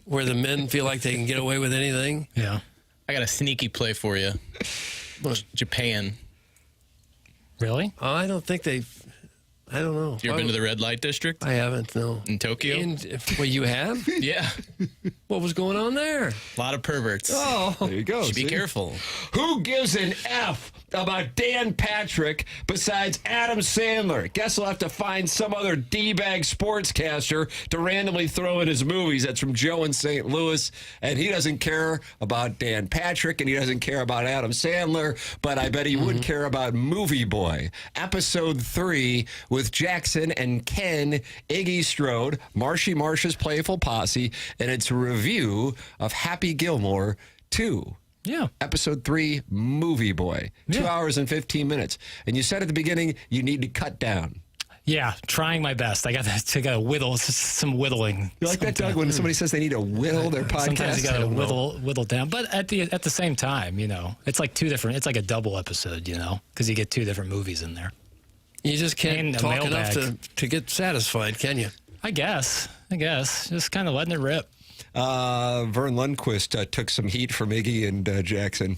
where the men feel like they can get away with anything. Yeah. I got a sneaky play for you. Japan. Really? I don't think I don't know. You ever been to the red light district? I haven't, no. In Tokyo? Well, you have? Yeah. What was going on there? A lot of perverts. Oh, there you go. Should be careful. Who gives an F about Dan Patrick besides Adam Sandler? Guess we'll have to find some other D-bag sportscaster to randomly throw in his movies. That's from Joe in St. Louis. And he doesn't care about Dan Patrick, and he doesn't care about Adam Sandler, but I bet he would care about Movie Boy. Episode 3 with Jackson and Ken, Iggy Strode, Marshy Marsh's Playful Posse, and it's a review of Happy Gilmore 2. Yeah. Episode 3, Movie Boy. 2 hours and 15 minutes. And you said at the beginning you need to cut down. Yeah, trying my best. I got to whittle, some whittling. You like that, Doug, when somebody says they need to whittle their podcast? Sometimes you got to whittle down. But at the same time, it's like two different, it's like a double episode, because you get two different movies in there. You just can't And a talk enough mailbag. to get satisfied, can you? I guess. Just kind of letting it rip. Vern Lundquist took some heat from Iggy and Jackson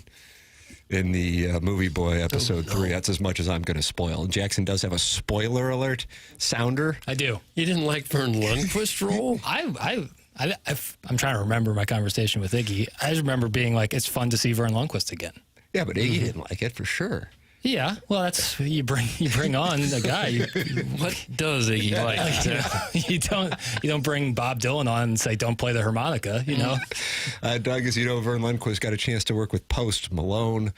in the Movie Boy episode 3. That's as much as I'm going to spoil. Jackson does have a spoiler alert sounder. I do. You didn't like Vern Lundquist's role? I'm trying to remember my conversation with Iggy. I just remember being like, it's fun to see Vern Lundquist again. Yeah, but Iggy didn't like it for sure. Yeah, well, that's you bring on a guy. What does Iggy like? You don't bring Bob Dylan on and say don't play the harmonica. Doug, as you know, Vern Lundquist got a chance to work with Post Malone.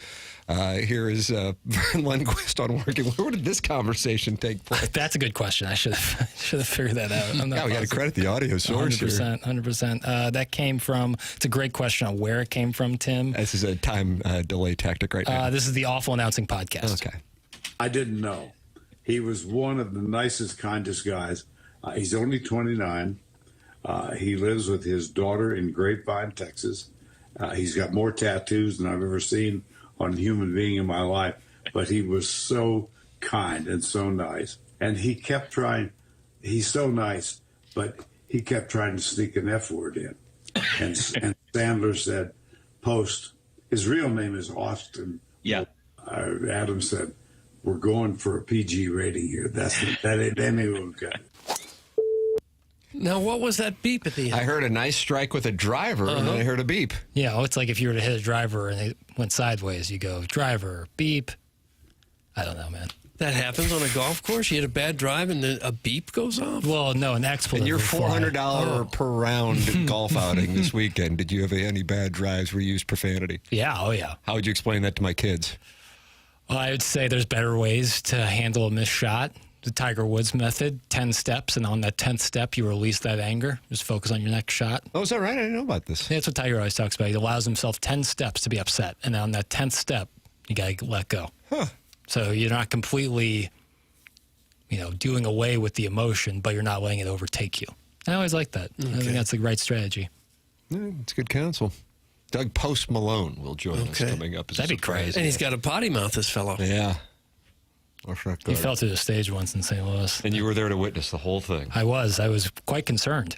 Here is Vern Lundquist on working. Where did this conversation take place? That's a good question. I should have figured that out. We got to credit the audio source 100%. That came from. It's a great question on where it came from, Tim. This is a time delay tactic right now. This is the Awful Announcing Podcast. Okay. I didn't know. He was one of the nicest, kindest guys. He's only 29. He lives with his daughter in Grapevine, Texas. He's got more tattoos than I've ever seen on a human being in my life. But he was so kind and so nice. And he kept trying. He's so nice, but he kept trying to sneak an F word in. And Sandler said, "Post." His real name is Austin. Yeah. Adam said, "We're going for a PG rating here. That ain't okay." Now, what was that beep at the end? I heard a nice strike with a driver, and then I heard a beep. Yeah, well, it's like if you were to hit a driver and it went sideways, you go, driver, beep. I don't know, man. That happens on a golf course? You hit a bad drive and then a beep goes off? Well, no, an expletive. And your would $400 per round golf outing this weekend, did you have any bad drives where you used profanity? Yeah, oh yeah. How would you explain that to my kids? Well, I would say there's better ways to handle a missed shot. The Tiger Woods method, 10 steps, and on that 10th step, you release that anger. Just focus on your next shot. Oh, is that right? I didn't know about this. Yeah, that's what Tiger always talks about. He allows himself 10 steps to be upset, and on that 10th step, you got to let go. Huh. So you're not completely, doing away with the emotion, but you're not letting it overtake you. I always like that. I think that's the right strategy. Yeah, it's good counsel. Doug Post Malone will join us coming up. That'd be crazy. And he's got a potty mouth, this fellow. Yeah. He fell through the stage once in St. Louis. And you were there to witness the whole thing. I was quite concerned.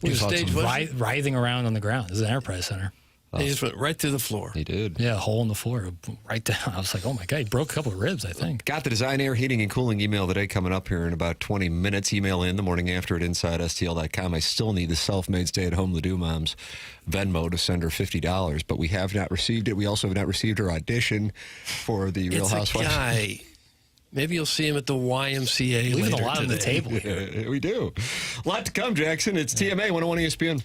He was writhing around on the ground. This is an Enterprise Center. He just went right through the floor. He did. Yeah, a hole in the floor, right down. I was like, oh my God, he broke a couple of ribs, I think. Got the Design Air Heating and Cooling email today coming up here in about 20 minutes. Email in the morning after at InsideSTL.com. I still need the self-made stay-at-home Ledoux mom's Venmo to send her $50, but we have not received it. We also have not received her audition for the Real Housewives. It's a guy. Maybe you'll see him at the YMCA Leaving later a lot today. on the table. Yeah, we do. A lot to come, Jackson. It's TMA 101 ESPN.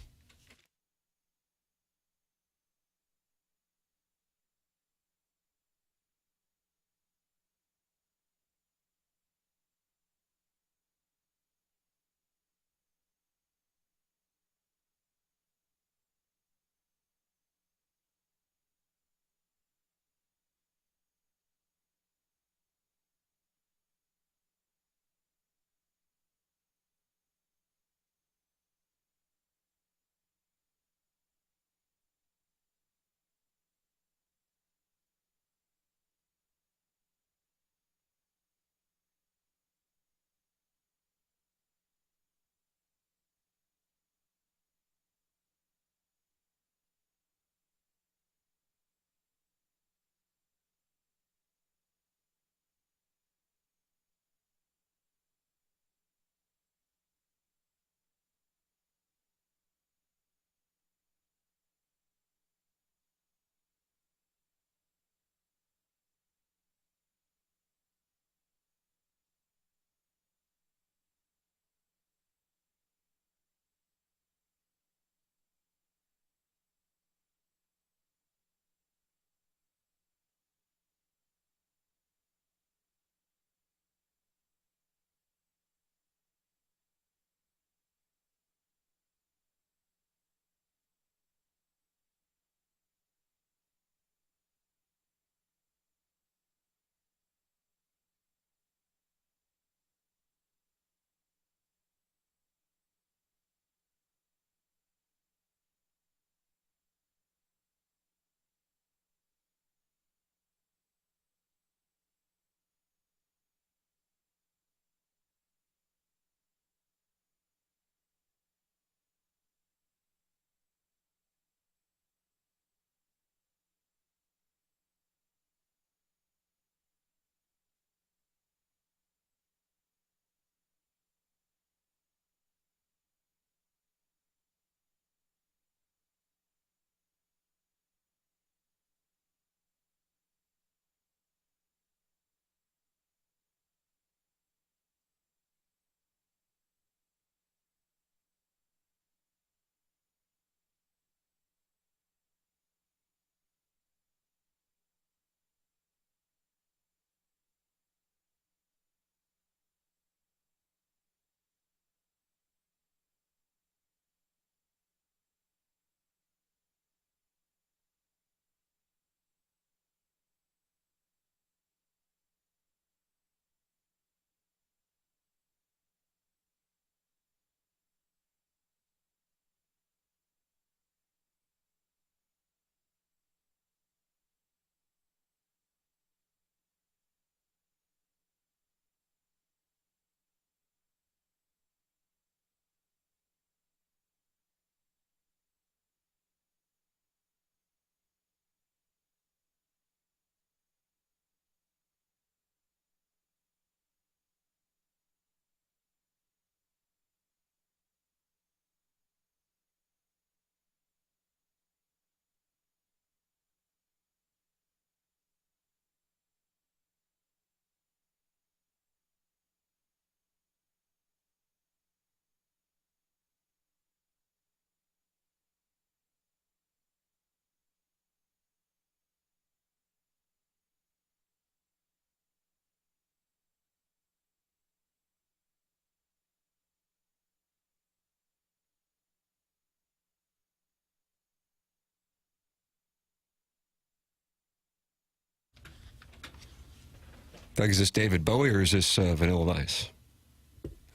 Doug, is this David Bowie or is this Vanilla Ice?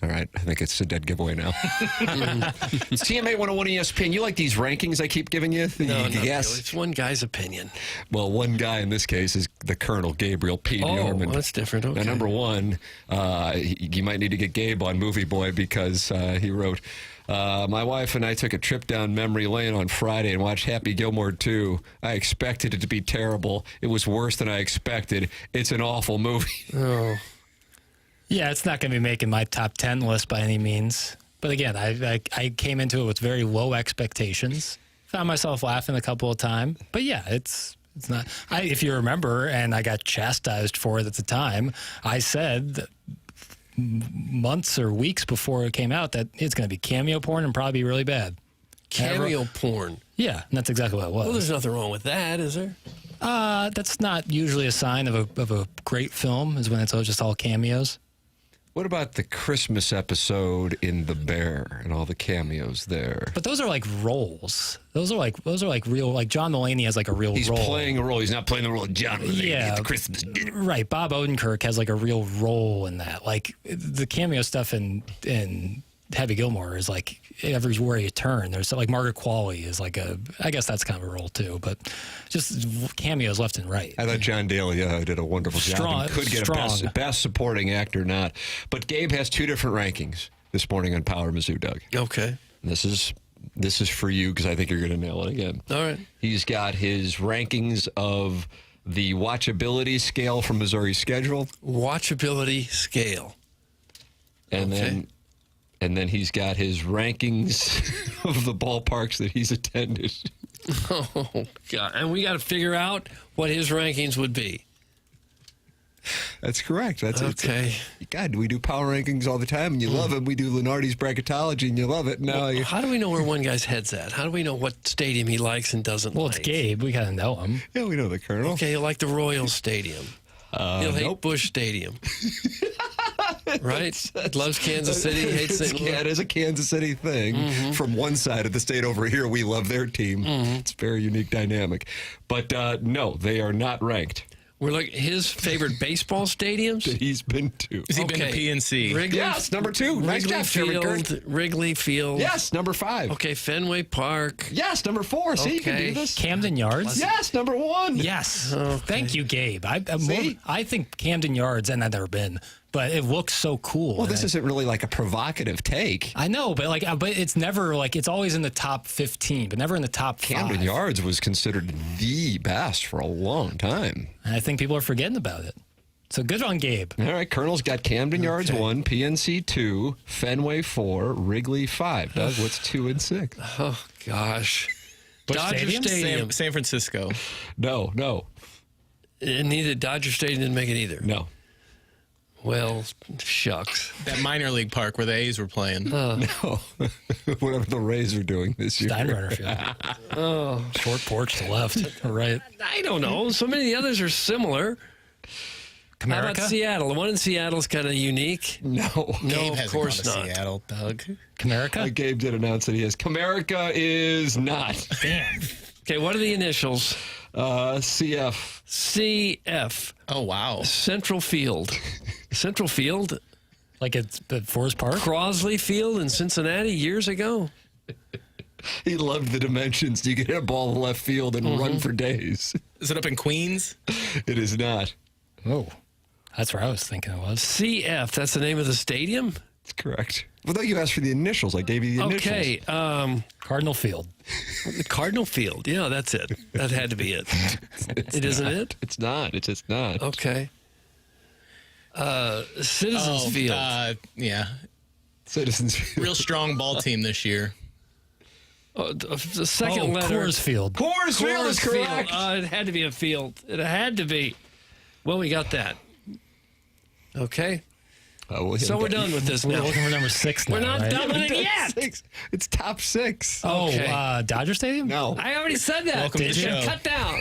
All right, I think it's a dead giveaway now. It's TMA 101 ESPN. You like these rankings I keep giving you? No, not really. Yes. It's one guy's opinion. Well, one guy in this case is the Colonel, Gabriel P. DeArmond. Oh, that's different. Okay. Now, number one, you might need to get Gabe on Movie Boy because he wrote, my wife and I took a trip down memory lane on Friday and watched Happy Gilmore 2. I expected it to be terrible. It was worse than I expected. It's an awful movie. Oh. Yeah, it's not going to be making my top 10 list by any means. But again, I came into it with very low expectations. Found myself laughing a couple of times. But yeah, it's not. If you remember, and I got chastised for it at the time, I said months or weeks before it came out that it's going to be cameo porn and probably be really bad. Cameo porn? Yeah, and that's exactly what it was. Well, there's nothing wrong with that, is there? That's not usually a sign of a great film, is when it's just all cameos. What about the Christmas episode in The Bear and all the cameos there? But those are like roles. Those are like real. Like John Mulaney has like a real He's role. He's playing a role. He's not playing the role of John Mulaney at the Christmas dinner. Right. Bob Odenkirk has like a real role in that. Like the cameo stuff in Happy Gilmore is like everywhere you turn. There's like Margaret Qualley is like I guess that's kind of a role too, but just cameos left and right. I thought John Daly did a wonderful job and could get a best supporting actor, not. But Gabe has two different rankings this morning on Power Mizzou, Doug. Okay. And this is for you because I think you're going to nail it again. All right. He's got his rankings of the watchability scale from Missouri's schedule. Watchability scale. And then he's got his rankings of the ballparks that he's attended. Oh, God. And we got to figure out what his rankings would be. That's correct. That's okay. God, we do power rankings all the time, and you love it. We do Lenardi's bracketology, and you love it. Now, how do we know where one guy's head's at? How do we know what stadium he likes and doesn't like? Well, it's Gabe. We got to know him. Yeah, we know the Colonel. Okay, he'll like the Royal Stadium. He'll hate Busch Stadium. Right? Loves Kansas City, hates St. Louis. Yeah, it is a Kansas City thing. From one side of the state over here, we love their team. It's a very unique dynamic. But no, they are not ranked. We're like his favorite baseball stadiums? That he's been to. Has he been to PNC? Wrigley, yes, number 2. Nice job, Wrigley Field. Yes, number 5. Okay, Fenway Park. Yes, number 4. See, you can do this. Camden Yards. Yes, number 1. Yes. Okay. Thank you, Gabe. I think Camden Yards, and I've never been, but it looks so cool. Well, this isn't really like a provocative take. I know, but it's never it's always in the top 15, but never in the top 5. Camden Yards was considered the best for a long time. And I think people are forgetting about it. So good on Gabe. All right, Colonel's got Camden Yards 1, PNC 2, Fenway 4, Wrigley 5. Doug, what's 2 and 6? Oh, gosh. Busch Dodger Stadium. San Francisco. No. Neither Dodger Stadium didn't make it either. No. Well, shucks. That minor league park where the A's were playing. No. Whatever the Rays are doing this year. Steinbrenner Field. Short porch to left. Right. I don't know. So many of the others are similar. Comerica? How about Seattle? The one in Seattle is kind of unique. No, of course not. Seattle, Doug. Comerica? Gabe did announce that he is. Comerica is not. Damn. Okay, what are the initials? CF. CF. Oh, wow. Central Field. Central Field? Like it's at Forest Park? Crosley Field in Cincinnati years ago. He loved the dimensions. You could hit a ball to left field and run for days. Is it up in Queens? It is not. Oh, that's where I was thinking it was. CF, that's the name of the stadium? That's correct. Well, though you asked for the initials, I gave you the initials. Okay. Cardinal Field. The Cardinal Field. Yeah, that's it. That had to be it. It isn't it? It's not. It's just not. Okay. Citizens Field. Yeah. Citizens Field. Real strong ball team this year. The second letter. Coors Field. Coors Field is correct. It had to be a field. It had to be. Well, we got that. Okay. So we're done with this now. We're looking for number 6 now. We're not done with it yet. It's top 6. Oh, Okay. Dodger Stadium? No. I already said that. Welcome to the show. Cut down.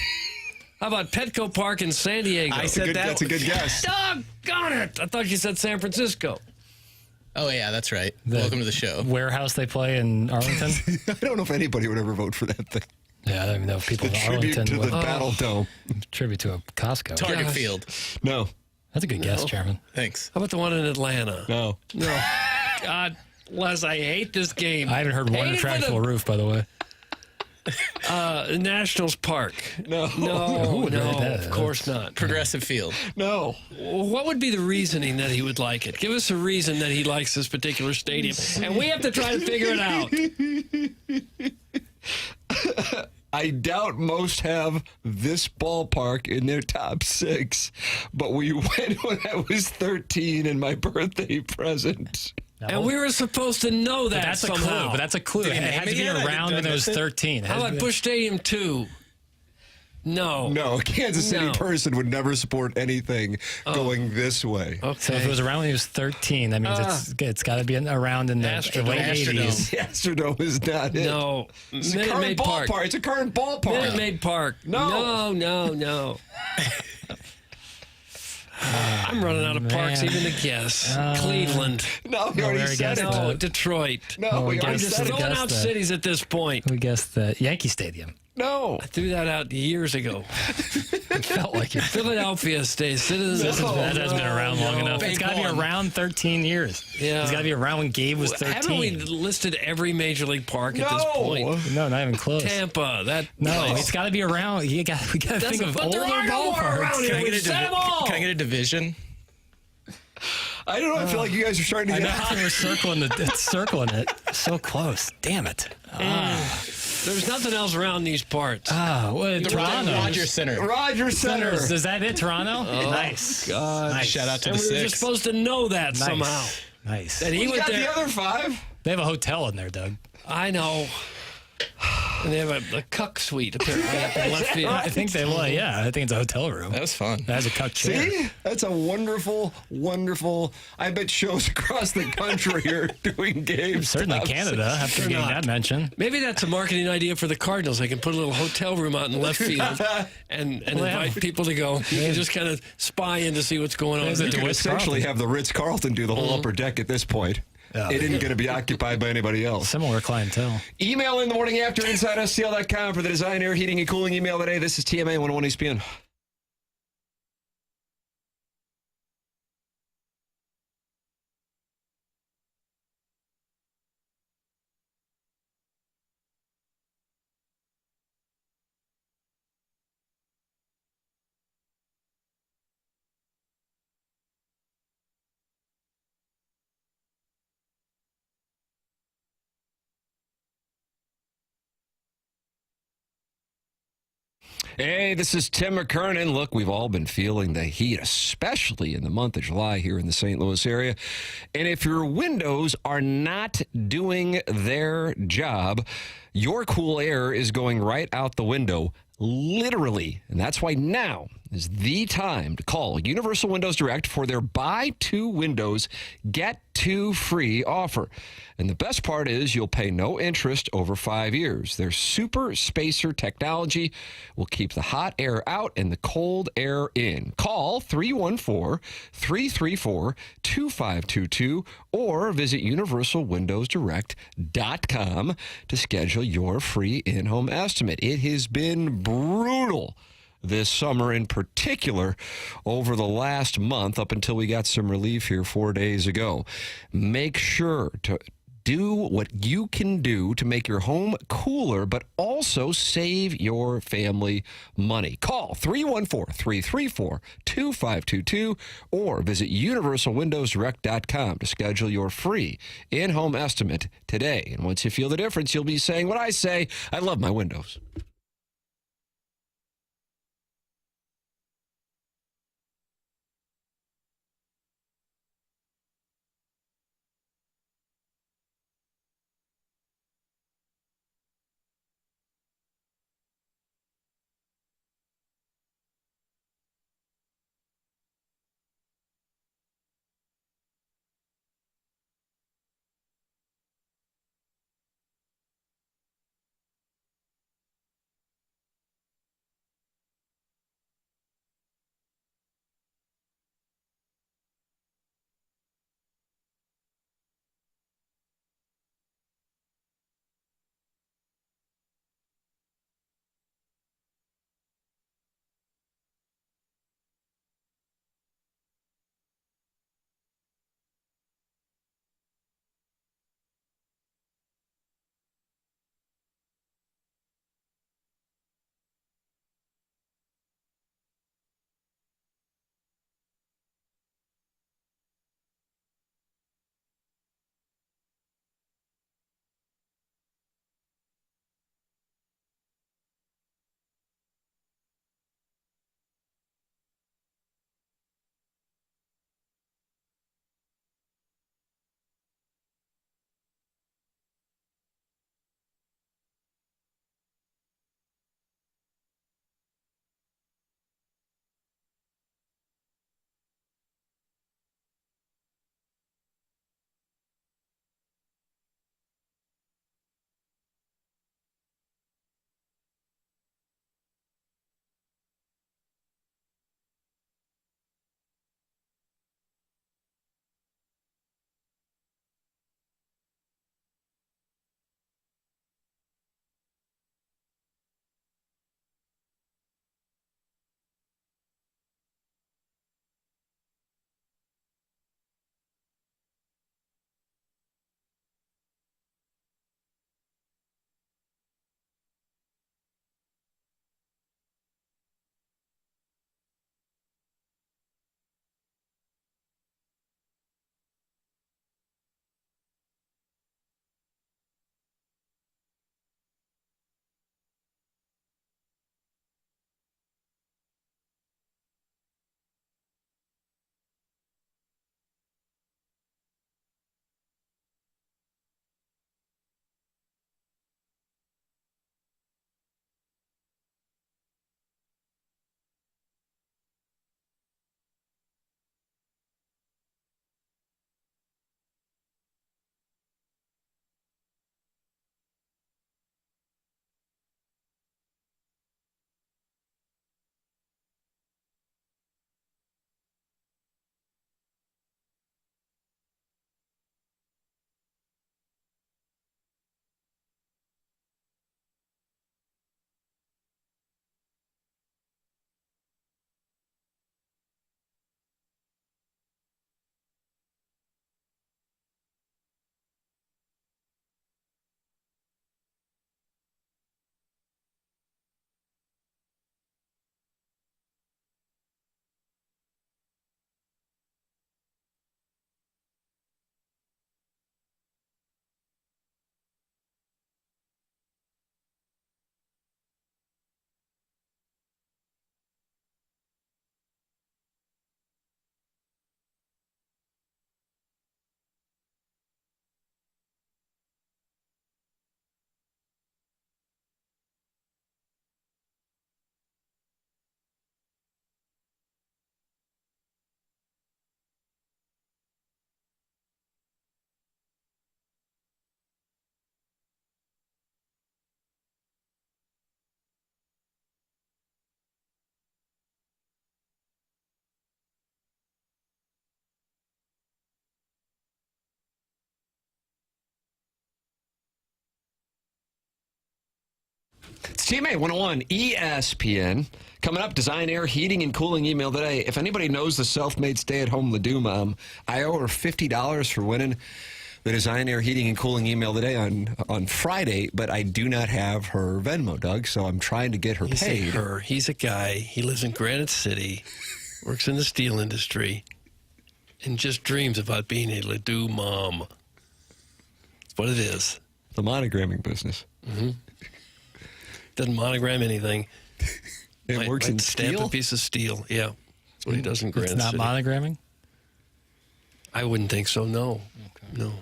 How about Petco Park in San Diego? I said that. That's a good guess. Doggone it. I thought you said San Francisco. Oh, yeah, that's right. Welcome to the show. Warehouse they play in Arlington? I don't know if anybody would ever vote for that thing. Yeah, I don't even know if people The in tribute Arlington to the would. Battle Dome. Tribute to a Costco. Target Field. No. That's a good guess, Chairman. Thanks. How about the one in Atlanta? No. No. God, Les, I hate this game. I haven't heard one Hate it for retractable roof, by the way. Nationals Park. No. No, would write no, that? of course not. Progressive Field. No. What would be the reasoning that he would like it? Give us a reason that he likes this particular stadium, and we have to try to figure it out. I doubt most have this ballpark in their top 6, but we went when I was 13 and my birthday present. And we were supposed to know that That's somehow. a clue. But that's a clue. It had to be around when it was 13. How about Busch Stadium 2? No. No, a Kansas City person would never support anything going this way. Okay. So if it was around when he was 13, that means it's got to be around in the late 80s. The Astrodome is not it. No. It's a Minute current Maid ballpark. Park. It's a current ballpark. Minute Maid Park. No. No. I'm running out of parks even to guess. Cleveland. No, we already said it. No, Detroit. No, we I'm already just said it. throwing out cities at this point. We guessed the Yankee Stadium. No. I threw that out years ago. It felt like it. Philadelphia stays. Citizens. That hasn't been around long enough. It's got to be around 13 years. Yeah. It's got to be around when Gabe was 13. Haven't we listed every major league park at this point? No, not even close. Tampa. No, it's got to be around. We got to think of older ballparks. Can I get a division? I don't know. I feel like you guys are starting to get hot. We're circling it. So close. Damn it. There's nothing else around these parts. Toronto. Rogers Center. Rogers Center. Is that it, Toronto? Nice. God. Nice. Shout out to And the we were Six. just supposed to know that somehow. Nice. That he Who's went got there. the other 5? They have a hotel in there, Doug. I know. And they have a cuck suite apparently up in left field. I think they will. Yeah, I think it's a hotel room. That was fun. That has a cuck chair. See? That's a wonderful, wonderful, I bet shows across the country are doing games. Certainly Canada, after getting that mention. Maybe that's a marketing idea for the Cardinals. They can put a little hotel room out in left field and invite people to go. You can just kind of spy in to see what's going on. You could essentially have the Ritz-Carlton do the whole upper deck at this point. It isn't going to be occupied by anybody else. Similar clientele. Email in the morning after InsideSTL.com for the design, air, heating, and cooling email today. This is TMA 101 ESPN. Hey, this is Tim McKernan. Look, we've all been feeling the heat, especially in the month of July here in the St. Louis area. And if your windows are not doing their job, your cool air is going right out the window, literally. And that's why now is the time to call Universal Windows Direct for their buy 2 windows, get 2 free offer. And the best part is you'll pay no interest over 5 years. Their super spacer technology will keep the hot air out and the cold air in. Call 314-334-2522 or visit universalwindowsdirect.com to schedule your free in-home estimate. It has been brutal this summer, in particular over the last month up until we got some relief here 4 days ago. Make sure to do what you can do to make your home cooler, but also save your family money. Call 314-334-2522 or visit universalwindowsdirect.com to schedule your free in-home estimate today. And once you feel the difference, you'll be saying what I say: I love my windows. TMA 101 ESPN. Coming up, Design Air Heating and Cooling email today. If anybody knows the self-made stay-at-home Ledoux mom, I owe her $50 for winning the Design Air Heating and Cooling email today on Friday, but I do not have her Venmo, Doug, so I'm trying to get her paid. He's a guy. He lives in Granite City, works in the steel industry, and just dreams about being a Ledoux mom. That's what it is. The monogramming business. Mm-hmm. Doesn't monogram anything. It works in stamp steel? a piece of steel. Yeah. That's what he does in Granite It's not City. monogramming? I wouldn't think so, no. Okay. No.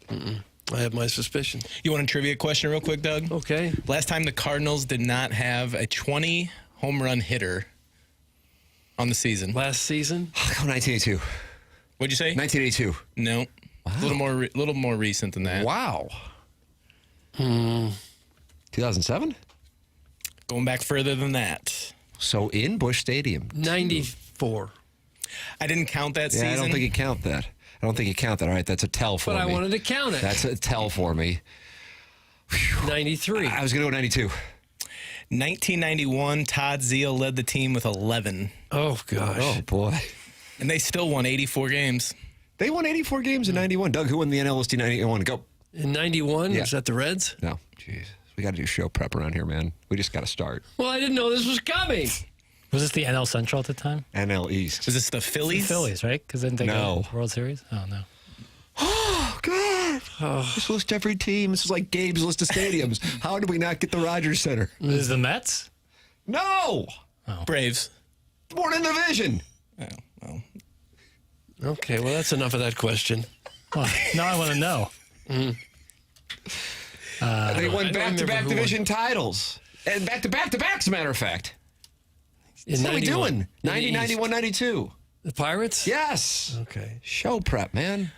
Mm-mm. I have my suspicion. You want a trivia question real quick, Doug? Okay. Last time the Cardinals did not have a 20 home run hitter on the season. Last season? 1982. What'd you say? 1982. No. Wow. A little more recent than that. Wow. 2007? Going back further than that. So in Busch Stadium. 94. I didn't count that season. Yeah, I don't think you count that. All right, that's a tell for me. But I wanted to count it. That's a tell for me. 93. I was going to go 92. 1991, Todd Zeal led the team with 11. Oh, gosh. Oh, boy. And they still won 84 games. They won 84 games in 91. Doug, who won the NLSD 91? Go. In 91? Yeah. Was that the Reds? No. Jeez. We got to do show prep around here, man. We just got to start. Well, I didn't know this was coming. Was this the NL Central at the time? NL East. Was this the Phillies? The Phillies, right? Because then they No. go World Series? Oh, no. Oh, God. This list every team. This is like Gabe's list of stadiums. How did we not get the Rogers Center? Is the Mets? No. Braves. Born in division. Oh, well. Okay, well, that's enough of that question. Well, now I want to know. They won back-to-back who division titles. And back-to-back-to-back, as a matter of fact. In What are we 91. doing? 90, In the 91, 92. The Pirates? Yes. Okay. Show prep, man.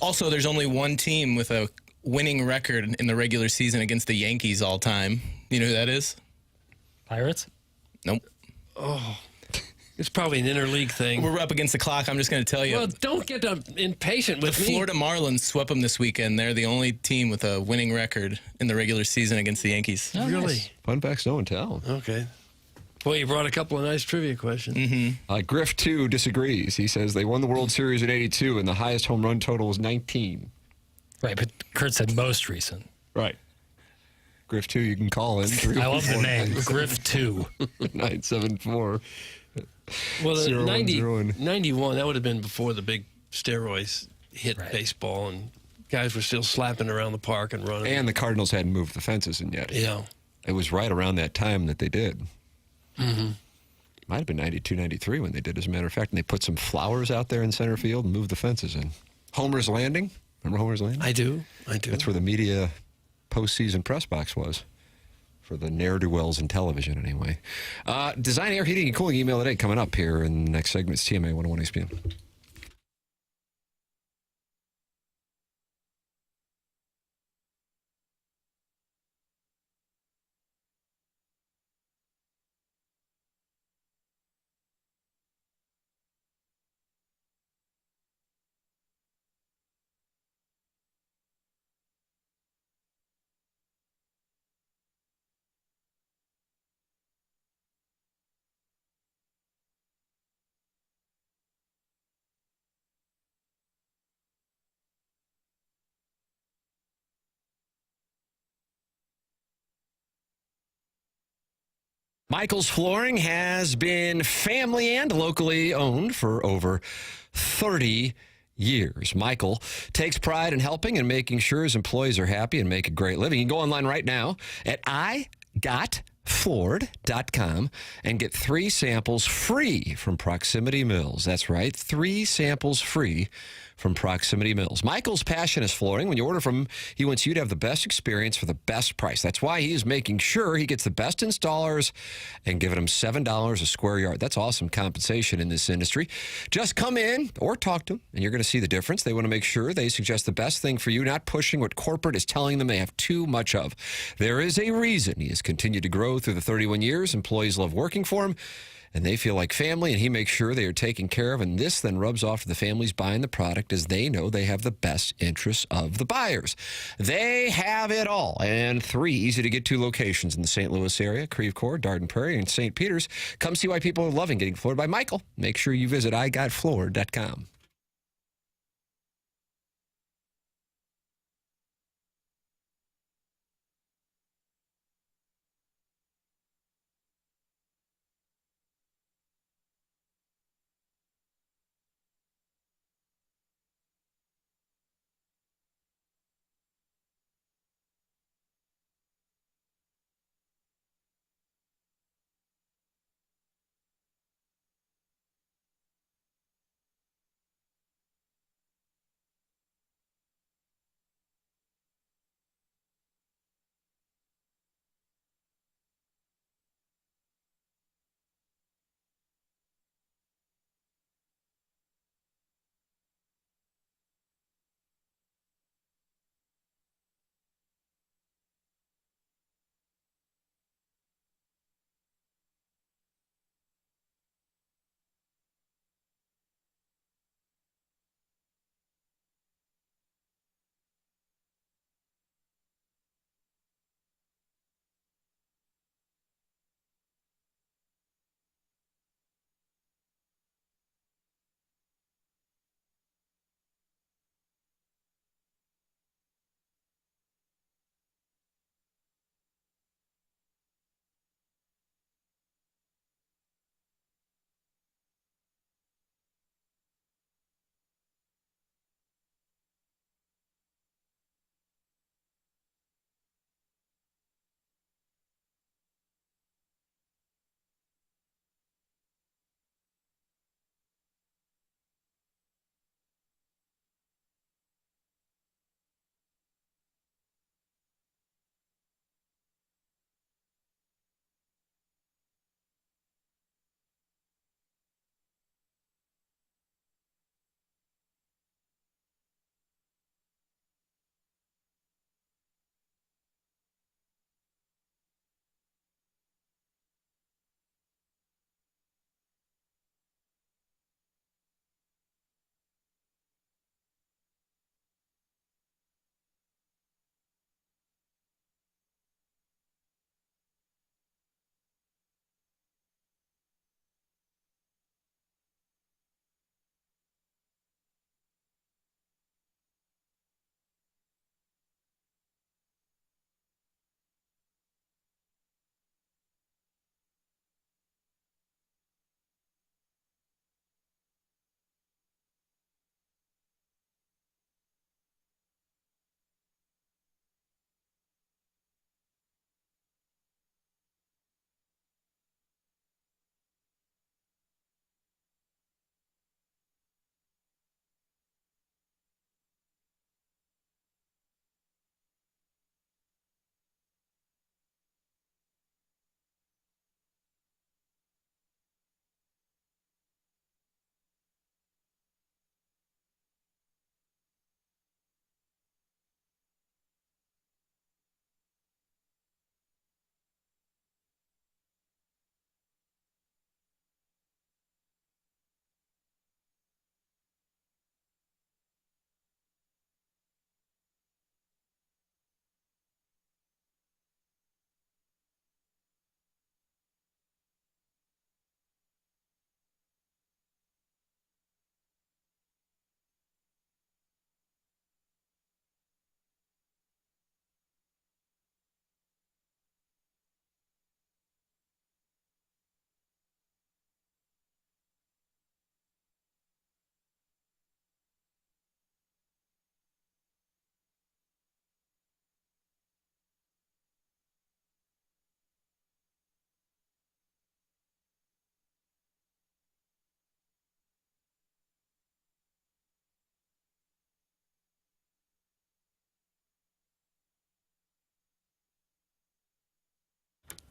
Also, there's only one team with a winning record in the regular season against the Yankees all time. You know who that is? Pirates? Nope. Oh. It's probably an interleague thing. We're up against the clock. I'm just going to tell you. Well, don't get impatient with The me. Florida Marlins swept them this weekend. They're the only team with a winning record in the regular season against the Yankees. Oh, Really? nice. Fun facts, no one tell. Okay. Well, you brought a couple of nice trivia questions. Mm-hmm. Griff 2 disagrees. He says they won the World Series in 82, and the highest home run total was 19. Right, but Kurt said most recent. Right. Griff 2, you can call in. I love the name. Griff 2. 974. Well, the 010. 91, that would have been before the big steroids hit baseball, and guys were still slapping around the park and running. And the Cardinals hadn't moved the fences in yet. Yeah. It was right around that time that they did. Mm-hmm. Might have been 92, 93 when they did, as a matter of fact. And they put some flowers out there in center field and moved the fences in. Homer's Landing. Remember Homer's Landing? I do. That's where the media postseason press box was. For the ne'er-do-wells in television, anyway. Design Air Heating and Cooling email today coming up here in the next segment. It's TMA 101 ESPN. Michael's Flooring has been family and locally owned for over 30 years. Michael takes pride in helping and making sure his employees are happy and make a great living. You can go online right now at igotfloored.com and get 3 samples free from Proximity Mills. That's right, 3 samples free from Proximity Mills. Michael's passion is flooring. When you order from him, he wants you to have the best experience for the best price. That's why he is making sure he gets the best installers and giving them $7 a square yard. That's awesome compensation in this industry. Just come in or talk to them, and you're going to see the difference. They want to make sure they suggest the best thing for you, not pushing what corporate is telling them they have too much of. There is a reason he has continued to grow through the 31 years. Employees love working for him. and they feel like family, and he makes sure they are taken care of, and this then rubs off to the families buying the product as they know they have the best interests of the buyers. They have it all, and 3 easy-to-get-to locations in the St. Louis area, Creve Coeur, Darden Prairie, and St. Peters. Come see why people are loving getting floored by Michael. Make sure you visit igotfloored.com.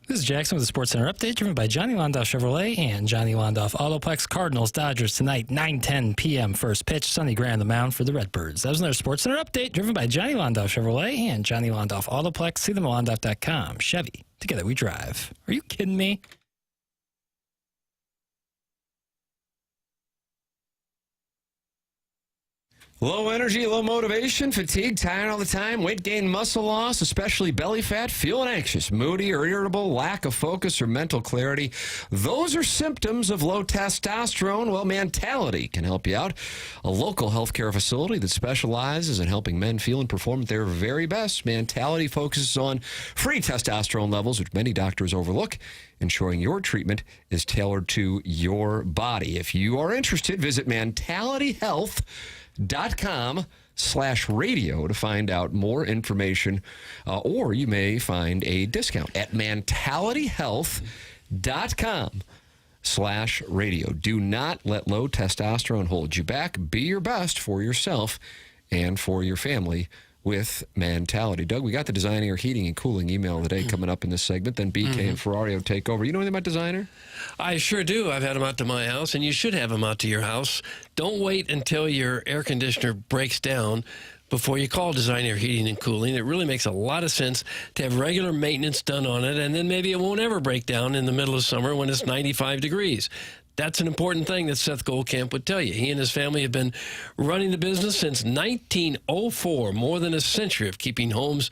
This is Jackson with the Sports Center update, driven by Johnny Londoff Chevrolet and Johnny Londoff Autoplex. Cardinals, Dodgers tonight, 9:10 p.m. first pitch. Sonny Gray on the mound for the Redbirds. That was another Sports Center update, driven by Johnny Londoff Chevrolet and Johnny Londoff Autoplex. See them at londoff.com. Chevy, together we drive. Are you kidding me? Low energy, low motivation, fatigue, tired all the time, weight gain, muscle loss, especially belly fat, feeling anxious, moody or irritable, lack of focus or mental clarity. Those are symptoms of low testosterone. Well, Mentality can help you out. A local healthcare facility that specializes in helping men feel and perform at their very best. Mentality focuses on free testosterone levels, which many doctors overlook, ensuring your treatment is tailored to your body. If you are interested, visit mentalityhealth.com/radio to find out more information, or you may find a discount at mentalityhealth.com/radio. Do not let low testosterone hold you back. Be your best for yourself and for your family with Mentality. Doug, we got the Design Air Heating and Cooling email of the day coming up in this segment. Then BK and Ferrario take over. You know anything about Design Air? I sure do. I've had them out to my house, and you should have them out to your house. Don't wait until your air conditioner breaks down before you call Design Air Heating and Cooling. It really makes a lot of sense to have regular maintenance done on it, and then maybe it won't ever break down in the middle of summer when it's 95 degrees. That's an important thing that Seth Goldcamp would tell you. He and his family have been running the business since 1904, more than a century of keeping homes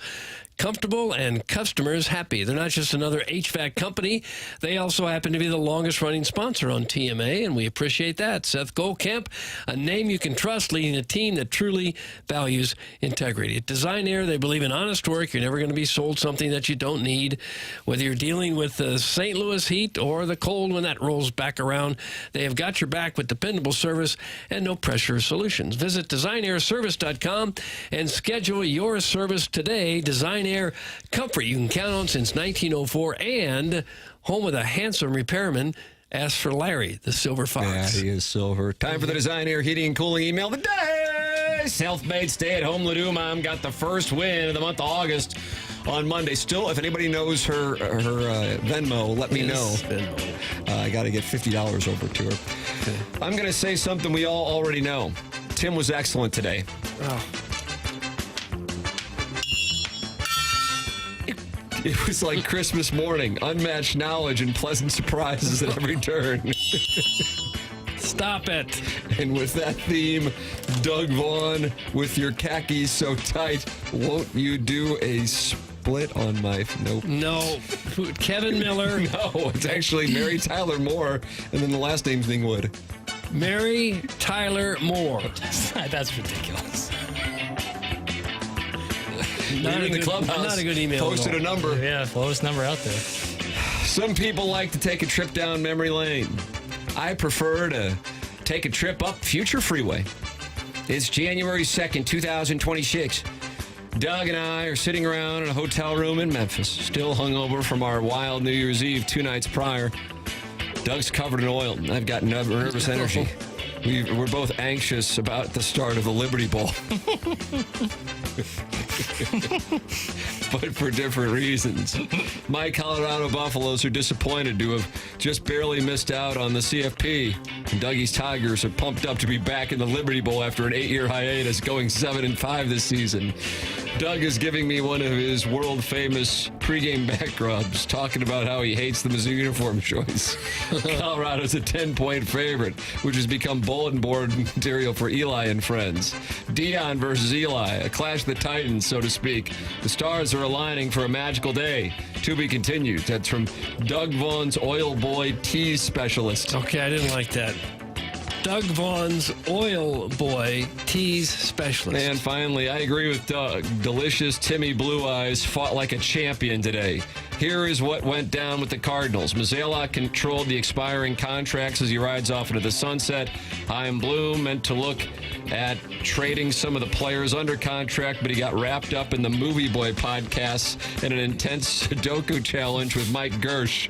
comfortable and customers happy. They're not just another HVAC company. They also happen to be the longest-running sponsor on TMA, and we appreciate that. Seth Goldcamp, a name you can trust, leading a team that truly values integrity. At Design Air, they believe in honest work. You're never going to be sold something that you don't need. Whether you're dealing with the St. Louis heat or the cold when that rolls back around, they have got your back with dependable service and no-pressure solutions. Visit designairservice.com and schedule your service today. Design Air, comfort you can count on since 1904, and home with a handsome repairman. Ask for Larry, the Silver Fox. Yeah, he is silver. Time for the Design Air Heating and Cooling email of the day. Self-made stay-at-home Ladue mom got the first win of the month of August on Monday. Still, if anybody knows her Venmo, let me know. I got to get $50 over to her. Okay. I'm going to say something we all already know. Tim was excellent today. Oh. It was like Christmas morning, unmatched knowledge and pleasant surprises at every turn. Stop it. And with that theme, Doug Vaughn, with your khakis so tight, won't you do a split on my... Nope. No. Kevin Miller. No, it's actually Mary Tyler Moore, and then the last name's Thingwood. Mary Tyler Moore. That's ridiculous. Not in the clubhouse. Not a good email. Posted a number. Yeah, lowest number out there. Some people like to take a trip down memory lane. I prefer to take a trip up Future Freeway. It's January 2nd, 2026. Doug and I are sitting around in a hotel room in Memphis, still hungover from our wild New Year's Eve 2 nights prior. Doug's covered in oil. I've got nervous energy. We're both anxious about the start of the Liberty Bowl. But for different reasons. My Colorado Buffaloes are disappointed to have just barely missed out on the CFP. And Dougie's Tigers are pumped up to be back in the Liberty Bowl after an 8-year hiatus, going 7-5 this season. Doug is giving me one of his world-famous pregame back rubs, talking about how he hates the Mizzou uniform choice. Colorado's a 10-point favorite, which has become bulletin board material for Eli and friends. Dion versus Eli, a clash of the titans, so to speak. The stars are aligning for a magical day. To be continued. That's from Doug Vaughn's Oil Boy Tease Specialist. Okay, I didn't like that. Doug Vaughn's Oil Boy Tease Specialist. And finally, I agree with Doug. Delicious Timmy Blue Eyes fought like a champion today. Here is what went down with the Cardinals. Mazzelak controlled the expiring contracts as he rides off into the sunset. Chaim Bloom meant to look at trading some of the players under contract, but he got wrapped up in the Movie Boy podcasts and an intense Sudoku challenge with Mike Gersh.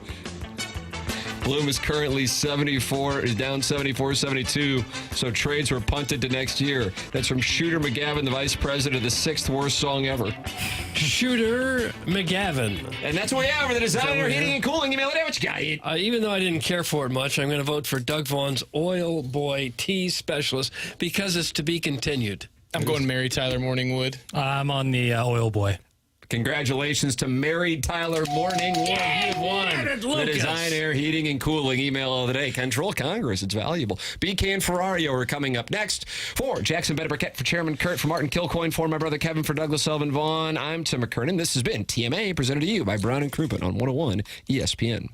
Bloom is currently is down 74-72, so trades were punted to next year. That's from Shooter McGavin, the vice president of the 6th worst song ever. Shooter McGavin. And that's what we have for the Design Air Heating and Cooling email. What you got? Even though I didn't care for it much, I'm going to vote for Doug Vaughn's Oil Boy Tease Specialist because it's to be continued. I'm going Mary Tyler Morningwood. I'm on the Oil Boy. Congratulations to married Tyler Morning. You have won the Design Air Heating and Cooling email of the day. Control Congress. It's valuable. BK and Ferrario are coming up next. For Jackson Burkett, for Chairman Kurt, for Martin Kilcoyne, for my brother Kevin, for Douglas Sullivan Vaughn, I'm Tim McKernan. This has been TMA, presented to you by Brown and Crouppen on 101 ESPN.